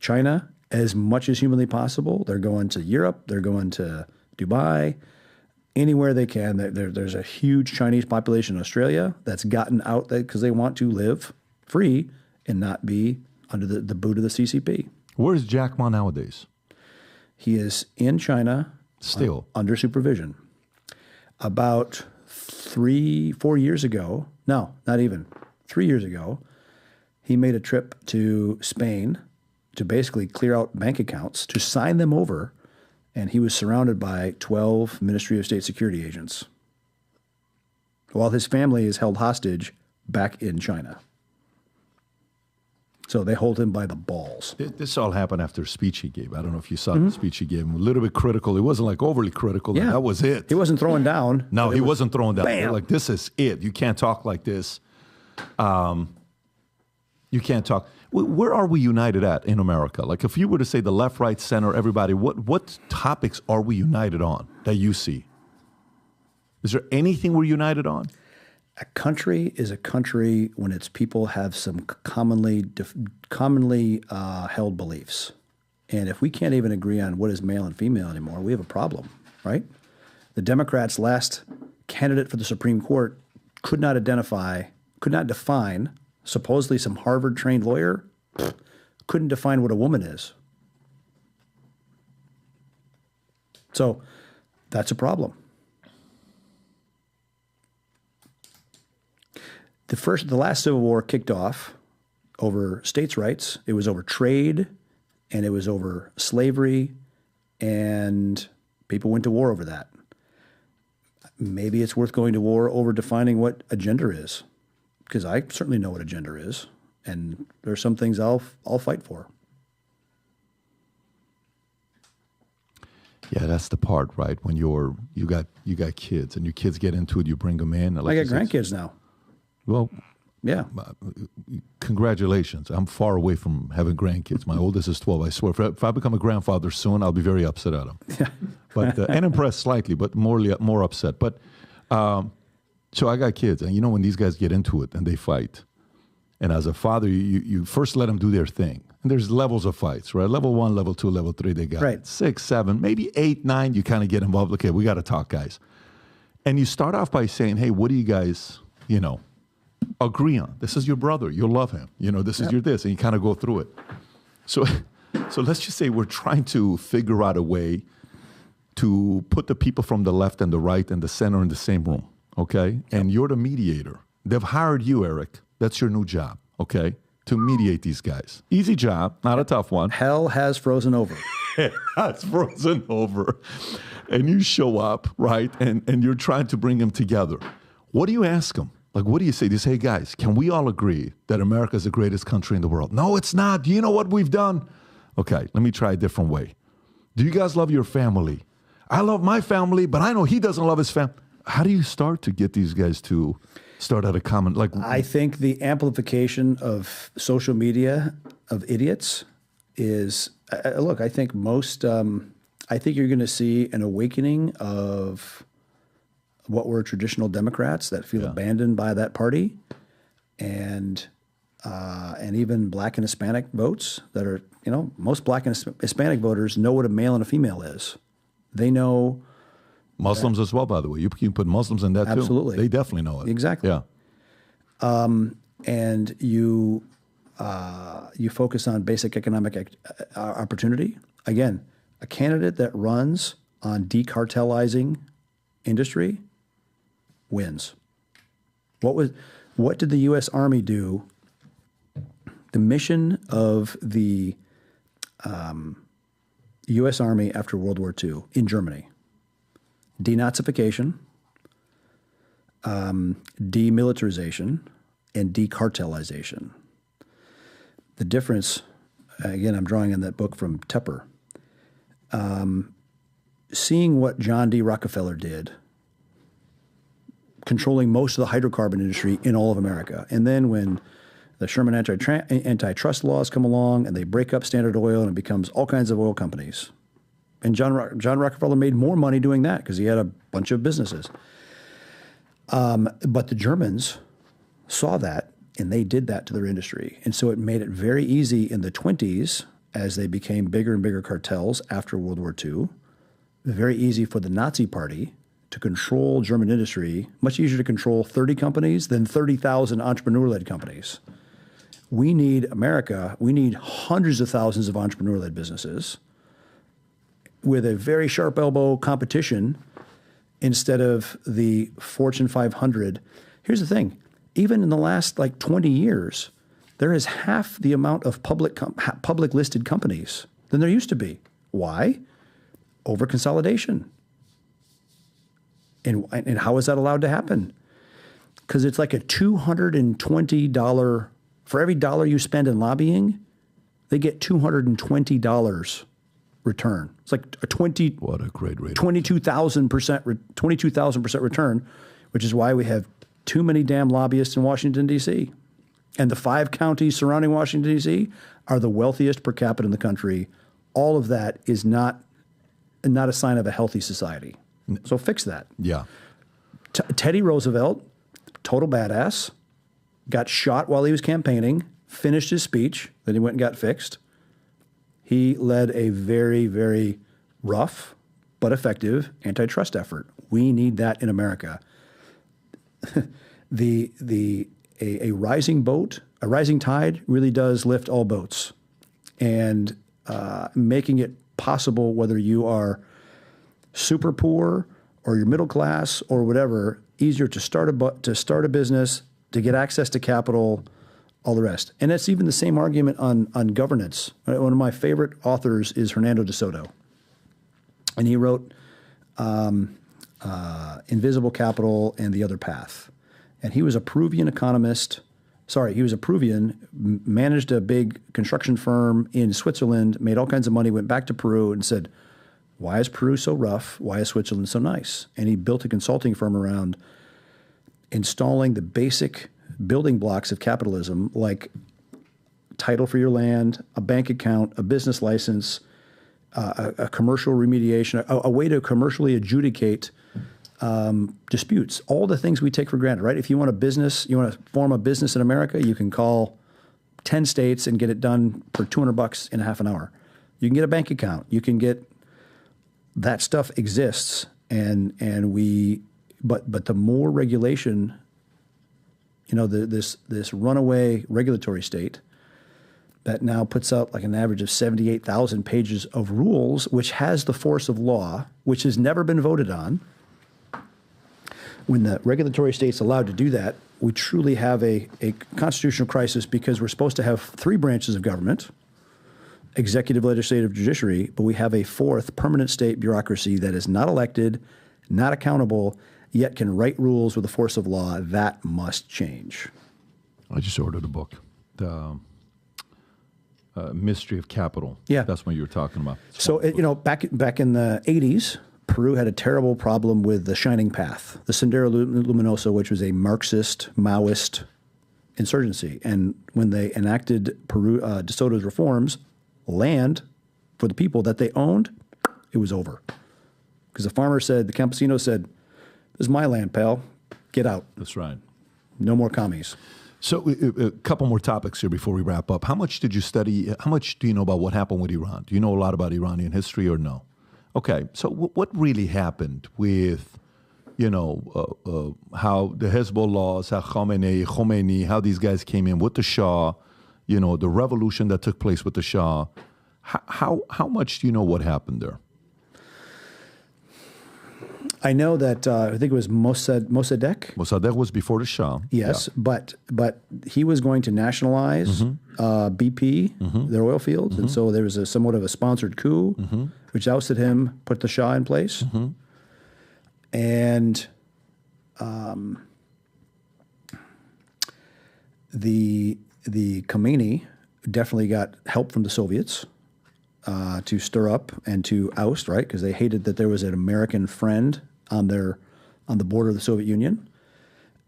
[SPEAKER 3] China as much as humanly possible. They're going to Europe. They're going to Dubai, anywhere they can. There's a huge Chinese population in Australia that's gotten out because they want to live free and not be under the boot of the CCP.
[SPEAKER 2] Where's Jack Ma nowadays?
[SPEAKER 3] He is in China.
[SPEAKER 2] Still.
[SPEAKER 3] Under supervision. About 3-4 years ago, no, not even, 3 years ago, he made a trip to Spain to basically clear out bank accounts, to sign them over, and he was surrounded by 12 Ministry of State Security agents while his family is held hostage back in China. So they hold him by the balls.
[SPEAKER 2] This all happened after a speech he gave. I don't know if you saw the speech he gave. A little bit critical. It wasn't like overly critical.
[SPEAKER 3] Yeah.
[SPEAKER 2] That was it.
[SPEAKER 3] He wasn't throwing down.
[SPEAKER 2] No, he wasn't throwing down.
[SPEAKER 3] Bam.
[SPEAKER 2] Like, this is it. You can't talk like this. You can't talk. Where are we united at in America? Like, if you were to say the left, right, center, everybody, what topics are we united on that you see? Is there anything we're united on?
[SPEAKER 3] A country is a country when its people have some commonly held beliefs. And if we can't even agree on what is male and female anymore, we have a problem, right? The Democrats' last candidate for the Supreme Court could not define, supposedly some Harvard-trained lawyer, couldn't define what a woman is. So that's a problem. The last Civil War kicked off over states' rights. It was over trade, and it was over slavery, and people went to war over that. Maybe it's worth going to war over defining what a gender is, because I certainly know what a gender is, and there's some things I'll fight for.
[SPEAKER 2] Yeah, that's the part, right? When you got kids, and your kids get into it, you bring them in.
[SPEAKER 3] I got grandkids now.
[SPEAKER 2] Well,
[SPEAKER 3] yeah.
[SPEAKER 2] Congratulations. I'm far away from having grandkids. My oldest is 12. I swear, if I become a grandfather soon, I'll be very upset at him.
[SPEAKER 3] Yeah.
[SPEAKER 2] But and impressed slightly, but more upset. But so I got kids, and you know when these guys get into it and they fight, and as a father, you first let them do their thing. And there's levels of fights, right? Level 1, level 2, level 3. They got
[SPEAKER 3] right.
[SPEAKER 2] 6, 7, maybe 8, 9. You kind of get involved. Okay, we got to talk, guys. And you start off by saying, "Hey, what do you guys, agree on? This is your brother. You'll love him. This is your this," and you kind of go through it. So let's just say we're trying to figure out a way to put the people from the left and the right and the center in the same room, okay? Yep. And you're the mediator. They've hired you, Erik. That's your new job, okay? To mediate these guys. Easy job, not a tough one.
[SPEAKER 3] Hell has frozen over.
[SPEAKER 2] It's frozen over. And you show up, right? And you're trying to bring them together. What do you ask them? Like, what do you say? Do you say, "Hey, guys, can we all agree that America is the greatest country in the world?" "No, it's not. Do you know what we've done?" "Okay, let me try a different way. Do you guys love your family?" "I love my family, but I know he doesn't love his family." How do you start to get these guys to start at a common,
[SPEAKER 3] I think the amplification of social media of idiots is, look, I think I think you're going to see an awakening of what were traditional Democrats that feel abandoned by that party, and even Black and Hispanic votes that are, most Black and Hispanic voters know what a male and a female is. They know.
[SPEAKER 2] Muslims as well, by the way. You can put Muslims in that too.
[SPEAKER 3] Absolutely.
[SPEAKER 2] They definitely know it.
[SPEAKER 3] Exactly.
[SPEAKER 2] Yeah.
[SPEAKER 3] And you focus on basic economic opportunity. Again, a candidate that runs on decartelizing industry wins. What did the U.S. Army do? The mission of the U.S. Army after World War II in Germany: denazification, demilitarization, and decartelization. The difference, again, I'm drawing on that book from Tepper. Seeing what John D. Rockefeller did, controlling most of the hydrocarbon industry in all of America. And then when the Sherman antitrust laws come along and they break up Standard Oil and it becomes all kinds of oil companies. And John Rockefeller made more money doing that because he had a bunch of businesses. But the Germans saw that, and they did that to their industry. And so it made it very easy in the 1920s, as they became bigger and bigger cartels after World War II, very easy for the Nazi Party to control German industry, much easier to control 30 companies than 30,000 entrepreneur-led companies. We need America, we need hundreds of thousands of entrepreneur-led businesses with a very sharp elbow competition instead of the Fortune 500. Here's the thing. Even in the last 20 years, there is half the amount of public listed companies than there used to be. Why? Over consolidation. And how is that allowed to happen? Because it's like a $220, for every dollar you spend in lobbying, they get $220 return. It's like
[SPEAKER 2] what a great rate.
[SPEAKER 3] 22,000% return, which is why we have too many damn lobbyists in Washington, D.C. And the 5 counties surrounding Washington, D.C. are the wealthiest per capita in the country. All of that is not a sign of a healthy society. So fix that.
[SPEAKER 2] Yeah.
[SPEAKER 3] Teddy Roosevelt, total badass, got shot while he was campaigning, finished his speech, then he went and got fixed. He led a very, very rough but effective antitrust effort. We need that in America. A rising boat, a rising tide really does lift all boats. And making it possible, whether you are super poor or you're middle class or whatever, easier to start a business, to get access to capital, all the rest. And it's even the same argument on governance. One of my favorite authors is Hernando de Soto. And he wrote Invisible Capital and The Other Path. And he was a Peruvian economist. He was a Peruvian, managed a big construction firm in Switzerland, made all kinds of money, went back to Peru and said, why is Peru so rough? Why is Switzerland so nice? And he built a consulting firm around installing the basic building blocks of capitalism, like title for your land, a bank account, a business license, a commercial remediation, a way to commercially adjudicate disputes, all the things we take for granted, right? If you want you want to form a business in America, you can call 10 states and get it done for $200 in a half an hour. You can get a bank account. You can get, that stuff exists. But the more regulation, this runaway regulatory state that now puts out like an average of 78,000 pages of rules, which has the force of law, which has never been voted on. When the regulatory state's allowed to do that, we truly have a constitutional crisis, because we're supposed to have 3 branches of government, executive, legislative, judiciary, but we have a 4th permanent state bureaucracy that is not elected, not accountable, yet can write rules with the force of law. That must change.
[SPEAKER 2] I just ordered a book, The Mystery of Capital.
[SPEAKER 3] Yeah.
[SPEAKER 2] That's what you were talking about.
[SPEAKER 3] So, back in the 80s, Peru had a terrible problem with the Shining Path, the Sendero Luminoso, which was a Marxist, Maoist insurgency. And when they enacted De Soto's reforms, land for the people that they owned, it was over. Because the campesino said, this is my land, pal. Get out.
[SPEAKER 2] That's right.
[SPEAKER 3] No more commies.
[SPEAKER 2] So a couple more topics here before we wrap up. How much did you study? How much do you know about what happened with Iran? Do you know a lot about Iranian history or no? Okay, so what really happened with, how the Hezbollah, how Khomeini, how these guys came in with the Shah, the revolution that took place with the Shah. How much do you know what happened there?
[SPEAKER 3] I know that I think it was Mossadegh.
[SPEAKER 2] Mossadegh was before the Shah.
[SPEAKER 3] Yes,
[SPEAKER 2] yeah.
[SPEAKER 3] but he was going to nationalize BP, their oil fields, and so there was somewhat of a sponsored coup, which ousted him, put the Shah in place, and the Khomeini definitely got help from the Soviets to stir up and to oust, right? Because they hated that there was an American friend on the border of the Soviet Union.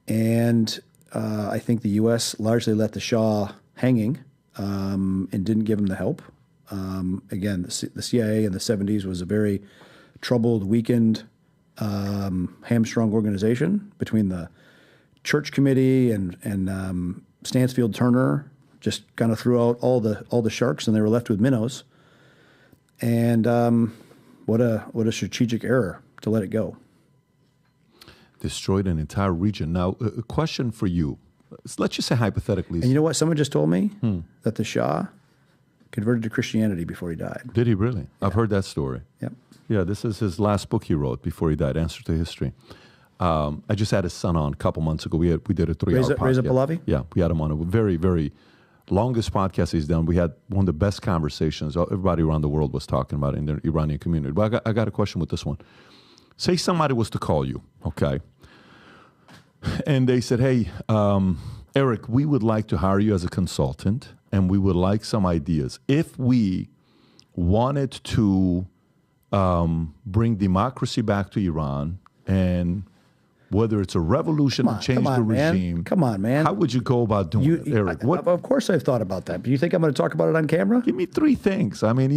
[SPEAKER 3] And I think the U.S. largely let the Shah hanging and didn't give him the help. Again, the CIA in the 70s was a very troubled, weakened, hamstrung organization between the church committee and Stansfield Turner. Just kind of threw out all the sharks, and they were left with minnows. And what a strategic error to let it go.
[SPEAKER 2] Destroyed an entire region. Now, a question for you. Let's just say hypothetically.
[SPEAKER 3] And you know what? Someone just told me that the Shah converted to Christianity before he died.
[SPEAKER 2] Did he really? Yeah. I've heard that story.
[SPEAKER 3] Yep.
[SPEAKER 2] Yeah, this is his last book he wrote before he died, Answer to History. I just had his son on a couple months ago. We did a 3-hour podcast.
[SPEAKER 3] Reza Pahlavi?
[SPEAKER 2] Yeah, we had him on a very, very longest podcast he's done. We had one of the best conversations. Everybody around the world was talking about it in the Iranian community. But I got a question with this one. Say somebody was to call you, okay? And they said, hey, Erik, we would like to hire you as a consultant, and we would like some ideas. If we wanted to bring democracy back to Iran, and whether it's a revolution to change the regime.
[SPEAKER 3] Come on, man.
[SPEAKER 2] How would you go about doing it, Erik?
[SPEAKER 3] Of course I've thought about that. But you think I'm going to talk about it on camera?
[SPEAKER 2] Give me 3 things. I mean,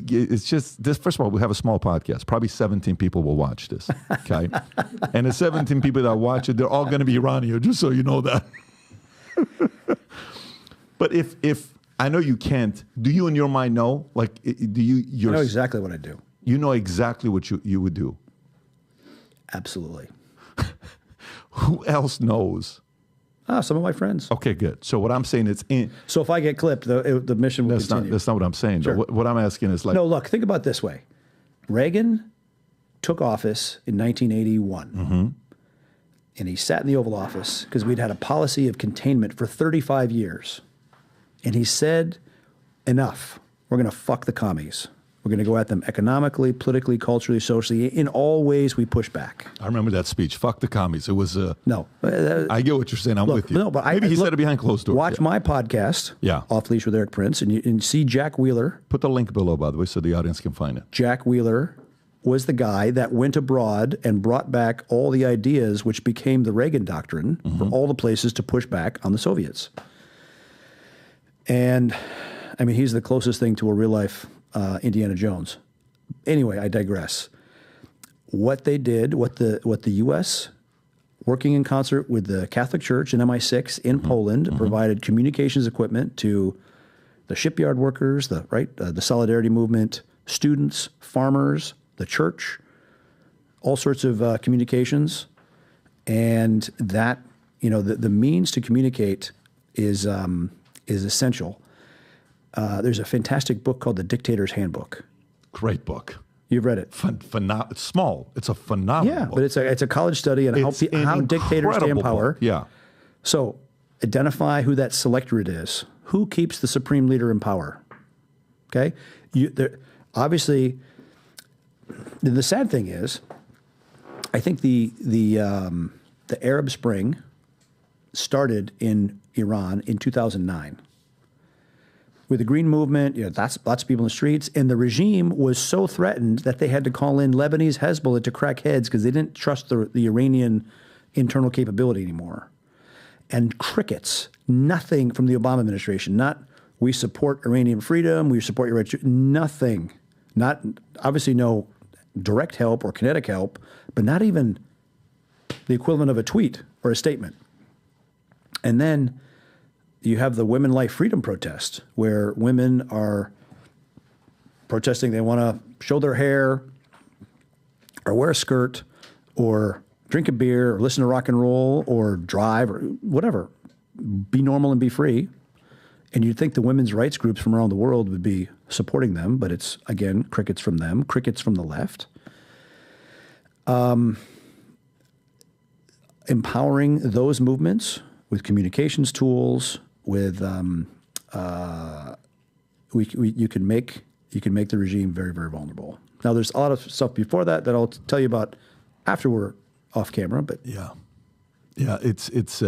[SPEAKER 2] it's just this. First of all, we have a small podcast. Probably 17 people will watch this, okay? And the 17 people that watch it, they're all going to be Iranian, just so you know that. But if I know you can't, do you in your mind know? Like, do you?
[SPEAKER 3] I know exactly what I do.
[SPEAKER 2] You know exactly what you would do.
[SPEAKER 3] Absolutely.
[SPEAKER 2] Who else knows?
[SPEAKER 3] Some of my friends.
[SPEAKER 2] Okay, good. So what I'm saying is,
[SPEAKER 3] so if I get clipped, the mission will continue.
[SPEAKER 2] That's not what I'm saying.
[SPEAKER 3] Sure.
[SPEAKER 2] What I'm asking is like,
[SPEAKER 3] no. Look, think about it this way. Reagan took office in 1981, and he sat in the Oval Office because we'd had a policy of containment for 35 years, and he said, "Enough. We're going to fuck the commies. We're going to go at them economically, politically, culturally, socially. In all ways, we push back."
[SPEAKER 2] I remember that speech. Fuck the commies. It was
[SPEAKER 3] no.
[SPEAKER 2] I get what you're saying. I'm with you.
[SPEAKER 3] No, but
[SPEAKER 2] maybe he said it behind closed doors.
[SPEAKER 3] Watch my podcast.
[SPEAKER 2] Yeah.
[SPEAKER 3] Off Leash with Erik Prince, and see Jack Wheeler.
[SPEAKER 2] Put the link below, by the way, so the audience can find it.
[SPEAKER 3] Jack Wheeler was the guy that went abroad and brought back all the ideas which became the Reagan doctrine for all the places to push back on the Soviets. And I mean, he's the closest thing to a real life Indiana Jones. Anyway, I digress. What they did, what the U.S. working in concert with the Catholic Church and MI6 in Poland provided communications equipment to the shipyard workers, the Solidarity Movement, students, farmers, the church, all sorts of communications, and that the means to communicate is essential. There's a fantastic book called The Dictator's Handbook.
[SPEAKER 2] Great book.
[SPEAKER 3] You've read it.
[SPEAKER 2] It's small. It's a phenomenal book.
[SPEAKER 3] But it's a college study on how dictators stay in power.
[SPEAKER 2] Book. Yeah.
[SPEAKER 3] So identify who that selectorate is. Who keeps the supreme leader in power? Okay. Obviously, the sad thing is, I think the Arab Spring started in Iran in 2009. With the Green Movement, lots of people in the streets, and the regime was so threatened that they had to call in Lebanese Hezbollah to crack heads because they didn't trust the Iranian internal capability anymore. And crickets, nothing from the Obama administration, not we support Iranian freedom, we support your right to, nothing. Not, obviously no direct help or kinetic help, but not even the equivalent of a tweet or a statement. And then you have the Women Life Freedom protest, where women are protesting they want to show their hair or wear a skirt or drink a beer or listen to rock and roll or drive or whatever. Be normal and be free. And you'd think the women's rights groups from around the world would be supporting them, but it's, again, crickets from them, crickets from the left. Empowering those movements with communications tools, with you can make the regime very, very vulnerable. Now, there's a lot of stuff before that I'll tell you about after we're off camera. But
[SPEAKER 2] it's.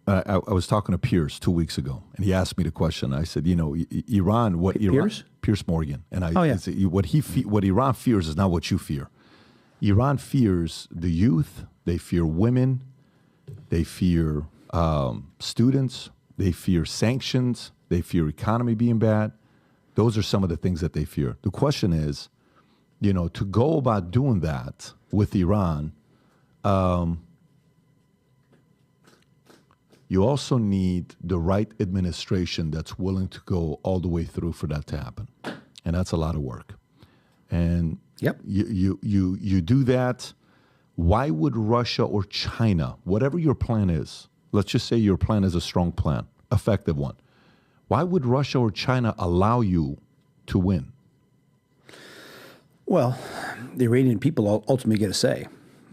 [SPEAKER 2] I was talking to Pierce 2 weeks ago, and he asked me the question. I said, Iran, what Iran? Pierce Morgan, and I said, what Iran fears is not what you fear. Iran fears the youth. They fear women. They fear students. They fear sanctions. They fear economy being bad. Those are some of the things that they fear. The question is, to go about doing that with Iran, you also need the right administration that's willing to go all the way through for that to happen. And that's a lot of work. And
[SPEAKER 3] Yep.
[SPEAKER 2] you do that. Why would Russia or China, whatever your plan is, let's just say your plan is a strong plan, effective one, why would Russia or China allow you to win?
[SPEAKER 3] Well, the Iranian people ultimately get a say.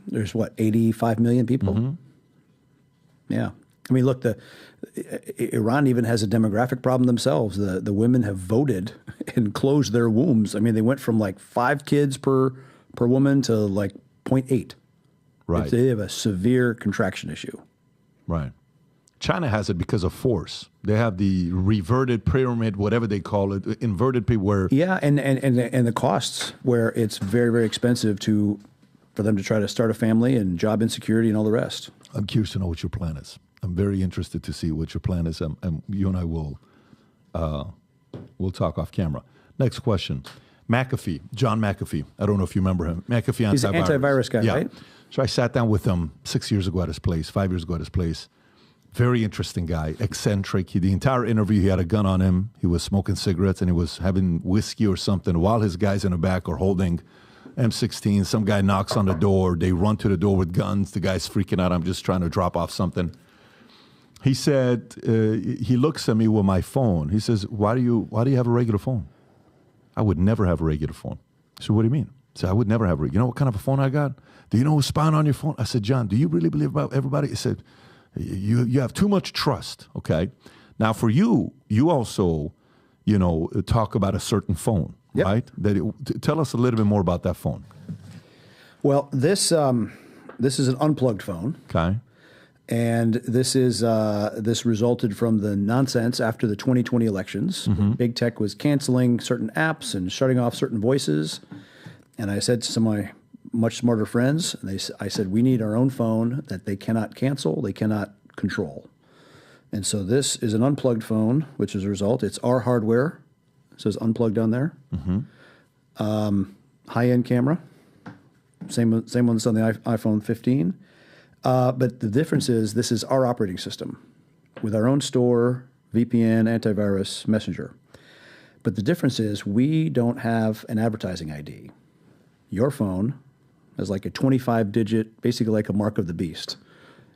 [SPEAKER 3] There's 85 million people?
[SPEAKER 2] Mm-hmm.
[SPEAKER 3] Yeah. I mean, look, Iran even has a demographic problem themselves. The women have voted and closed their wombs. I mean, they went from like 5 kids per woman to like 0.8.
[SPEAKER 2] Right.
[SPEAKER 3] They have a severe contraction issue.
[SPEAKER 2] Right. China has it because of force. They have the reverted pyramid, whatever they call it, inverted pyramid where...
[SPEAKER 3] Yeah, and the costs where it's very, very expensive for them to try to start a family and job insecurity and all the rest.
[SPEAKER 2] I'm curious to know what your plan is. I'm very interested to see what your plan is, and you and I will we'll talk off camera. Next question. McAfee, John McAfee. I don't know if you remember him. McAfee
[SPEAKER 3] He's an antivirus guy,
[SPEAKER 2] yeah.
[SPEAKER 3] right?
[SPEAKER 2] So I sat down with him 6 years ago at his place, 5 years ago at his place. Very interesting guy, eccentric. The entire interview, he had a gun on him. He was smoking cigarettes, and he was having whiskey or something while his guys in the back are holding M16. Some guy knocks on the door. They run to the door with guns. The guy's freaking out. I'm just trying to drop off something. He said, he looks at me with my phone. He says, why do you have a regular phone? I would never have a regular phone. I said, what do you mean? I said, I would never have a regular. You know what kind of a phone I got? Do you know who's spying on your phone? I said, John, do you really believe about everybody? He said, you have too much trust, okay? Now, for you also, talk about a certain phone,
[SPEAKER 3] Yep.
[SPEAKER 2] right? Tell us a little bit more about that phone.
[SPEAKER 3] Well, this is an unplugged phone.
[SPEAKER 2] Okay.
[SPEAKER 3] And this resulted from the nonsense after the 2020 elections.
[SPEAKER 2] Mm-hmm.
[SPEAKER 3] Big tech was canceling certain apps and shutting off certain voices. And I said to some of my much smarter friends, I said, we need our own phone that they cannot cancel, they cannot control. And so this is an unplugged phone, which is a result. It's our hardware. It says unplugged on there.
[SPEAKER 2] Mm-hmm.
[SPEAKER 3] High-end camera. Same one that's on the iPhone 15. But the difference is this is our operating system with our own store, VPN, antivirus, messenger. But the difference is we don't have an advertising ID. Your phone has like a 25-digit, basically like a mark of the beast,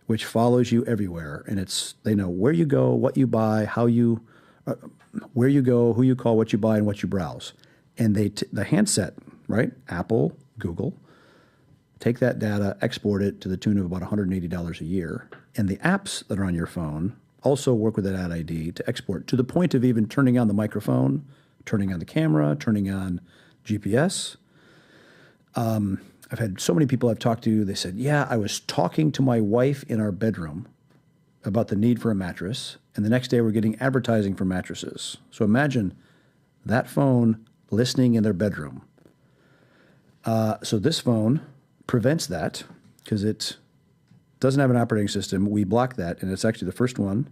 [SPEAKER 3] which follows you everywhere. And they know where you go, what you buy, where you go, who you call, what you buy, and what you browse. And the handset, right? Apple, Google, take that data, export it to the tune of about $180 a year. And the apps that are on your phone also work with that ad ID to export to the point of even turning on the microphone, turning on the camera, turning on GPS. I've had so many people I've talked to, they said, yeah, I was talking to my wife in our bedroom about the need for a mattress, and the next day we're getting advertising for mattresses. So imagine that phone listening in their bedroom. So this phone prevents that because it doesn't have an operating system. We block that, and it's actually the first one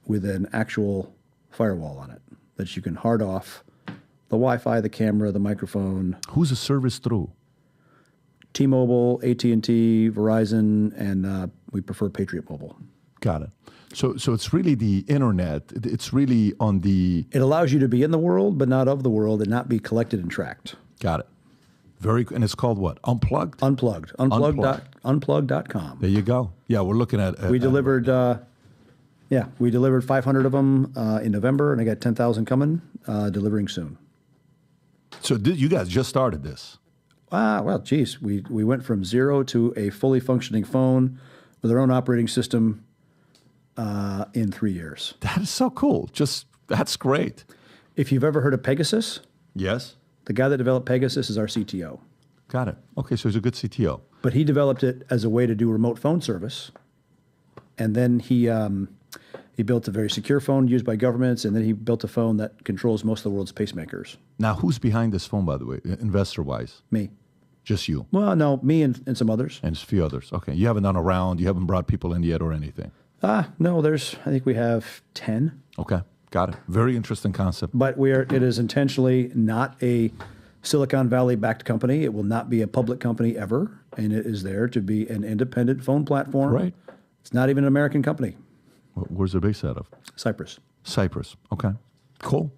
[SPEAKER 3] with an actual firewall on it that you can hard off the Wi-Fi, the camera, the microphone.
[SPEAKER 2] Who's the service through?
[SPEAKER 3] T-Mobile, AT&T, Verizon, and we prefer Patriot Mobile.
[SPEAKER 2] Got it. So it's really the internet. It's really on the...
[SPEAKER 3] It allows you to be in the world, but not of the world, and not be collected and tracked.
[SPEAKER 2] Got it. And it's called what? Unplugged?
[SPEAKER 3] Unplugged. Unplugged.com.
[SPEAKER 2] There you go. Yeah, we're looking at...
[SPEAKER 3] We delivered 500 of them in November, and I got 10,000 coming, delivering soon.
[SPEAKER 2] So you guys just started this?
[SPEAKER 3] Well, geez, we went from zero to a fully functioning phone with our own operating system in 3 years.
[SPEAKER 2] That is so cool. That's great.
[SPEAKER 3] If you've ever heard of Pegasus,
[SPEAKER 2] Yes.
[SPEAKER 3] the guy that developed Pegasus is our CTO.
[SPEAKER 2] Got it. Okay, so he's a good CTO.
[SPEAKER 3] But he developed it as a way to do remote phone service. And then he built a very secure phone used by governments, and then he built a phone that controls most of the world's pacemakers.
[SPEAKER 2] Now, who's behind this phone, by the way, investor-wise?
[SPEAKER 3] Me.
[SPEAKER 2] Just you?
[SPEAKER 3] Well, no, me and some others.
[SPEAKER 2] And a few others. Okay. You haven't done a round. You haven't brought people in yet or anything?
[SPEAKER 3] No, I think we have 10.
[SPEAKER 2] Okay. Got it. Very interesting concept.
[SPEAKER 3] But it is intentionally not a Silicon Valley-backed company. It will not be a public company ever, and it is there to be an independent phone platform.
[SPEAKER 2] Right.
[SPEAKER 3] It's not even an American company.
[SPEAKER 2] Where's it based out of?
[SPEAKER 3] Cyprus.
[SPEAKER 2] Cyprus. Okay. Cool.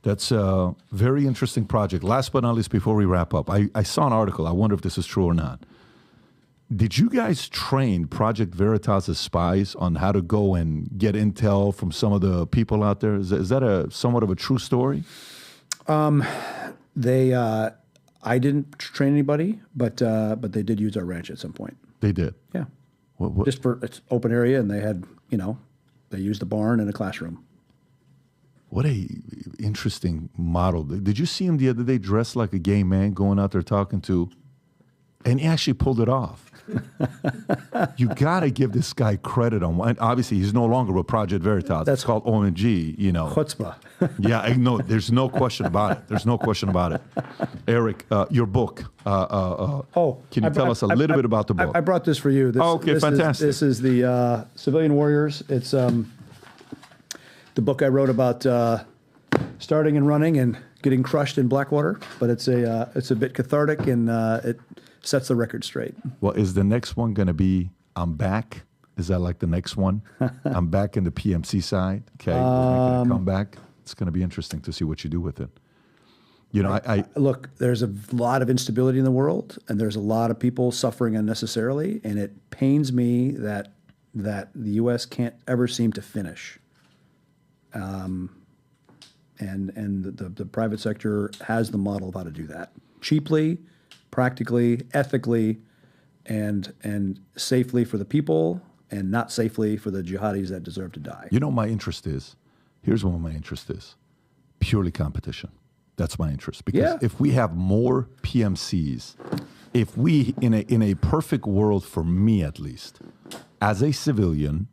[SPEAKER 2] That's a very interesting project. Last but not least, before we wrap up, I saw an article. I wonder if this is true or not. Did you guys train Project Veritas' spies on how to go and get intel from some of the people out there? Is that somewhat of a true story?
[SPEAKER 3] I didn't train anybody, but they did use our ranch at some point.
[SPEAKER 2] They did?
[SPEAKER 3] Yeah.
[SPEAKER 2] What?
[SPEAKER 3] Just for it's open area, and they had, they used the barn and a classroom.
[SPEAKER 2] What a interesting model. Did you see him the other day dressed like a gay man going out there talking to, and he actually pulled it off. You got to give this guy credit on one. Obviously, he's no longer with Project Veritas. That's called OMG,
[SPEAKER 3] Chutzpah.
[SPEAKER 2] Yeah, I know. There's no question about it. There's no question about it. Erik, your book. Can you tell us a little bit about the book?
[SPEAKER 3] I brought this for you.
[SPEAKER 2] Fantastic.
[SPEAKER 3] This is the Civilian Warriors. It's the book I wrote about starting and running and getting crushed in Blackwater. But it's a bit cathartic, and it sets the record straight.
[SPEAKER 2] Well, is the next one going to be I'm back? Is that like the next one? I'm back in the PMC side. Okay, we're making a comeback. It's going to be interesting to see what you do with it. Look,
[SPEAKER 3] there's a lot of instability in the world, and there's a lot of people suffering unnecessarily, and it pains me that the U.S. can't ever seem to finish. And the private sector has the model of how to do that cheaply, practically, ethically, and safely for the people, and not safely for the jihadis that deserve to die.
[SPEAKER 2] My interest is, here's what my interest is, purely competition. That's my interest. Because if we have more PMCs, if we, in a perfect world for me at least, as a civilian,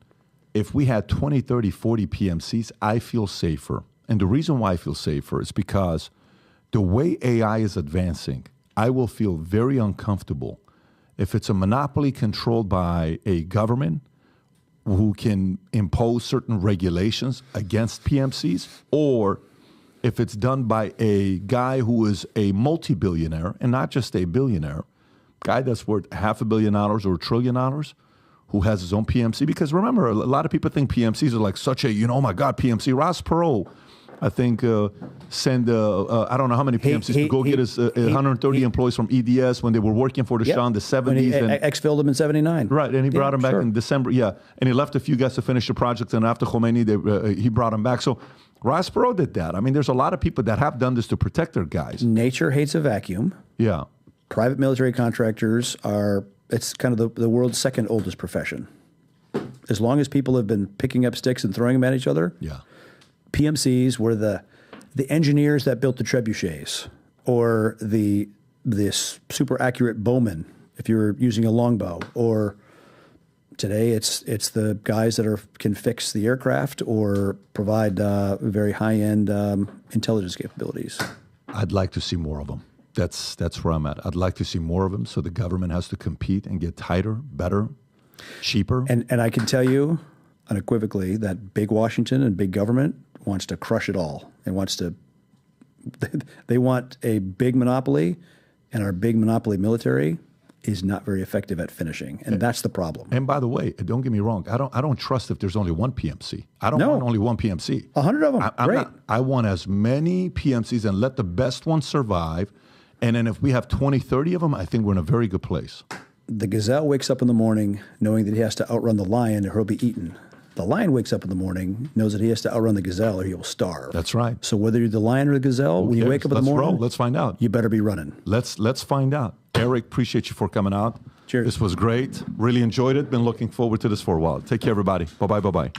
[SPEAKER 2] if we had 20, 30, 40 PMCs, I feel safer. And the reason why I feel safer is because the way AI is advancing, I will feel very uncomfortable if it's a monopoly controlled by a government who can impose certain regulations against PMCs, or if it's done by a guy who is a multi-billionaire and not just a billionaire, guy that's worth $500 million or $1 trillion, who has his own PMC. Because remember, a lot of people think PMCs are like such a, oh my God, PMC. Ross Perot, I think, send, I don't know how many PMCs to go get his 130 employees from EDS when they were working for the Shah in the 70s.
[SPEAKER 3] And exfilled them in 79.
[SPEAKER 2] Right, and he brought them back in December. Yeah, and he left a few guys to finish the project, and after Khomeini, he brought them back. So Ross Perot did that. I mean, there's a lot of people that have done this to protect their guys.
[SPEAKER 3] Nature hates a vacuum.
[SPEAKER 2] Yeah.
[SPEAKER 3] Private military contractors it's kind of the world's second oldest profession. As long as people have been picking up sticks and throwing them at each other, PMCs were the engineers that built the trebuchets, or the super accurate bowmen if you're using a longbow, or today it's the guys that can fix the aircraft or provide very high-end intelligence capabilities.
[SPEAKER 2] I'd like to see more of them. That's where I'm at. I'd like to see more of them, so the government has to compete and get tighter, better, cheaper.
[SPEAKER 3] And I can tell you unequivocally that big Washington and big government wants to crush it all. They want a big monopoly, and our big monopoly military is not very effective at finishing, and that's the problem.
[SPEAKER 2] And by the way, don't get me wrong. I don't trust if there's only one PMC. I don't want only one PMC.
[SPEAKER 3] 100 of them. Great.
[SPEAKER 2] I want as many PMCs and let the best ones survive. And then if we have 20, 30 of them, I think we're in a very good place.
[SPEAKER 3] The gazelle wakes up in the morning knowing that he has to outrun the lion or he'll be eaten. The lion wakes up in the morning, knows that he has to outrun the gazelle or he will starve.
[SPEAKER 2] That's right.
[SPEAKER 3] So whether you're the lion or the gazelle, when you wake up in the morning,
[SPEAKER 2] let's find out.
[SPEAKER 3] You better be running.
[SPEAKER 2] Let's find out. Erik, appreciate you for coming out.
[SPEAKER 3] Cheers.
[SPEAKER 2] This was great. Really enjoyed it. Been looking forward to this for a while. Take care, everybody. Bye-bye, bye-bye.